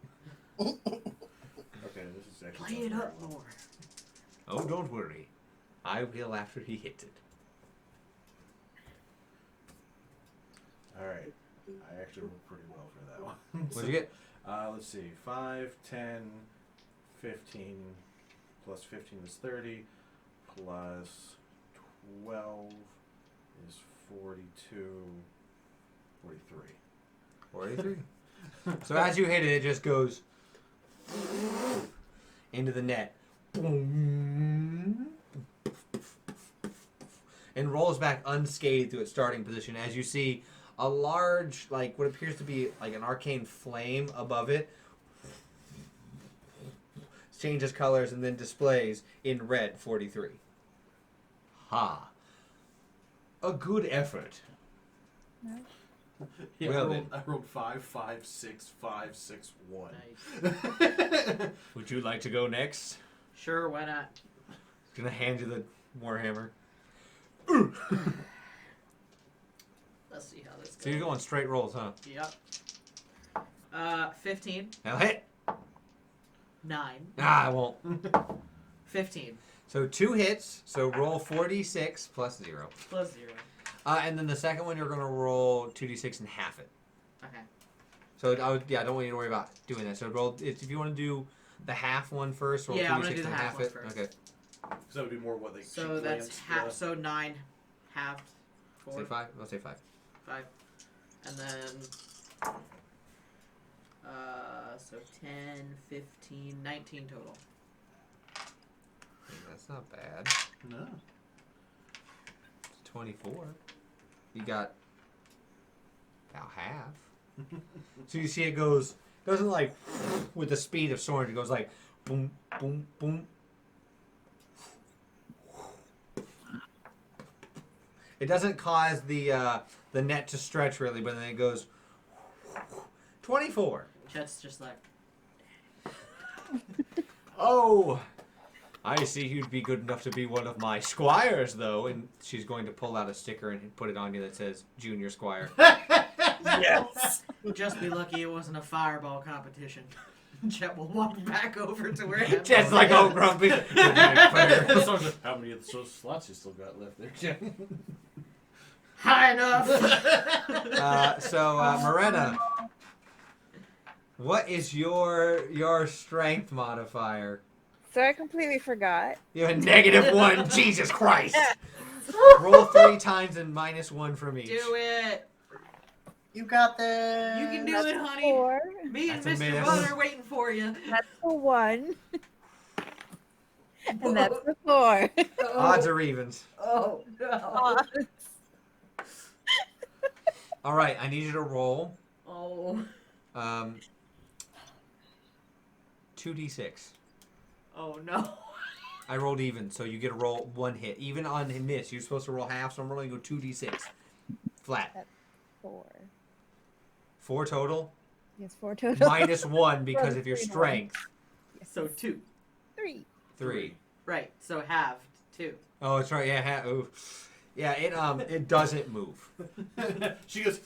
Okay, this is actually. Play it not up very well. more. Oh, don't worry. I will after he hits it. Alright. I actually rolled pretty well for that one. What'd you get? Let's see. 5, 10, 15, plus 15 is 30, plus 12 is 42, 43. 43. So as you hit it, it just goes into the net. And rolls back unscathed to its starting position as you see a large, like what appears to be like an arcane flame above it. Changes colors and then displays in red 43. Ha. A good effort. Yeah, Well, I rolled 5, 5, 6, 5, 6, 1. Nice. Would you like to go next? Sure, why not? Gonna hand you the warhammer. Let's see how this goes. So you're going straight rolls, huh? Yep. 15. Now hit. 9. Ah, I won't. 15. So 2 hits. So roll 4d6 plus 0. Plus 0. And then the second one you're gonna roll 2d6 and half it. Okay. So I don't want you to worry about doing that. So roll if you want to do the half one first. Roll Yeah, I'm 2d6 gonna do the and half one it. first. Okay. So that would be more what they So that's half. So 9 halved. 4. Say 5. Let's say 5. 5. And then. So 10, 15, 19 total. That's not bad. No. It's 24. You got about half. So you see it goes, doesn't like with the speed of soaring, it goes like boom, boom, boom. It doesn't cause the net to stretch really, but then it goes 24. Chet's just like, Oh, I see you'd be good enough to be one of my squires, though. And she's going to pull out a sticker and put it on you that says Junior Squire. Yes. just be lucky it wasn't a fireball competition. Chet will walk back over to where Chet's like, oh, grumpy. How many of those slots you still got left there, Jeff? high enough. Morena, what is your strength modifier? So I completely forgot. You have a -1. Jesus Christ! Roll 3 times and -1 from each. Do it. You got this. You can do it, honey. 4. Me and That's a Mr. miss. Bud are waiting for you. That's a 1. And that's a 4. Odds or evens. Oh no. All right, I need you to roll Oh. 2d6. Oh no. I rolled even, so you get to roll 1 hit. Even on miss, you're supposed to roll half, so I'm rolling 2d6. Flat. 4. 4 total. Yes, 4 total. -1 because of your strength. So 2. 3. 3. Right. So halved 2. Oh, that's right. Yeah. Ooh. Yeah. It doesn't move. She goes.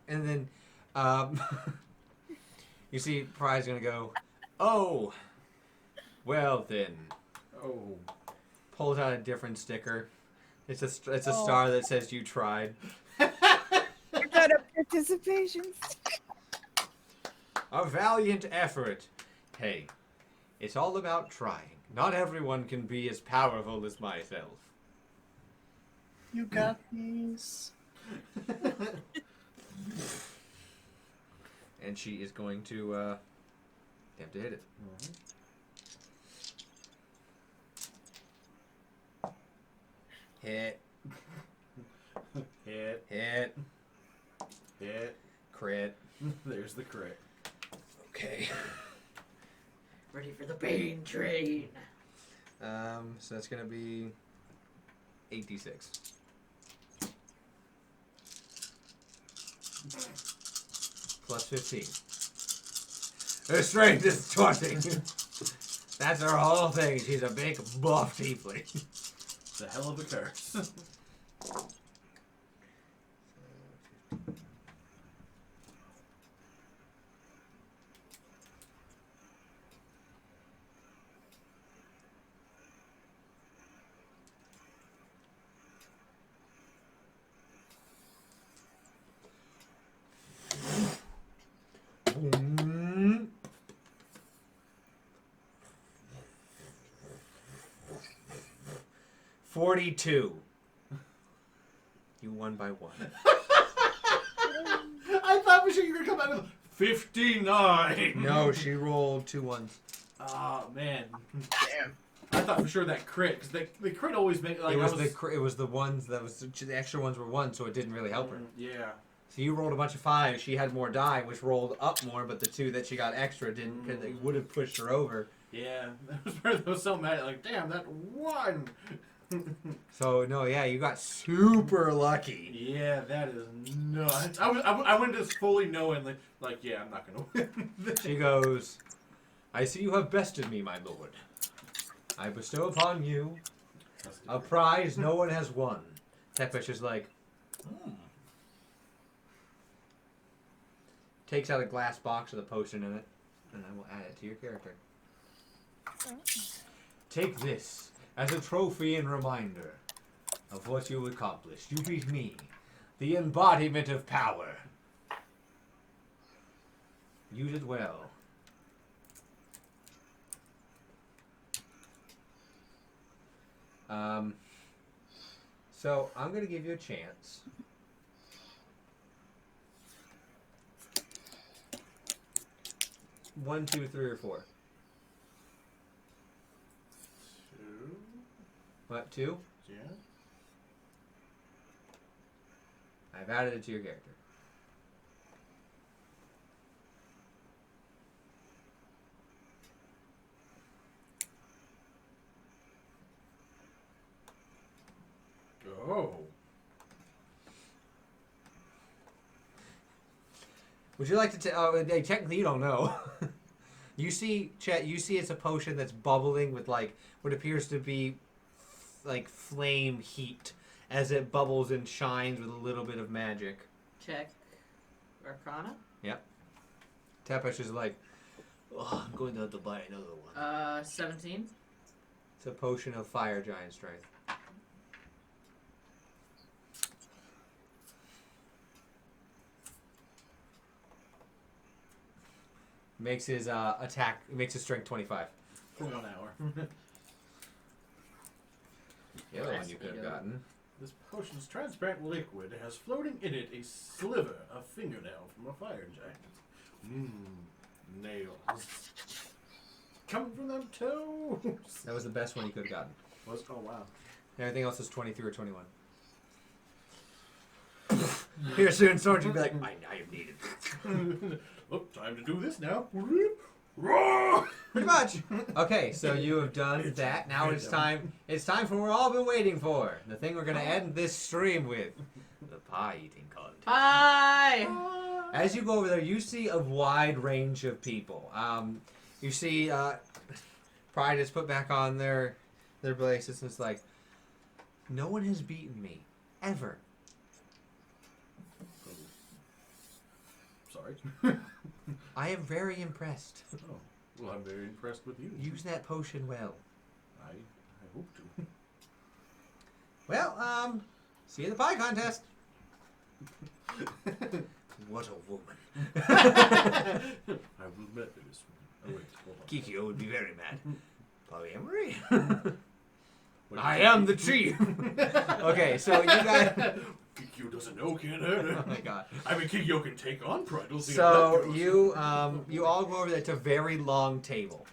And then, you see, Pride's gonna go. Oh, well then. Oh. Pulls out a different sticker. It's a star that says you tried. You got a participation. A valiant effort. Hey, it's all about trying. Not everyone can be as powerful as myself. You got these. And she is going to attempt to hit it. Hit. Hit. Hit. Hit. Crit. There's the crit. Okay. Ready for the pain train. So that's gonna be 8d6. Plus 15. Her strength is 20. That's her whole thing. She's a big buff tiefling. It's a hell of a curse. Mm. 42. You won by 1. I thought for sure you were going to come out with 59. No, she rolled 2 ones. Oh, man. Damn. I thought for sure that crit, because the crit always makes like It was the ones that was the extra ones were 1, so it didn't really help her. Yeah. So you rolled a bunch of 5s. She had more die, which rolled up more, but the 2 that she got extra didn't, because it would have pushed her over. Yeah. That was where they was so mad. Like, damn, that one. So no, yeah, you got super lucky. Yeah, that is nuts. I went just fully knowing like yeah, I'm not gonna win. She goes, I see you have bested me, my lord. I bestow upon you a prize no one has won. Tepesh is like, takes out a glass box with a potion in it, and I will add it to your character. Take this as a trophy and reminder of what you accomplished. You beat me, the embodiment of power. Use it well. So I'm going to give you a chance. One, 2, 3, or 4. 2. What, 2? Yeah. I've added it to your character. Oh. Would you like to? Technically, you don't know. You see, Chet. You see, it's a potion that's bubbling with like what appears to be like flame heat as it bubbles and shines with a little bit of magic. Check Arcana. Yep. Tepesh is like, oh, I'm going to have to buy another one. 17. It's a potion of fire giant strength. Makes his attack. Makes his strength 25. For 1 hour. The other one you could have gotten. This potion's transparent liquid has floating in it a sliver of fingernail from a fire giant. Nails. Coming from them toes. That was the best one you could have gotten. Oh wow. Everything else is 23 or 21. Here soon, Sword, you'd be like, I am needed. Look, time to do this now. Pretty much. Okay, so you have done that. Now it's time. It's time for what we've all been waiting for. The thing we're gonna end this stream with, the pie eating contest. Pie. As you go over there, you see a wide range of people. You see Pride is put back on their places, and it's like, no one has beaten me ever. Sorry. I am very impressed. Oh, well, I'm very impressed with you. Use that potion well. I hope to. Well, see you at the pie contest. What a woman. I will bet this one. Oh, wait, hold on. Kikyo would be very mad. Polyamory? I am the chief. Okay, so you guys... Kikyo doesn't know, can't hurt her. Oh my god. I mean, Kikyo can take on Pride. We'll see So how that goes. you all go over there. It's a very long table.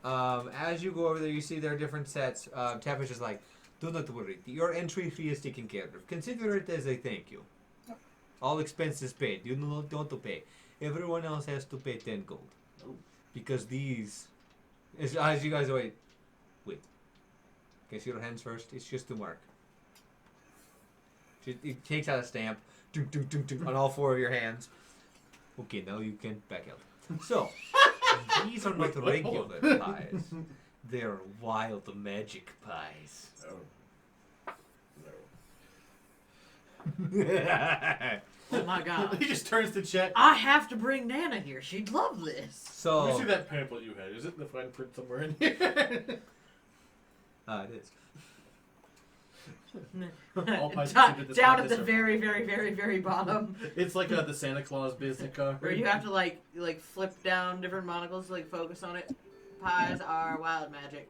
As you go over there, you see there are different sets. Tepish is like, do not worry. Your entry fee is taken care of. Consider it as a thank you. All expenses paid. You don't have to pay. Everyone else has to pay 10 gold. Oh. Because these... As you guys wait. Okay, see your hands first. It's just to mark. It takes out a stamp on all 4 of your hands. Okay, now you can back out. So, these are not regular pies. They're wild magic pies. Oh. Oh my god. He just turns to Chet. I have to bring Nana here. She'd love this. Let me see So, that pamphlet you had. Is it in the fine print somewhere in here? it is. All pies down considered this at contest the are- very, very, very, very bottom, It's like the Santa Claus business card. where you have to like flip down different monocles to like focus on it. Pies are wild magic.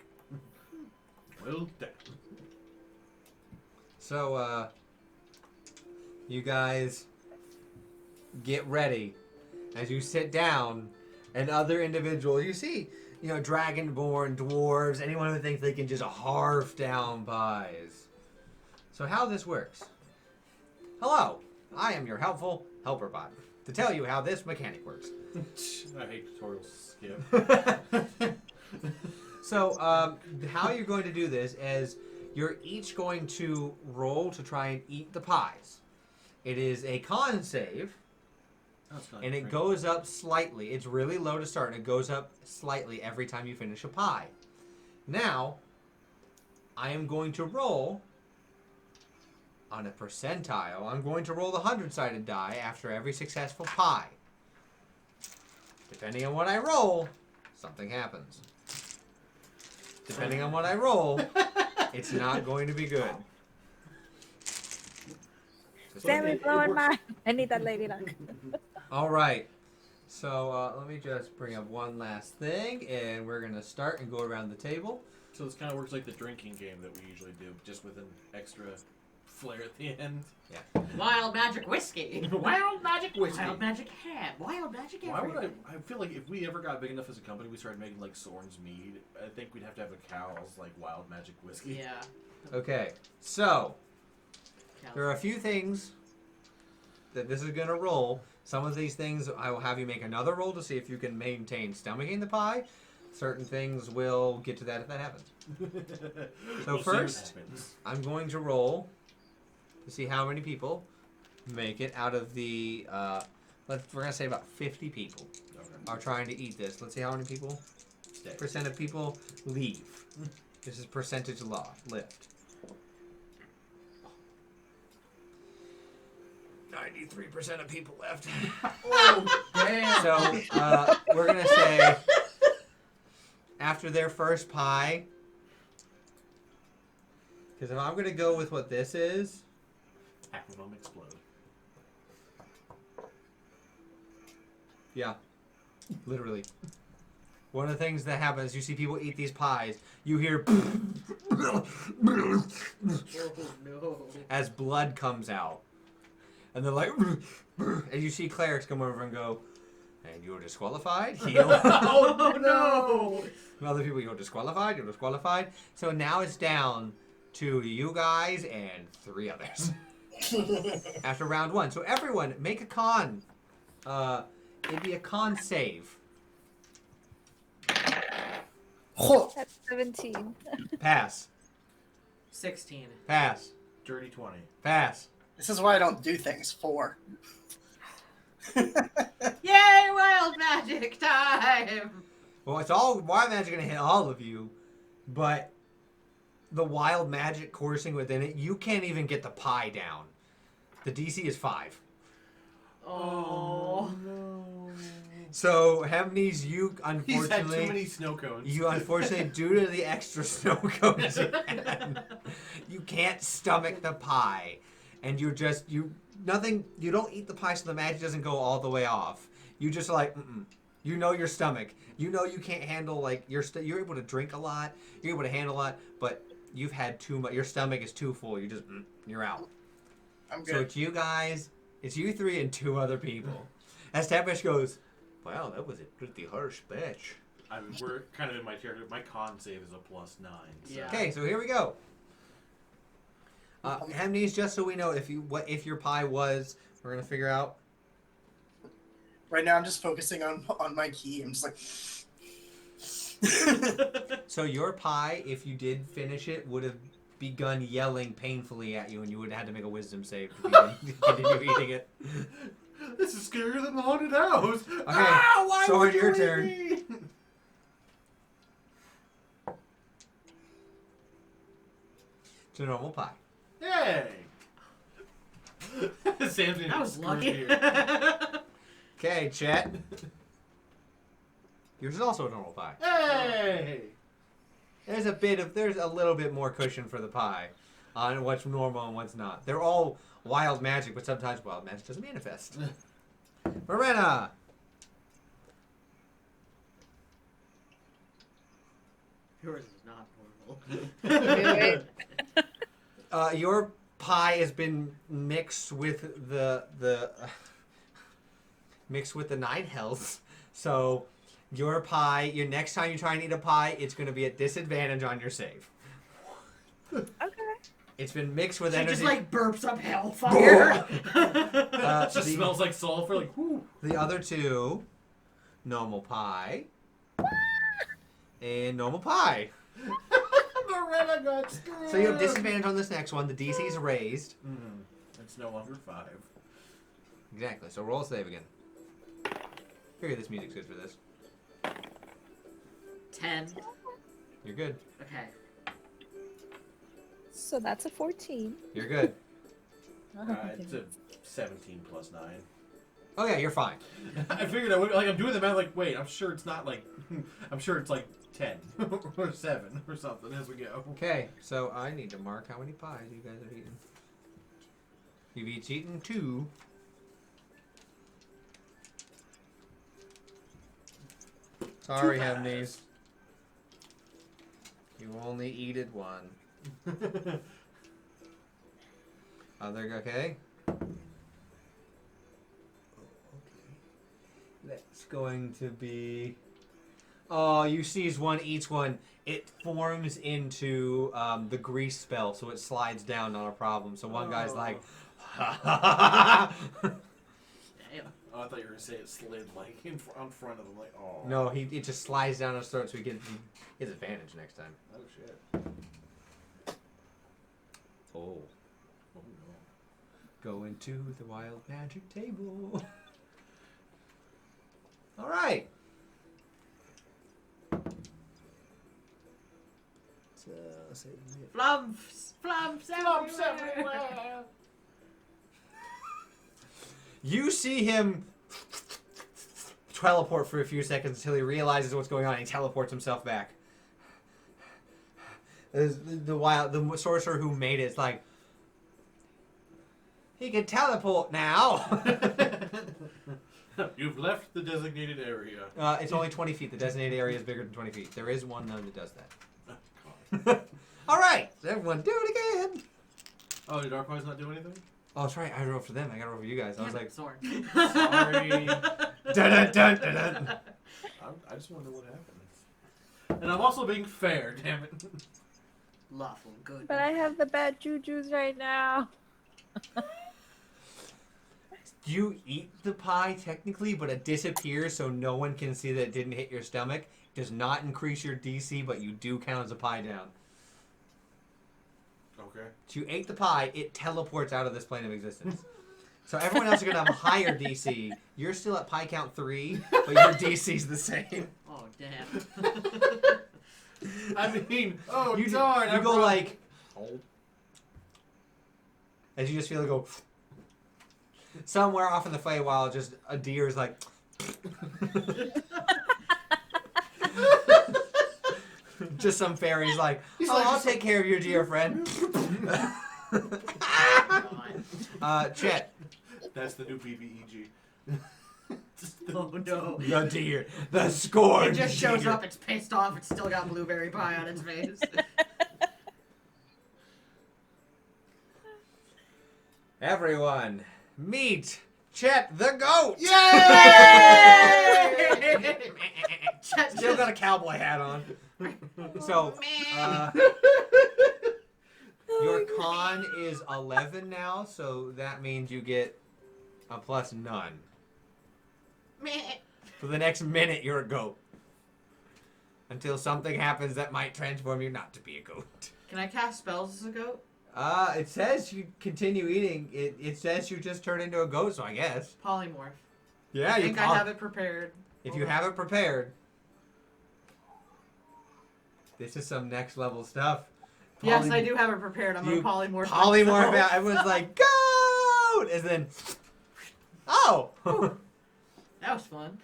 Well done. So, you guys get ready as you sit down, and other individuals, you see, dragonborn, dwarves, anyone who thinks they can just harf down pies. So how this works. Hello, I am your helpful helper bot to tell you how this mechanic works. I hate tutorials. Skip. So, how you're going to do this is you're each going to roll to try and eat the pies. It is a con save, and it goes up slightly. It's really low to start, and it goes up slightly every time you finish a pie. Now, I am going to roll on a percentile. I'm going to roll the 100-sided die after every successful pie. Depending on what I roll, something happens. Depending on what I roll, it's not going to be good. Sammy blowing my. I need that lady luck. All right. So let me just bring up one last thing, and we're going to start and go around the table. So this kind of works like the drinking game that we usually do, just with an extra flare at the end. Wild magic whiskey. Wild magic whiskey. Wild magic ham. Wild magic Why would everything. I feel like if we ever got big enough as a company, we started making like Soren's mead, I think we'd have to have a cow's like wild magic whiskey. Yeah. Okay, so there are a few things that this is going to roll. Some of these things I will have you make another roll to see if you can maintain stomaching the pie. Certain things will get to that if that happens. So We'll see what first, happens. I'm going to roll to see how many people make it out of the, we're going to say about 50 people Okay. are trying to eat this. Let's see how many people, Stay. percent of people leave. This is percentage lift. 93% of people left. Oh, damn. So, we're going to say, after their first pie, because if I'm going to go with what this is, Half of them explode. yeah, literally. One of the things that happens, you see people eat these pies, you hear Oh no. as blood comes out. And they're like, and you see clerics come over and go, and you're disqualified, heal. Oh no! And other people, you're disqualified, you're disqualified. So now it's down to you guys and 3 others. After round 1. So everyone, make a con. It'd be a con save. That's 17. Pass. 16. Pass. Dirty 20. Pass. This is why I don't do things. 4. Yay, wild magic time! Well, it's all wild magic gonna hit all of you, but the wild magic coursing within it, you can't even get the pie down. The DC is 5. Oh. no. So Hemnes, you He's had too unfortunately, many snow cones. you unfortunately, due to the extra snow cones, you can't stomach the pie, and you're just you don't eat the pie so the magic doesn't go all the way off. You just like, you know your stomach. You know you can't handle like you're able to drink a lot, you're able to handle a lot, but you've had too much. Your stomach is too full. You just you're out. I'm So good. it's you guys, it's you 3 and 2 other people. As Tapish goes, wow, that was a pretty harsh batch. We're kind of in my territory. My con save is a +9. So. Yeah. Okay, so here we go. Hemnes, just so we know if your pie was, we're gonna figure out. Right now, I'm just focusing on my key. I'm just like. So your pie, if you did finish it, would have begun yelling painfully at you, and you would have had to make a wisdom save to continue eating it. This is scarier than the haunted house. Okay, why so would your you turn. eat me? It's a normal pie. Hey! Sam's gonna That was screw lucky. here. Okay, Chet. Yours is also a normal pie. Hey! There's a little bit more cushion for the pie on what's normal and what's not. They're all wild magic, but sometimes wild magic doesn't manifest. Marina! Yours is not normal. Your pie has been mixed with the mixed with the 9 hells. So your pie, your next time you try and eat a pie, it's going to be at disadvantage on your save. Okay. It's been mixed with She energy. just like burps up hellfire. It just the, smells like sulfur. Like, whoo. the other 2, normal pie and normal pie. Marina got screwed. So you have disadvantage on this next one. The DC is raised. It's no longer 5. Exactly. So roll a save again. Figure this music's good for this. 10. You're good. Okay. So that's a 14. You're good. It's a 17 plus 9. Oh yeah, you're fine. I figured I would, like, I'm doing the math, like, wait, I'm sure it's not like, I'm sure it's like 10 or 7 or something as we go. Okay, so I need to mark how many pies you guys have eaten. You've each eaten 2. Sorry, Two pies. Hemnes. You only eated 1. Okay. That's going to be. Oh, you seize one, each one. It forms into the grease spell, so it slides down, not a problem. So one guy's like, Damn. Oh, I thought you were gonna say it slid like in front of him, like oh. no, it just slides down his throat, so he gets advantage next time. Oh shit. Oh. Oh no. Go into the wild magic table. All right. So, Flumps everywhere. you see him teleport for a few seconds until he realizes what's going on. He teleports himself back. The sorcerer who made it's like, he can teleport now. You've left the designated area. It's only 20 feet. The designated area is bigger than 20 feet. There is one though that does that. Oh, God. All right, so everyone, do it again. Oh, did our boys not do anything? Oh, that's right. I rolled for them. I got to roll for you guys. I was like, Sorry. Sorry. dun, dun, dun, dun, dun. I just want to know what happened. And I'm also being fair, damn it. Lawful good. But I have the bad jujus right now. You eat the pie technically, but it disappears so no one can see that it didn't hit your stomach. Does not increase your DC, but you do count as a pie down. Okay. So you ate the pie, it teleports out of this plane of existence. So everyone else is going to have a higher DC. You're still at pie count 3, but your DC's the same. Oh, damn. I mean, oh, You darn. You go like... As you just feel it go... Somewhere off in the Feywild, just a deer is like... Just some fairy's like, I'll take care of your dear friend. Chet. That's the new PPEG. Oh, no. The deer. The scorn. It just shows up, it's pissed off, it's still got blueberry pie on its face. Everyone, meet Chet the goat. Yay! Still got a cowboy hat on. So, your con is 11 now, so that means you get a plus none. For the next minute, you're a goat. Until something happens that might transform you not to be a goat. Can I cast spells as a goat? It says you continue eating. It says you just turn into a goat, so I guess. Polymorph. Yeah, I think I have it prepared. If you have it prepared. This is some next level stuff. Yes, I do have it prepared. I'm going to polymorph. Polymorph myself. out. Everyone's like, goat! And then, oh! That was fun.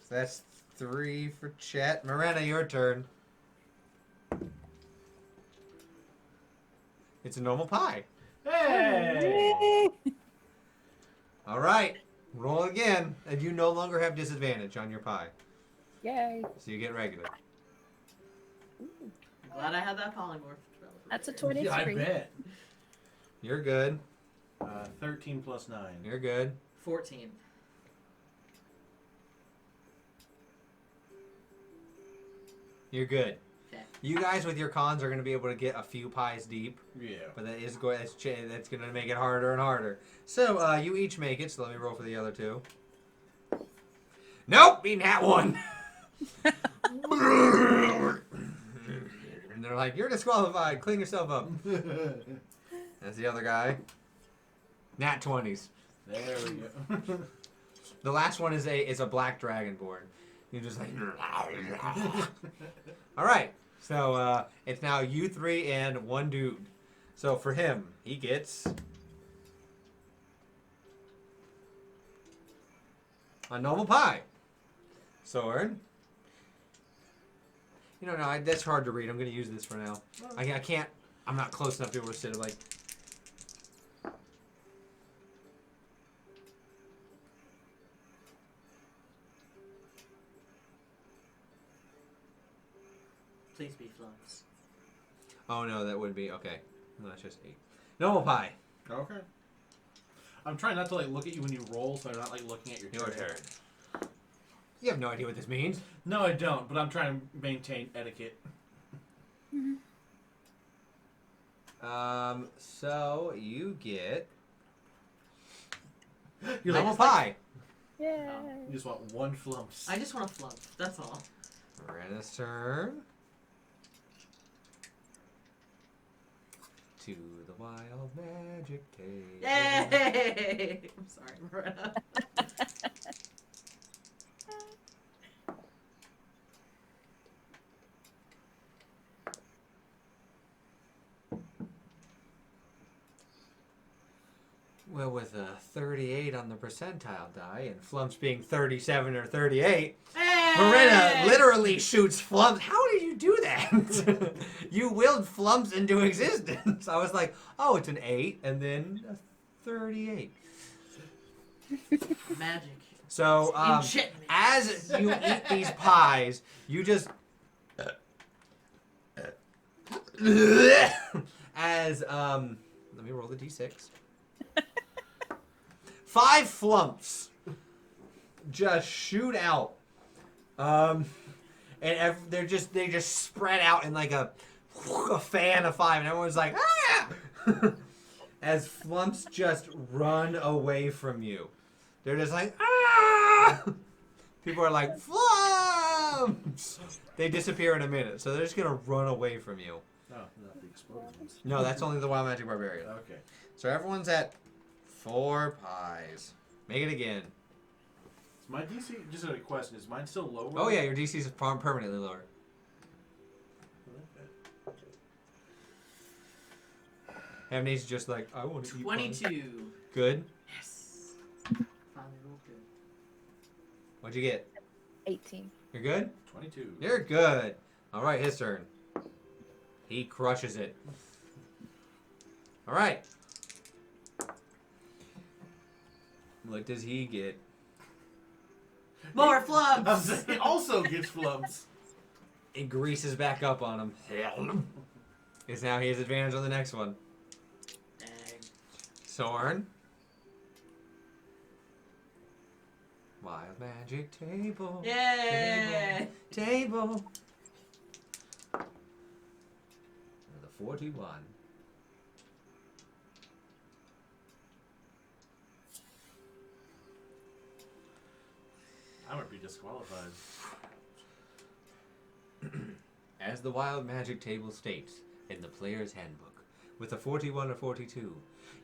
So that's 3 for Chet. Morena, your turn. It's a normal pie. Hey! All right. Roll again. And you no longer have disadvantage on your pie. Yay. So you get regular. I'm glad I had that polymorph. That's a 23. Yeah, I bet. You're good. 13 plus 9. You're good. 14. You're good. Okay. You guys with your cons are going to be able to get a few pies deep. Yeah. But that is going. That's going to make it harder and harder. So you each make it. So let me roll for the other two. Nope, beating that one. And they're like, "You're disqualified. Clean yourself up." That's the other guy. Nat 20s. There we go. The last one is a black dragonborn. You're just like. All right. So it's now you 3 and 1 dude. So for him, he gets a normal pie. Sword. No, that's hard to read. I'm going to use this for now. I can't. I'm not close enough to be able to sit like. Please be floods. Oh no, that would be okay. No, that's just 8. Normal pie. Okay. I'm trying not to like look at you when you roll, so I'm not like looking at your turn. You have no idea what this means. No, I don't, but I'm trying to maintain etiquette. So you get You're normal like, pie. Yeah. you just want one flumps. I just want a flump. That's all. Rena's turn. To the wild magic table. Yay! I'm sorry, Marina. Well, with a 38 on the percentile die and flumps being 37 or 38, Hey! Marina literally shoots flumps. How did you do that? You willed flumps into existence. I was like, oh, it's an 8 and then a 38. Magic. So, Enchantment. as you eat these pies, you just... as, let me roll the d6. 5 flumps just shoot out. And they just spread out in like a fan of 5, and everyone's like, ah! As flumps just run away from you. They're just like, ah! People are like, flumps! They disappear in a minute, so they're just gonna run away from you. No, not the exploding ones. No, that's only the Wild Magic Barbarian. Okay. So everyone's at 4 pies. Make it again. Is my DC, just a question, is mine still lower? Oh yeah, your DC is permanently lower. Amnesia just like, I want to eat pies. 22. Good. Yes. Finally rolled good. What'd you get? 18. You're good? 22. You're good. Alright, his turn. He crushes it. Alright. What does he get? More flumps! He also gets flumps. It greases back up on him. Because now he has advantage on the next one. Dang. Sorn. Wild magic table. Yay! Table. With a 41. I would be disqualified. As the wild magic table states in the player's handbook, with a 41 or 42,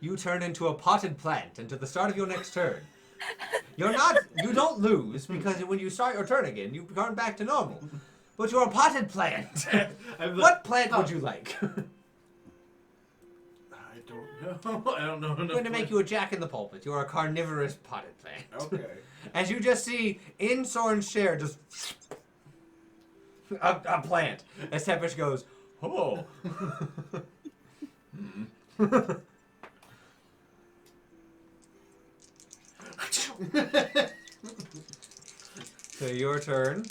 you turn into a potted plant until the start of your next turn. You don't lose because when you start your turn again, you turn back to normal. But you're a potted plant. What plant would you like? I don't know. I don't know enough. I'm going to make you a jack in the pulpit. You're a carnivorous potted plant. Okay. As you just see in Soren's chair, just a plant. As Tepish goes, oh. So your turn.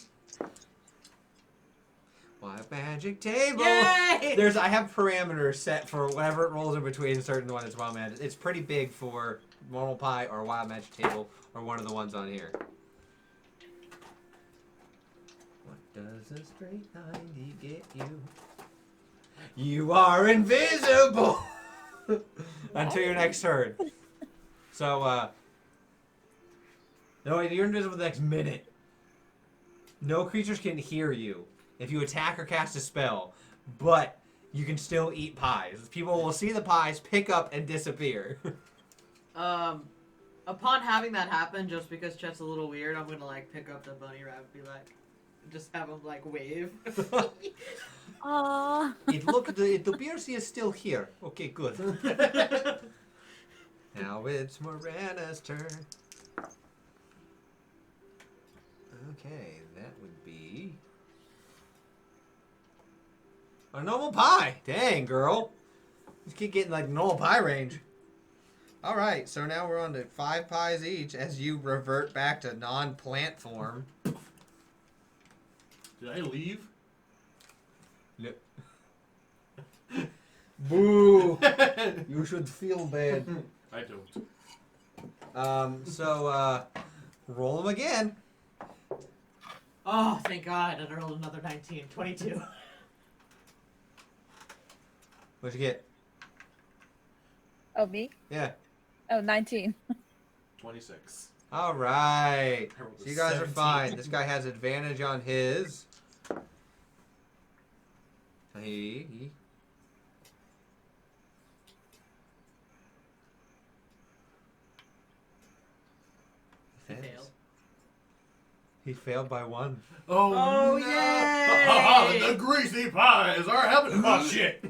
Wild magic table. Yay! I have parameters set for whatever it rolls in between certain one is wild magic. It's pretty big for normal pie or wild magic table or one of the ones on here. What does a straight 90 get you? You are invisible until your next turn. So, no, you're invisible the next minute. No creatures can hear you if you attack or cast a spell, but you can still eat pies. People will see the pies, pick up, and disappear. Upon having that happen, just because Chet's a little weird, I'm gonna like pick up the bunny rabbit and be like, just have him like wave. Aww. It appears he is still here. Okay, good. Now it's Morana's turn. Okay, that would be a normal pie. Dang, girl. Just keep getting like normal pie range. All right, so now we're on to 5 pies each as you revert back to non-plant form. Did I leave? No. Boo! You should feel bad. I don't. Roll them again. Oh, thank God. I rolled another 19. 22. What'd you get? Oh, me? Yeah. Oh, 19. 26. All right. I rolled a So you guys are 17. fine. This guy has advantage on his. He He failed. He failed by 1. Oh, Oh, no. yay! The greasy pies are having my shit.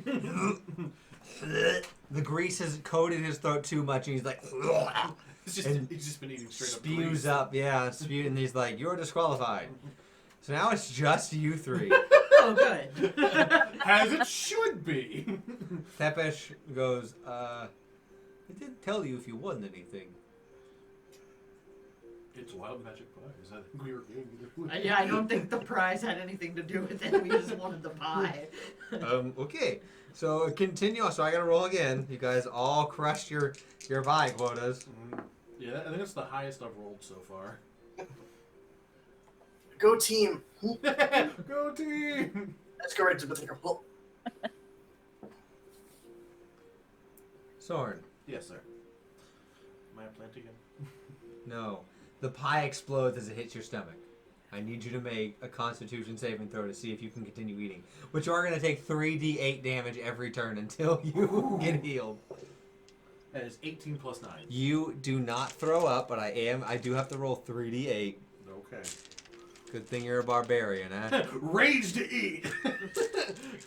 The grease has coated his throat too much, and he's like, and He's just been eating straight up spews grease. up, yeah, and he's like, you're disqualified. So now it's just you 3. Oh, good. As it should be. Tepesh goes, I didn't tell you if you won anything. It's wild magic pies. I think we were getting either. Yeah, I don't think the prize had anything to do with it. We just wanted the pie. Okay. So continue. So I gotta roll again. You guys all crushed your pie quotas. Yeah, I think that's the highest I've rolled so far. Go team. Go team! Let's go right to the thing. Oh, Soren. Yes, sir. Am I a plant again? No. The pie explodes as it hits your stomach. I need you to make a Constitution saving throw to see if you can continue eating. But you are going to take 3d8 damage every turn until you get healed. That is 18 plus 9. You do not throw up, but I do have to roll 3d8. Okay. Good thing you're a barbarian, huh? Rage to eat!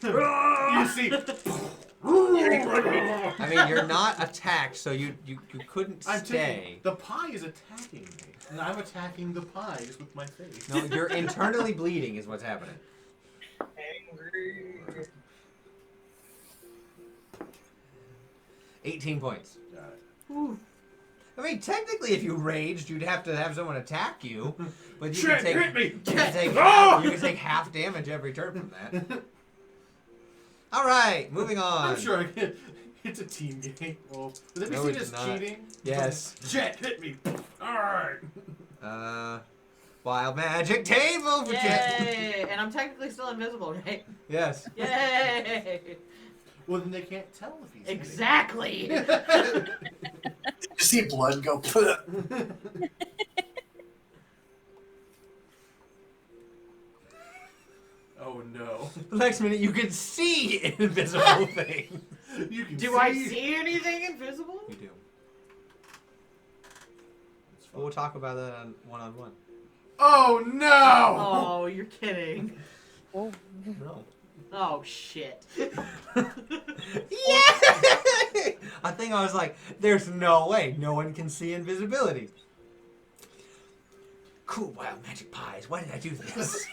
You see... I mean, you're not attacked, so you couldn't stay. The pie is attacking me. And I'm attacking the pie just with my face. No, you're internally bleeding is what's happening. angry. 18 points. Got it. Ooh. I mean, technically, if you raged, you'd have to have someone attack you. But you Shit, can take, hit me! you can take, Ah! you can take half damage every turn from that. All right, moving on. I'm sure I can. It's a team game. Well, would that be No, seen it's as not. cheating? Yes. Jet, hit me! Alright! Wild magic table for Jet. Yay! And I'm technically still invisible, right? Yes. Yay! Well, then they can't tell if he's Exactly! You see blood go. Oh no. The next minute, you can see invisible things. You can Do see. I see anything invisible? You do. It's fun. We'll talk about that on one-on-one. Oh no! Oh, you're kidding. Oh. No. Oh, shit. Yeah! I think I was like, there's no way no one can see invisibility. Cool wild magic pies. Why did I do this?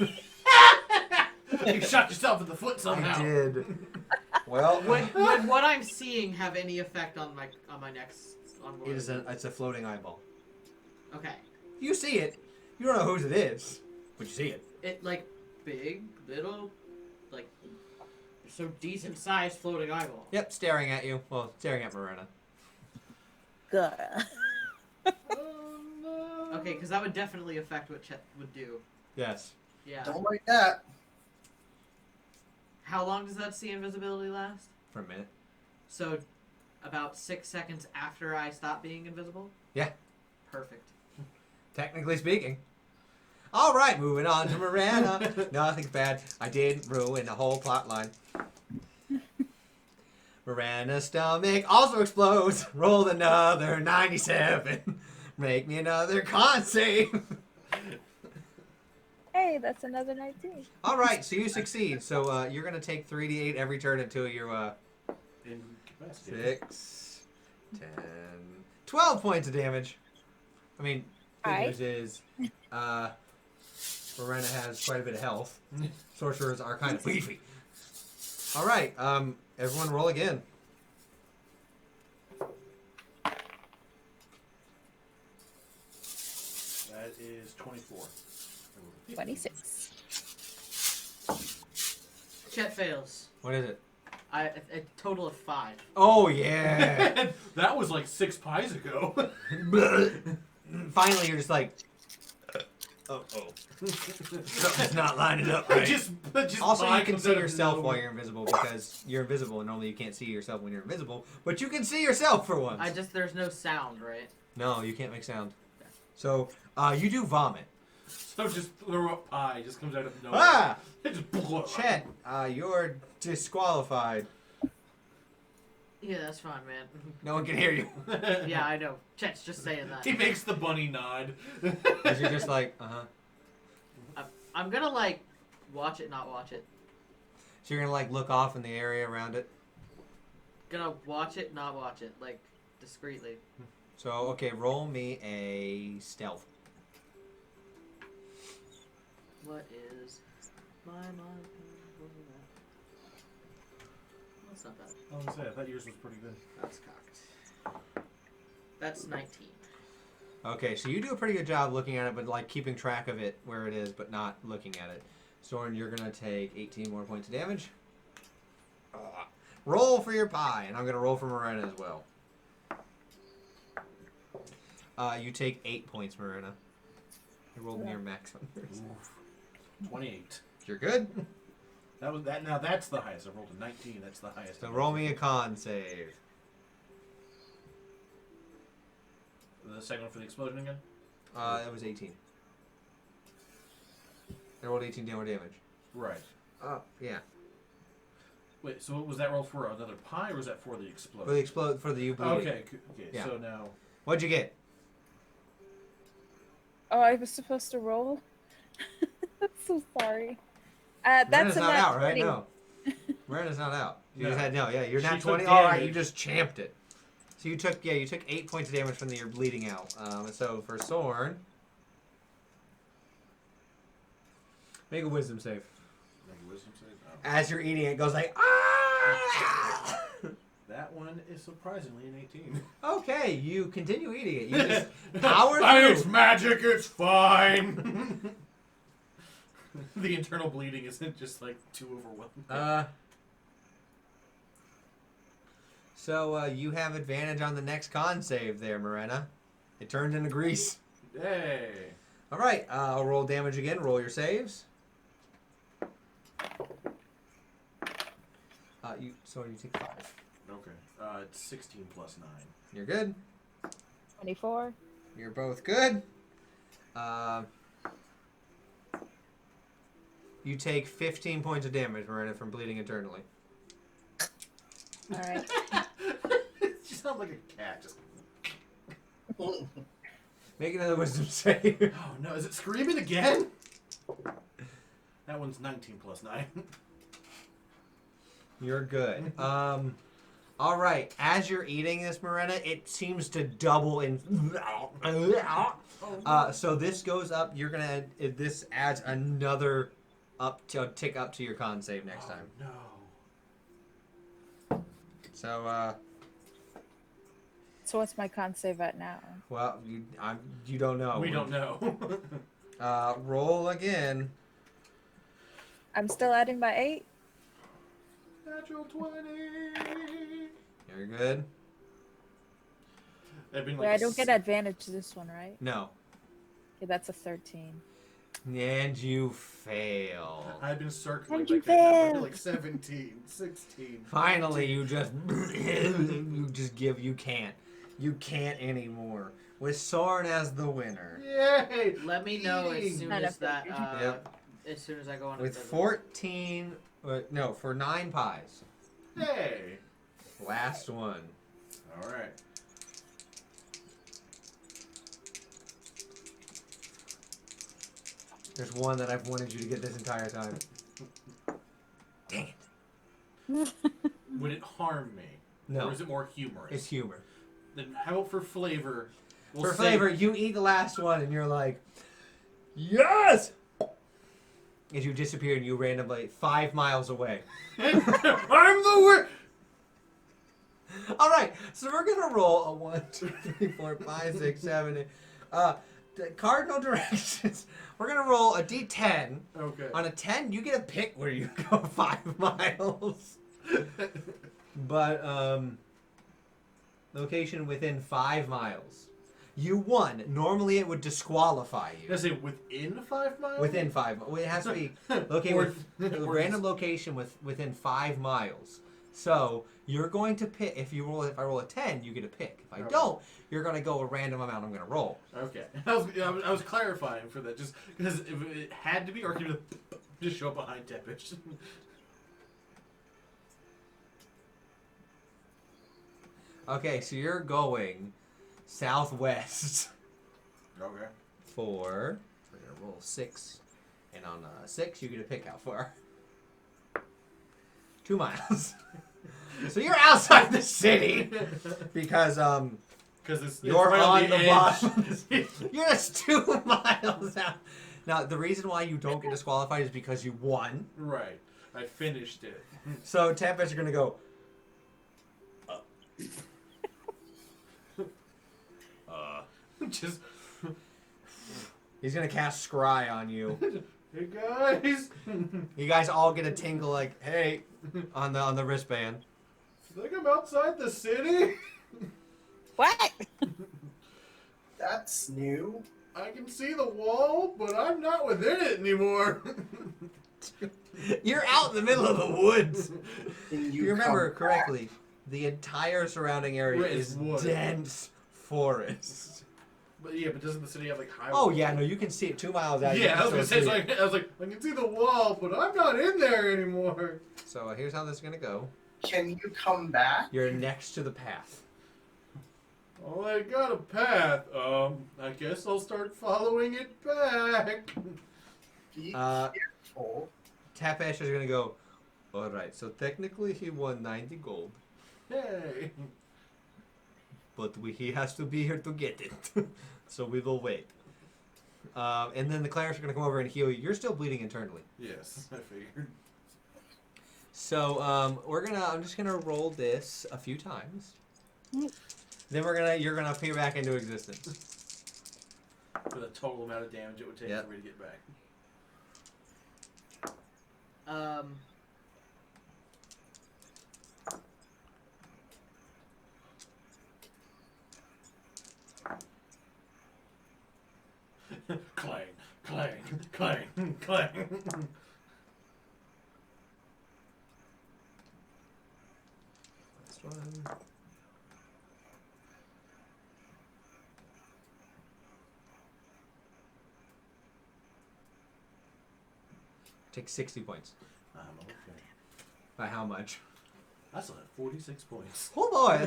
You shot yourself in the foot somehow. I did. Well, Would what I'm seeing have any effect on my next on what it's a floating eyeball. Okay. You see it. You don't know whose it is, but you see it. It like big, little, like so decent sized floating eyeball. Yep, staring at you. Well, staring at Marina. Good. Okay, because that would definitely affect what Chet would do. Yes. Yeah. Don't like that. How long does that see invisibility last? For a minute. So, about 6 seconds after I stop being invisible? Yeah. Perfect. Technically speaking. All right, moving on to Miranda. Nothing's bad. I did ruin the whole plot line. Miranda's stomach also explodes. Rolled another 97. Make me another con save. Hey, that's another 19. All right, so you succeed. So you're going to take 3d8 every turn until you're Incapacitated. 6, 10, 12 points of damage. I mean, good Alright. news is Miranda has quite a bit of health. Sorcerers are kind of beefy. All right, everyone roll again. That is 24. 26. Chet fails. What is it? A total of 5. Oh, yeah. That was like 6 pies ago. Finally, you're just like, something's not lining up right. just Also, pie you can comes see out of yourself while nowhere. you're invisible because you're invisible, and normally you can't see yourself when you're invisible. But you can see yourself for once. There's no sound, right? No, you can't make sound. So, you do vomit. So just throw up pie. Just comes out of nowhere. Ah! It just Chet, you're disqualified. Yeah, that's fine, man. No one can hear you. Yeah, I know. Chet's just saying that. He makes the bunny nod. Because you're just like, I'm gonna, like, watch it, not watch it. So you're gonna, like, look off in the area around it? Gonna watch it, not watch it. Like, discreetly. So, okay, roll me a stealth. What is my mind? That's not bad. I was gonna say, I thought yours was pretty good. That's cocked. That's 19. Okay, so you do a pretty good job looking at it, but, like, keeping track of it where it is, but not looking at it. Soren, you're gonna take 18 more points of damage. Roll for your pie, and I'm gonna roll for Morena as well. You take 8 points, Morena. You rolled near max on yours. 28. You're good. That was that. Now that's the highest. I rolled a 19. That's the highest. So roll me a con save. The second one for the explosion again. That was 18. I rolled 18 more damage. Right. Yeah. Wait. So was that roll for another pie, or was that for the explosion? For the you bleeding. Okay. Okay. Yeah. So now. What'd you get? Oh, I was supposed to roll? I'm so sorry. That's Miranda's a not nat out, right? 20. No. Miranda's not out. You No. just had yeah. You're She not took 20. All right, damage. you just champed it. So you took 8 points of damage from you're bleeding out. So for Soren, make a wisdom save. Make a wisdom save. Oh. As you're eating it, goes like ah. That one is surprisingly an 18. Okay, you continue eating it. You just power It's through. magic. It's fine. The internal bleeding isn't just like too overwhelming. So you have advantage on the next con save there, Morena. It turned into grease. Hey. All right, I'll roll damage again. Roll your saves. You take 5. Okay. It's 16 plus 9. You're good. 24. You're both good. You take 15 points of damage, Morena, from bleeding internally. All right. She sounds like a cat. Just... Make another wisdom save. Oh no! Is it screaming again? That one's 19 plus 9. You're good. All right. As you're eating this, Morena, it seems to double in. So this goes up. You're gonna. This adds another tick up to your con save next time. No. So So what's my con save at now? well, you don't know. We don't know. Roll again. I'm still adding my 8. Natural 20. You're good. They've been Wait, I don't get advantage to this one, right? No. Okay, that's a 13. And you fail. I've been circling How'd you like that. fail? Like 17, 16. Finally, you just give. You can't anymore. With Soren as the winner. Yay! Let me know as soon Not as a that. Yep. As soon as I go on. With 14, for 9 pies. Hey! Last one. All right. There's one that I've wanted you to get this entire time. Dang it. Would it harm me? No. Or is it more humorous? It's humor. Then how about for flavor? We'll For say- flavor, you eat the last one and you're like, yes! As you disappear and you randomly 5 miles away. I'm the worst! All right, so we're gonna roll a 1, 2, 3, 4, 5, 6, 7, 8. The cardinal directions. We're gonna roll a d10. Okay. On a 10, you get a pick where you go 5 miles. But location within 5 miles. You won. Normally it would disqualify you. Did I say within 5 miles? Within 5. It has to be located with a random location within 5 miles. So you're going to pick. If I roll a 10, you get a pick. If I don't, you're going to go a random amount. I'm going to roll. Okay. I was clarifying for that, just because if it had to be, or could it just show up behind Tepish? Okay, so you're going southwest. Okay. We're gonna roll 6, and on 6 you get a pick. How far? 2 miles. So you're outside the city because you're right on the edge. bottom. You're just 2 miles out. Now the reason why you don't get disqualified is because you won. Right. I finished it. So Tempest are gonna go. Just. He's gonna cast Scry on you. Hey guys. You guys all get a tingle like, hey, on the wristband. You think I'm outside the city? What? That's new. I can see the wall, but I'm not within it anymore. You're out in the middle of the woods. Can If you remember come correctly, the entire surrounding area Right, is wood. dense forest. But yeah, but doesn't the city have like high? Oh yeah, no, you can see it 2 miles out. You Yeah, can I was gonna still say, see I was like, I can see the wall, but I'm not in there anymore. it. So here's how this is gonna go. Can you come back? You're next to the path. Oh, I got a path. I guess I'll start following it back. Be Uh, careful. Tapesh is gonna go. All right, so technically he won 90 gold, Hey. but he has to be here to get it. So we will wait. And then the clerics are gonna come over and heal you. You're still bleeding internally. Yes, I figured. So I'm just gonna roll this a few times. Then you're gonna appear back into existence. For the total amount of damage it would take Yep. for me to get back. Clang, clang, clang, clang. Last one. Take 60 points. Okay. By how much? I still have 46 points. Oh boy,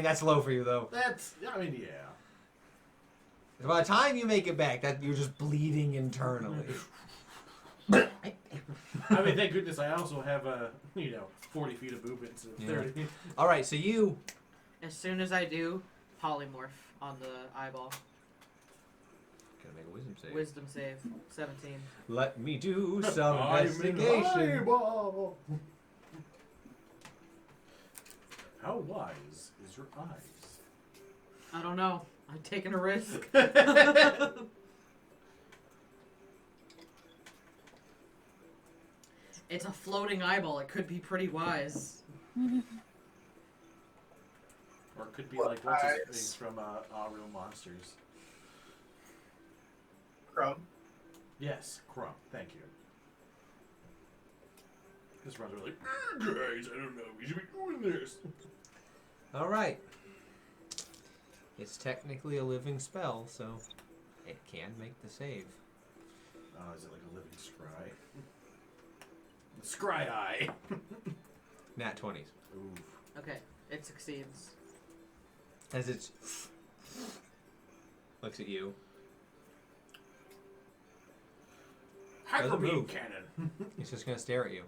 that's low for you though. That's, I mean, yeah. By the time you make it back, that you're just bleeding internally. I mean, thank goodness I also have 40 feet of movement instead of Yeah. 30. All right, so you. As soon as I do, polymorph on the eyeball. Gotta make a wisdom save. Wisdom save, 17. Let me do some I'm an investigation. eyeball. How wise is your eyes? I don't know. I'm taking a risk. It's a floating eyeball. It could be pretty wise. Or it could be What like, what's his eyes? thing from Real Monsters? Crumb. Yes, Crump. Thank you. This runs really, guys, I don't know. We should be doing this. All right. It's technically a living spell, so it can make the save. Oh, is it like a living scry? Scry eye. Nat 20s. Oof. Okay, it succeeds. As it's looks at you. Hyper Doesn't beam move. cannon. It's just gonna stare at you.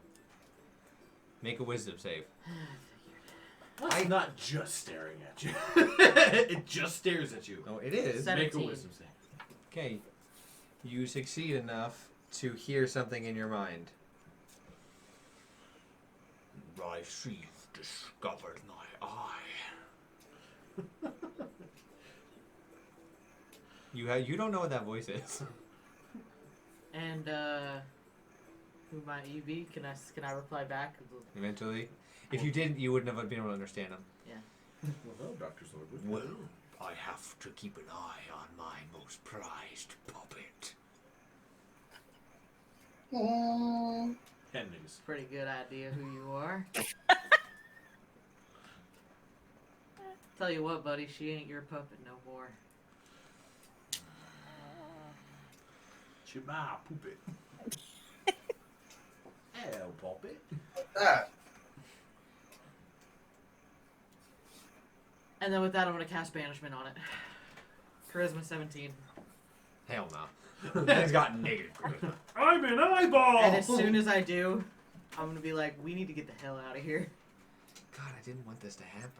Make a wisdom save. It's not just staring at you. It just stares at you. Oh, it is. Seven. Make a 17. wisdom save. Okay. You succeed enough to hear something in your mind. I see discovered my eye. You don't know what that voice is. And who might you be? Can I reply back? Eventually, If you didn't, you wouldn't have been able to understand him. Well, no, Dr. Swordwood. Well, I have to keep an eye on my most prized puppet. Hennies. Pretty good idea who you are. Tell you what, buddy, she ain't your puppet no more. Chiba poopit. Hell, puppet. That. And then with that, I'm gonna cast banishment on it. Charisma 17. Hell no. He's got negative. I'm an eyeball! And as soon as I do, I'm gonna be like, we need to get the hell out of here. God, I didn't want this to happen.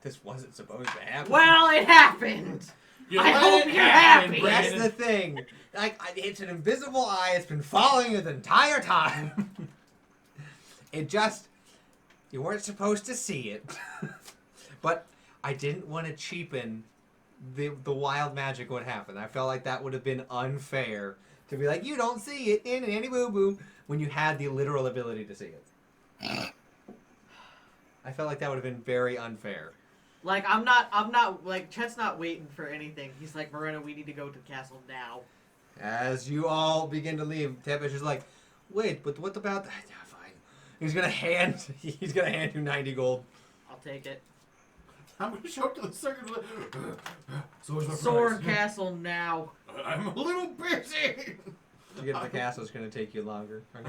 This wasn't supposed to happen. Well, it happened! You I let hope it you're happen, happy. That's Brandon. the thing. Like, it's an invisible eye. It's been following you the entire time. It just... You weren't supposed to see it. But I didn't want to cheapen the wild magic would happen. I felt like that would have been unfair to be like, you don't see it, any boo boo, when you had the literal ability to see it. I felt like that would have been very unfair. Like, I'm not, like, Chet's not waiting for anything. He's like, Moreno, we need to go to the castle now. As you all begin to leave, Tepesh is like, wait, but what about that? Yeah, fine. He's gonna hand you 90 gold. I'll take it. I'm gonna show up to the circle. So where's my Sword prize? castle now. I'm a little busy. To get to the castle is gonna take you longer. I'm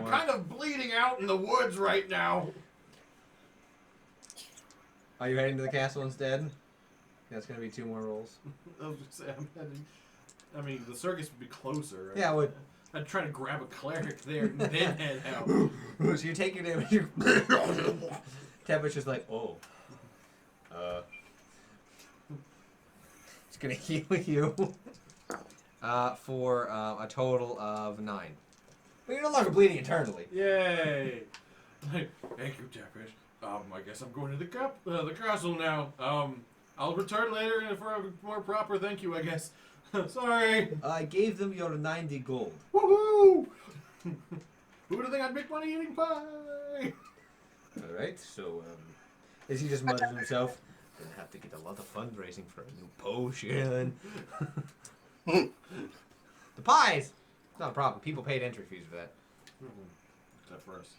kind of bleeding out in the woods right now. Are you heading to the castle instead? That's gonna be 2 more rolls. I was just saying, I'm heading. I mean, the circus would be closer. Right? Yeah, it would. I'd try to grab a cleric there and then head out. So you take your damage. Tepesh is like, oh. It's gonna heal you for a total of 9. But you're no longer bleeding eternally. Yay! Thank you, Tepesh. I guess I'm going to the castle now. I'll return later for a more proper thank you, I guess. Sorry. I gave them your 90 gold. Woohoo! Who would have think I'd make money eating pie? Alright, so, as he just mutters to himself, gonna have to get a lot of fundraising for a new potion. The pies! Not a problem. People paid entry fees for that. Except for us.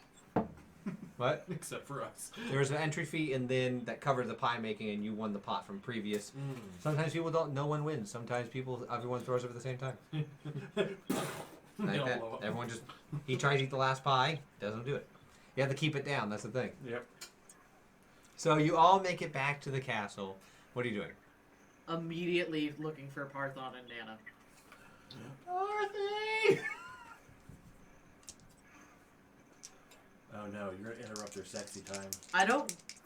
What? Except for us. There was an entry fee, and then that covered the pie making, and you won the pot from previous. Sometimes people don't. No one wins. Sometimes everyone throws up at the same time. Like that. Everyone just. He tries to eat the last pie. Doesn't do it. You have to keep it down. That's the thing. Yep. So you all make it back to the castle. What are you doing? Immediately looking for Parthon and Nana. Dorothy! Oh no, you're gonna interrupt their sexy time. I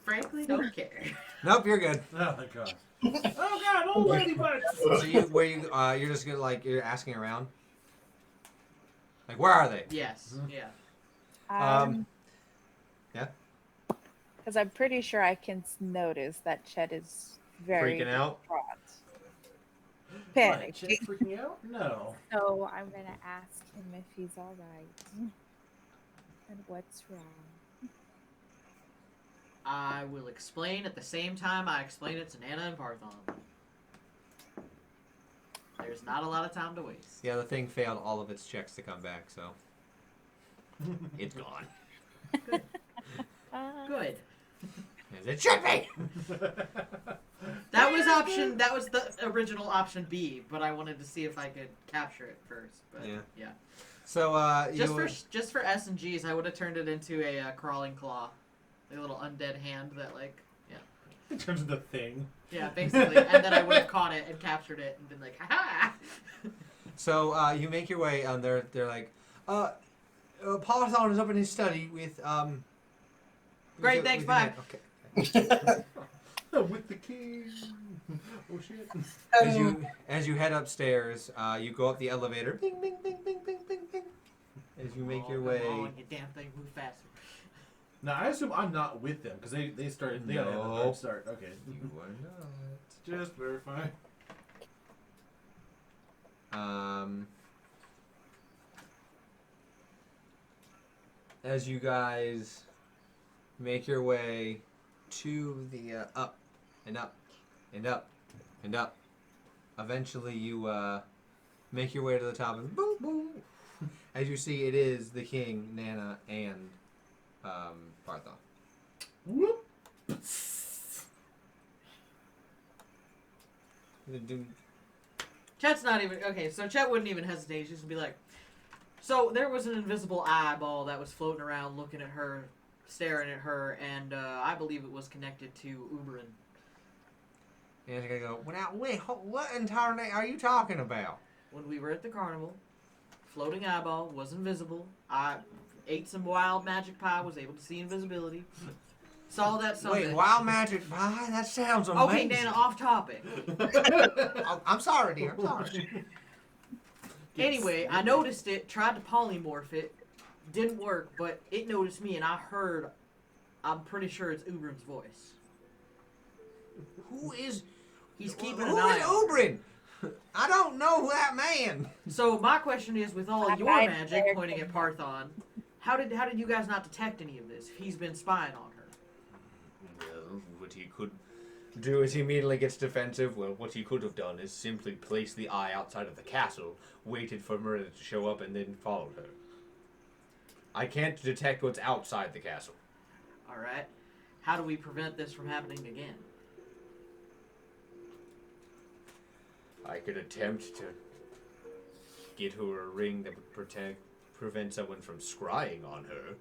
frankly don't care. Nope, you're good. Oh my god. Oh god, old lady butts! So you're just gonna you're asking around. Like, where are they? Yes, yeah. Yeah. Because I'm pretty sure I can notice that Chet is very Freaking out? What, panicking. Chet freaking out? No. So I'm gonna ask him if he's all right and what's wrong. I will explain at the same time I explain it to Nana and Parthon. There's not a lot of time to waste. Yeah, the thing failed all of its checks to come back, so it's gone. Good. As it should be. That was the original option B, but I wanted to see if I could capture it first. But yeah. So Just for S and G's, I would have turned it into a crawling claw, a little undead hand that In terms of the thing. yeah, basically, and then I would have caught it and captured it and been like, ha. So you make your way. They're like, Parthon is up in his study with Great, thanks, bye. Okay. With the king. Oh shit. As you head upstairs, you go up the elevator. Bing, bing, bing, bing, bing, bing, bing. As you make your way. Come on, you damn thing, move faster. Now I assume I'm not with them because they started. They had a No. hard start. Okay. You are not. Just verify. As you guys make your way to the up and up and up and up. Eventually, you make your way to the top, and boom, boom. As you see, it is the king, Nana, and Partha. Whoop. Chet's not even okay. So Chet wouldn't even hesitate. He's just be like, "So there was an invisible eyeball that was floating around, looking at her, staring at her, and I believe it was connected to Uberin." And she's gonna go, well, now, wait, what entire name are you talking about? When we were at the carnival, floating eyeball was invisible. I ate some wild magic pie, was able to see invisibility. Saw that Sunday. Wait, wild magic pie? That sounds amazing. Okay, Nana, off topic. I'm sorry, dear. I'm sorry. Anyway, I noticed it, tried to polymorph it, didn't work, but it noticed me, and I heard, I'm pretty sure it's Uberin's voice. Who is... He's keeping an Who eye is on her. Ubrin? I don't know that man. So my question is, with all your I magic heard pointing at him. Parthon, how did you guys not detect any of this? If he's been spying on her. Well, what he could do is he immediately gets defensive. Well, what he could have done is simply placed the eye outside of the castle, waited for Miranda to show up, and then followed her. I can't detect what's outside the castle. All right. How do we prevent this from happening again? I could attempt to get her a ring that would prevent someone from scrying on her.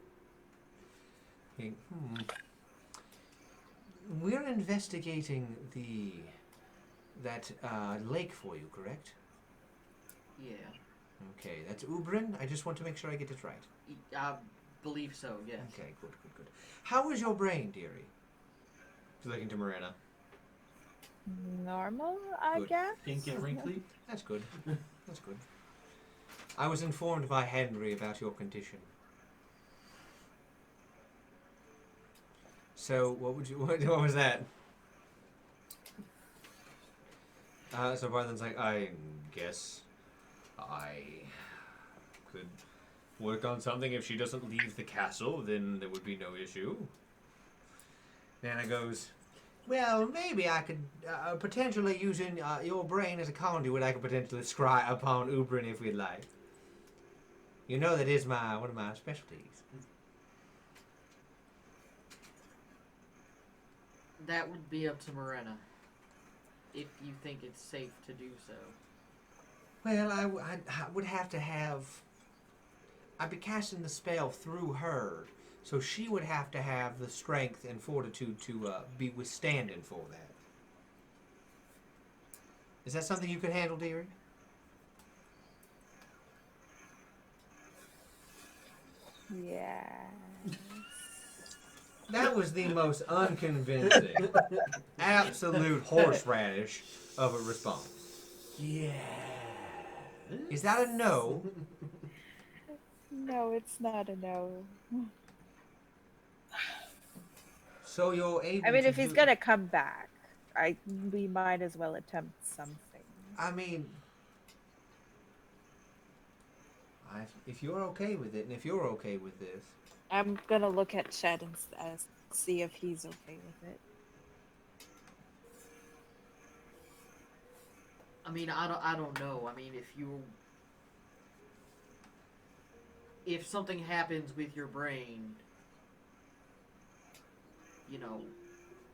We're investigating that lake for you, correct? Yeah. Okay, that's Ubrin. I just want to make sure I get it right. I believe so, yes. Okay, good. How is your brain, dearie? She's looking to Marina. Normal, I Good. guess. Pink and wrinkly. That's good. That's good. I was informed by Henry about your condition. So, what was that? So Barthen's like, I guess I could work on something. If she doesn't leave the castle, then there would be no issue. Nana goes, well, maybe I could, potentially using your brain as a conduit, I could potentially scry upon Ubrin if we'd like. You know that is one of my specialties. That would be up to Morena. If you think it's safe to do so. Well, I would have to have... I'd be casting the spell through her, so she would have to have the strength and fortitude to be withstanding for that. Is that something you could handle, dearie? Yeah. That was the most unconvincing, absolute horseradish of a response. Yeah. Is that a no? No, it's not a no. So you're able I mean, to if he's do- gonna come back, we might as well attempt something. I mean, if you're okay with it, and if you're okay with this, I'm gonna look at Chet and see if he's okay with it. I mean, I don't know. I mean, if something happens with your brain, you know,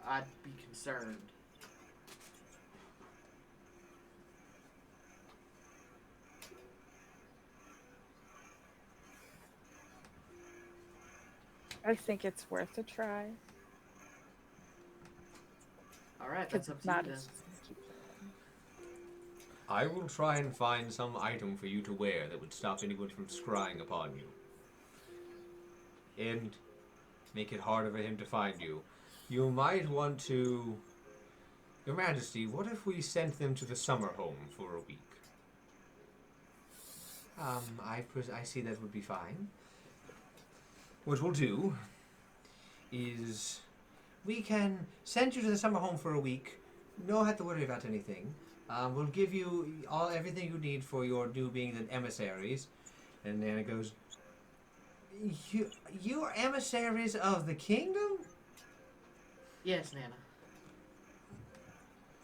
I'd be concerned. I think it's worth a try. All right, that's up It's to you not then. as keep going. I will try and find some item for you to wear that would stop anyone from scrying upon you. And make it harder for him to find you. You might want to... Your Majesty, what if we sent them to the summer home for a week? I see that would be fine. What we'll do is we can send you to the summer home for a week. You don't have to worry about anything. We'll give you everything you need for your new beings and emissaries. And Nana goes, You are emissaries of the kingdom? Yes, Nana.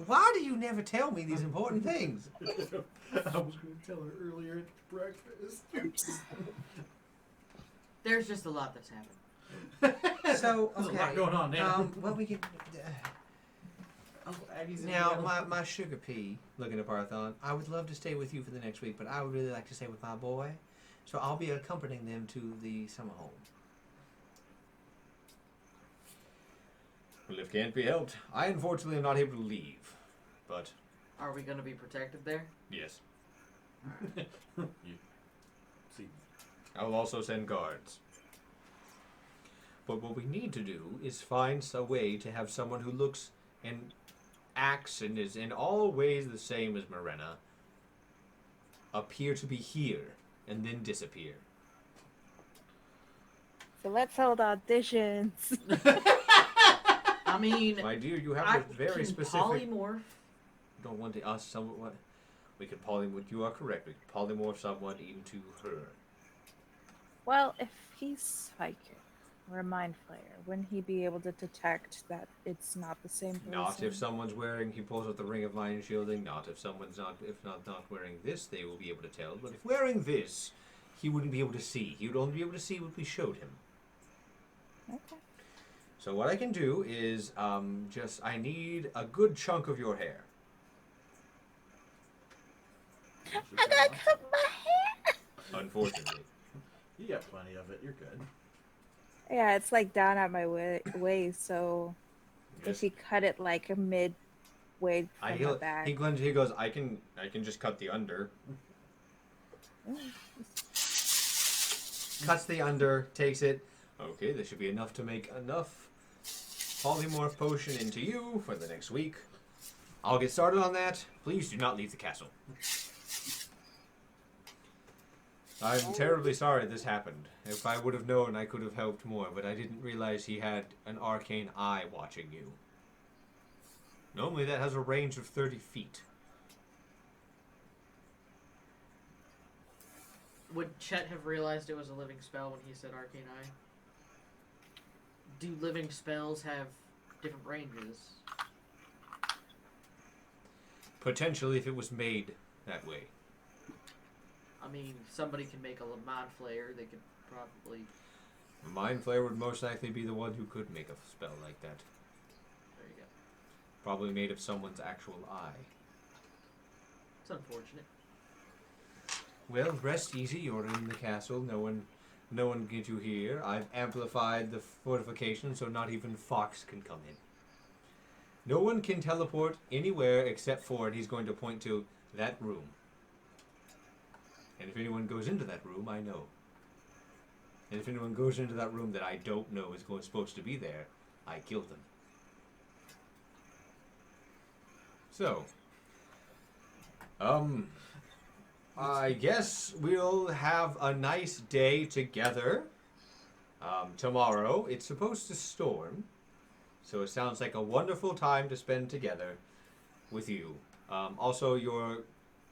Why do you never tell me these important things? I was going to tell her earlier at breakfast. There's just a lot that's happened. So, There's okay. a lot going on now. Well, we can... Uncle Aggie's in Now, the my sugar pea, looking at Parthon, I would love to stay with you for the next week, but I would really like to stay with my boy. So I'll be accompanying them to the summer home. Well, if can't be helped, I unfortunately am not able to leave. But, Are we going to be protected there? yes. See, I'll also send guards. But what we need to do is find a way to have someone who looks and acts and is in all ways the same as Morena appear to be here and then disappear. So let's hold auditions. I mean, My dear, you have I a very can specific... polymorph. Don't want to us someone... We could polymorph... You are correct. We could polymorph someone into her. Well, if he's psychic or a mind flayer, wouldn't he be able to detect that it's not the same person? Not if someone's wearing... He pulls out the ring of mind shielding. Not if someone's not... If not wearing this, they will be able to tell. But if wearing this, he wouldn't be able to see. He would only be able to see what we showed him. Okay. So what I can do is I need a good chunk of your hair. I gotta cut my hair. Unfortunately. you got plenty of it. You're good. Yeah, it's like down at my waist, so Yes. if he cut it like a mid-way from the back. He goes, I can just cut the under. Cuts the under, takes it. Okay, this should be enough to make enough polymorph potion into you for the next week. I'll get started on that. Please do not leave the castle. I'm terribly sorry this happened. If I would have known, I could have helped more, but I didn't realize he had an arcane eye watching you. Normally that has a range of 30 feet. Would Chet have realized it was a living spell when he said Arcane Eye? Do living spells have different ranges? Potentially if it was made that way. I mean, somebody can make a mind flayer. They could probably... A Mind Flayer would most likely be the one who could make a spell like that. There you go. Probably made of someone's actual eye. It's unfortunate. Well, rest easy. You're in the castle. No one can get you here. I've amplified the fortification so not even Fox can come in. No one can teleport anywhere except for, and he's going to point to, that room. And if anyone goes into that room, I know. And if anyone goes into that room that I don't know is supposed to be there, I kill them. So, I guess we'll have a nice day together. Tomorrow, it's supposed to storm. So it sounds like a wonderful time to spend together with you. Also, your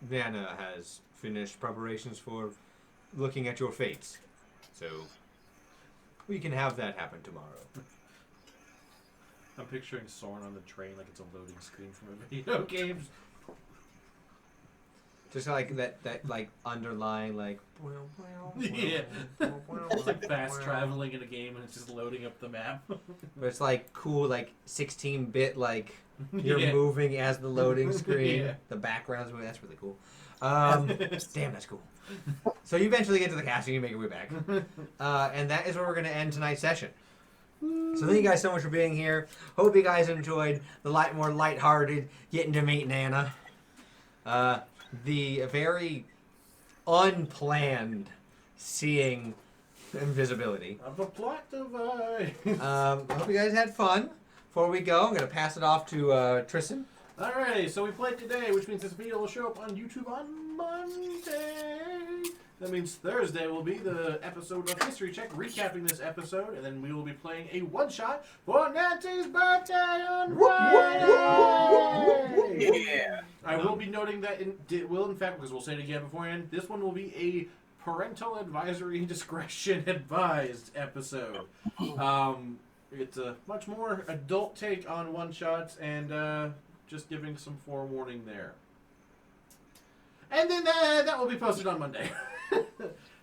Nana has finished preparations for looking at your fates. So we can have that happen tomorrow. I'm picturing Soren on the train like it's a loading screen from a video game. Just like that like underlying like Yeah. It's like fast traveling in a game and it's just loading up the map. But it's like cool like 16-bit like you're Yeah. moving as the loading screen. Yeah. The background's moving. That's really cool. Damn, that's cool. So you eventually get to the castle, you make your way back. And that is where we're going to end tonight's session. So thank you guys so much for being here. Hope you guys enjoyed the more lighthearted getting to meet Nana. The very unplanned seeing invisibility. Of a plot device. Hope you guys had fun. Before we go, I'm going to pass it off to Tristan. Alrighty, so we played today, which means this video will show up on YouTube on Monday. That means Thursday will be the episode of History Check, recapping this episode, and then we will be playing a one-shot for Nancy's birthday on Friday! Yeah. I will be noting that it will, in fact, because we'll say it again beforehand, this one will be a parental advisory discretion advised episode. It's a much more adult take on one-shots and just giving some forewarning there. And then that will be posted on Monday.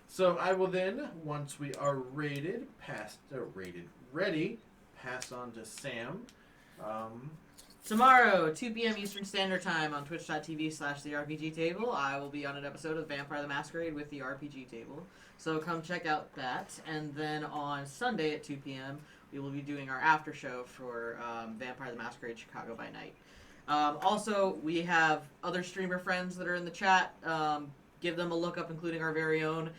So I will then, once we are ready, pass on to Sam. Tomorrow, 2 p.m. Eastern Standard Time on twitch.tv/the RPG Table, I will be on an episode of Vampire the Masquerade with the RPG Table. So come check out that. And then on Sunday at 2 p.m., we will be doing our after show for Vampire the Masquerade Chicago by Night. Also, we have other streamer friends that are in the chat. Give them a look up, including our very own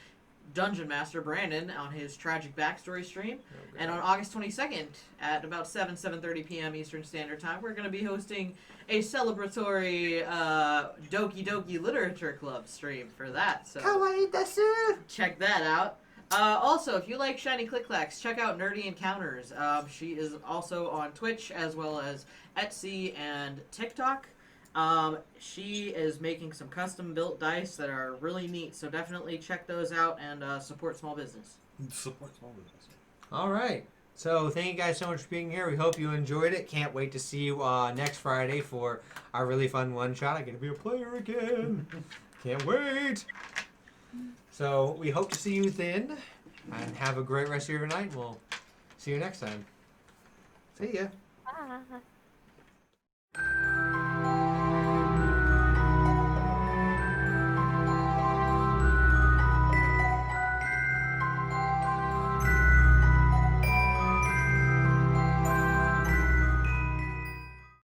Dungeon Master Brandon on his Tragic Backstory stream. Okay. And on August 22nd at about 7:30 p.m. Eastern Standard Time, we're going to be hosting a celebratory Doki Doki Literature Club stream for that. So Kawaii desu! Check that out. Also, if you like Shiny Click Clacks, check out Nerdy Encounters. She is also on Twitch as well as Etsy and TikTok. She is making some custom-built dice that are really neat, so definitely check those out and support small business. Support small business. All right. So thank you guys so much for being here. We hope you enjoyed it. Can't wait to see you next Friday for our really fun one-shot. I get to be a player again. Can't wait. So we hope to see you then, and have a great rest of your night. We'll see you next time. See ya. Bye.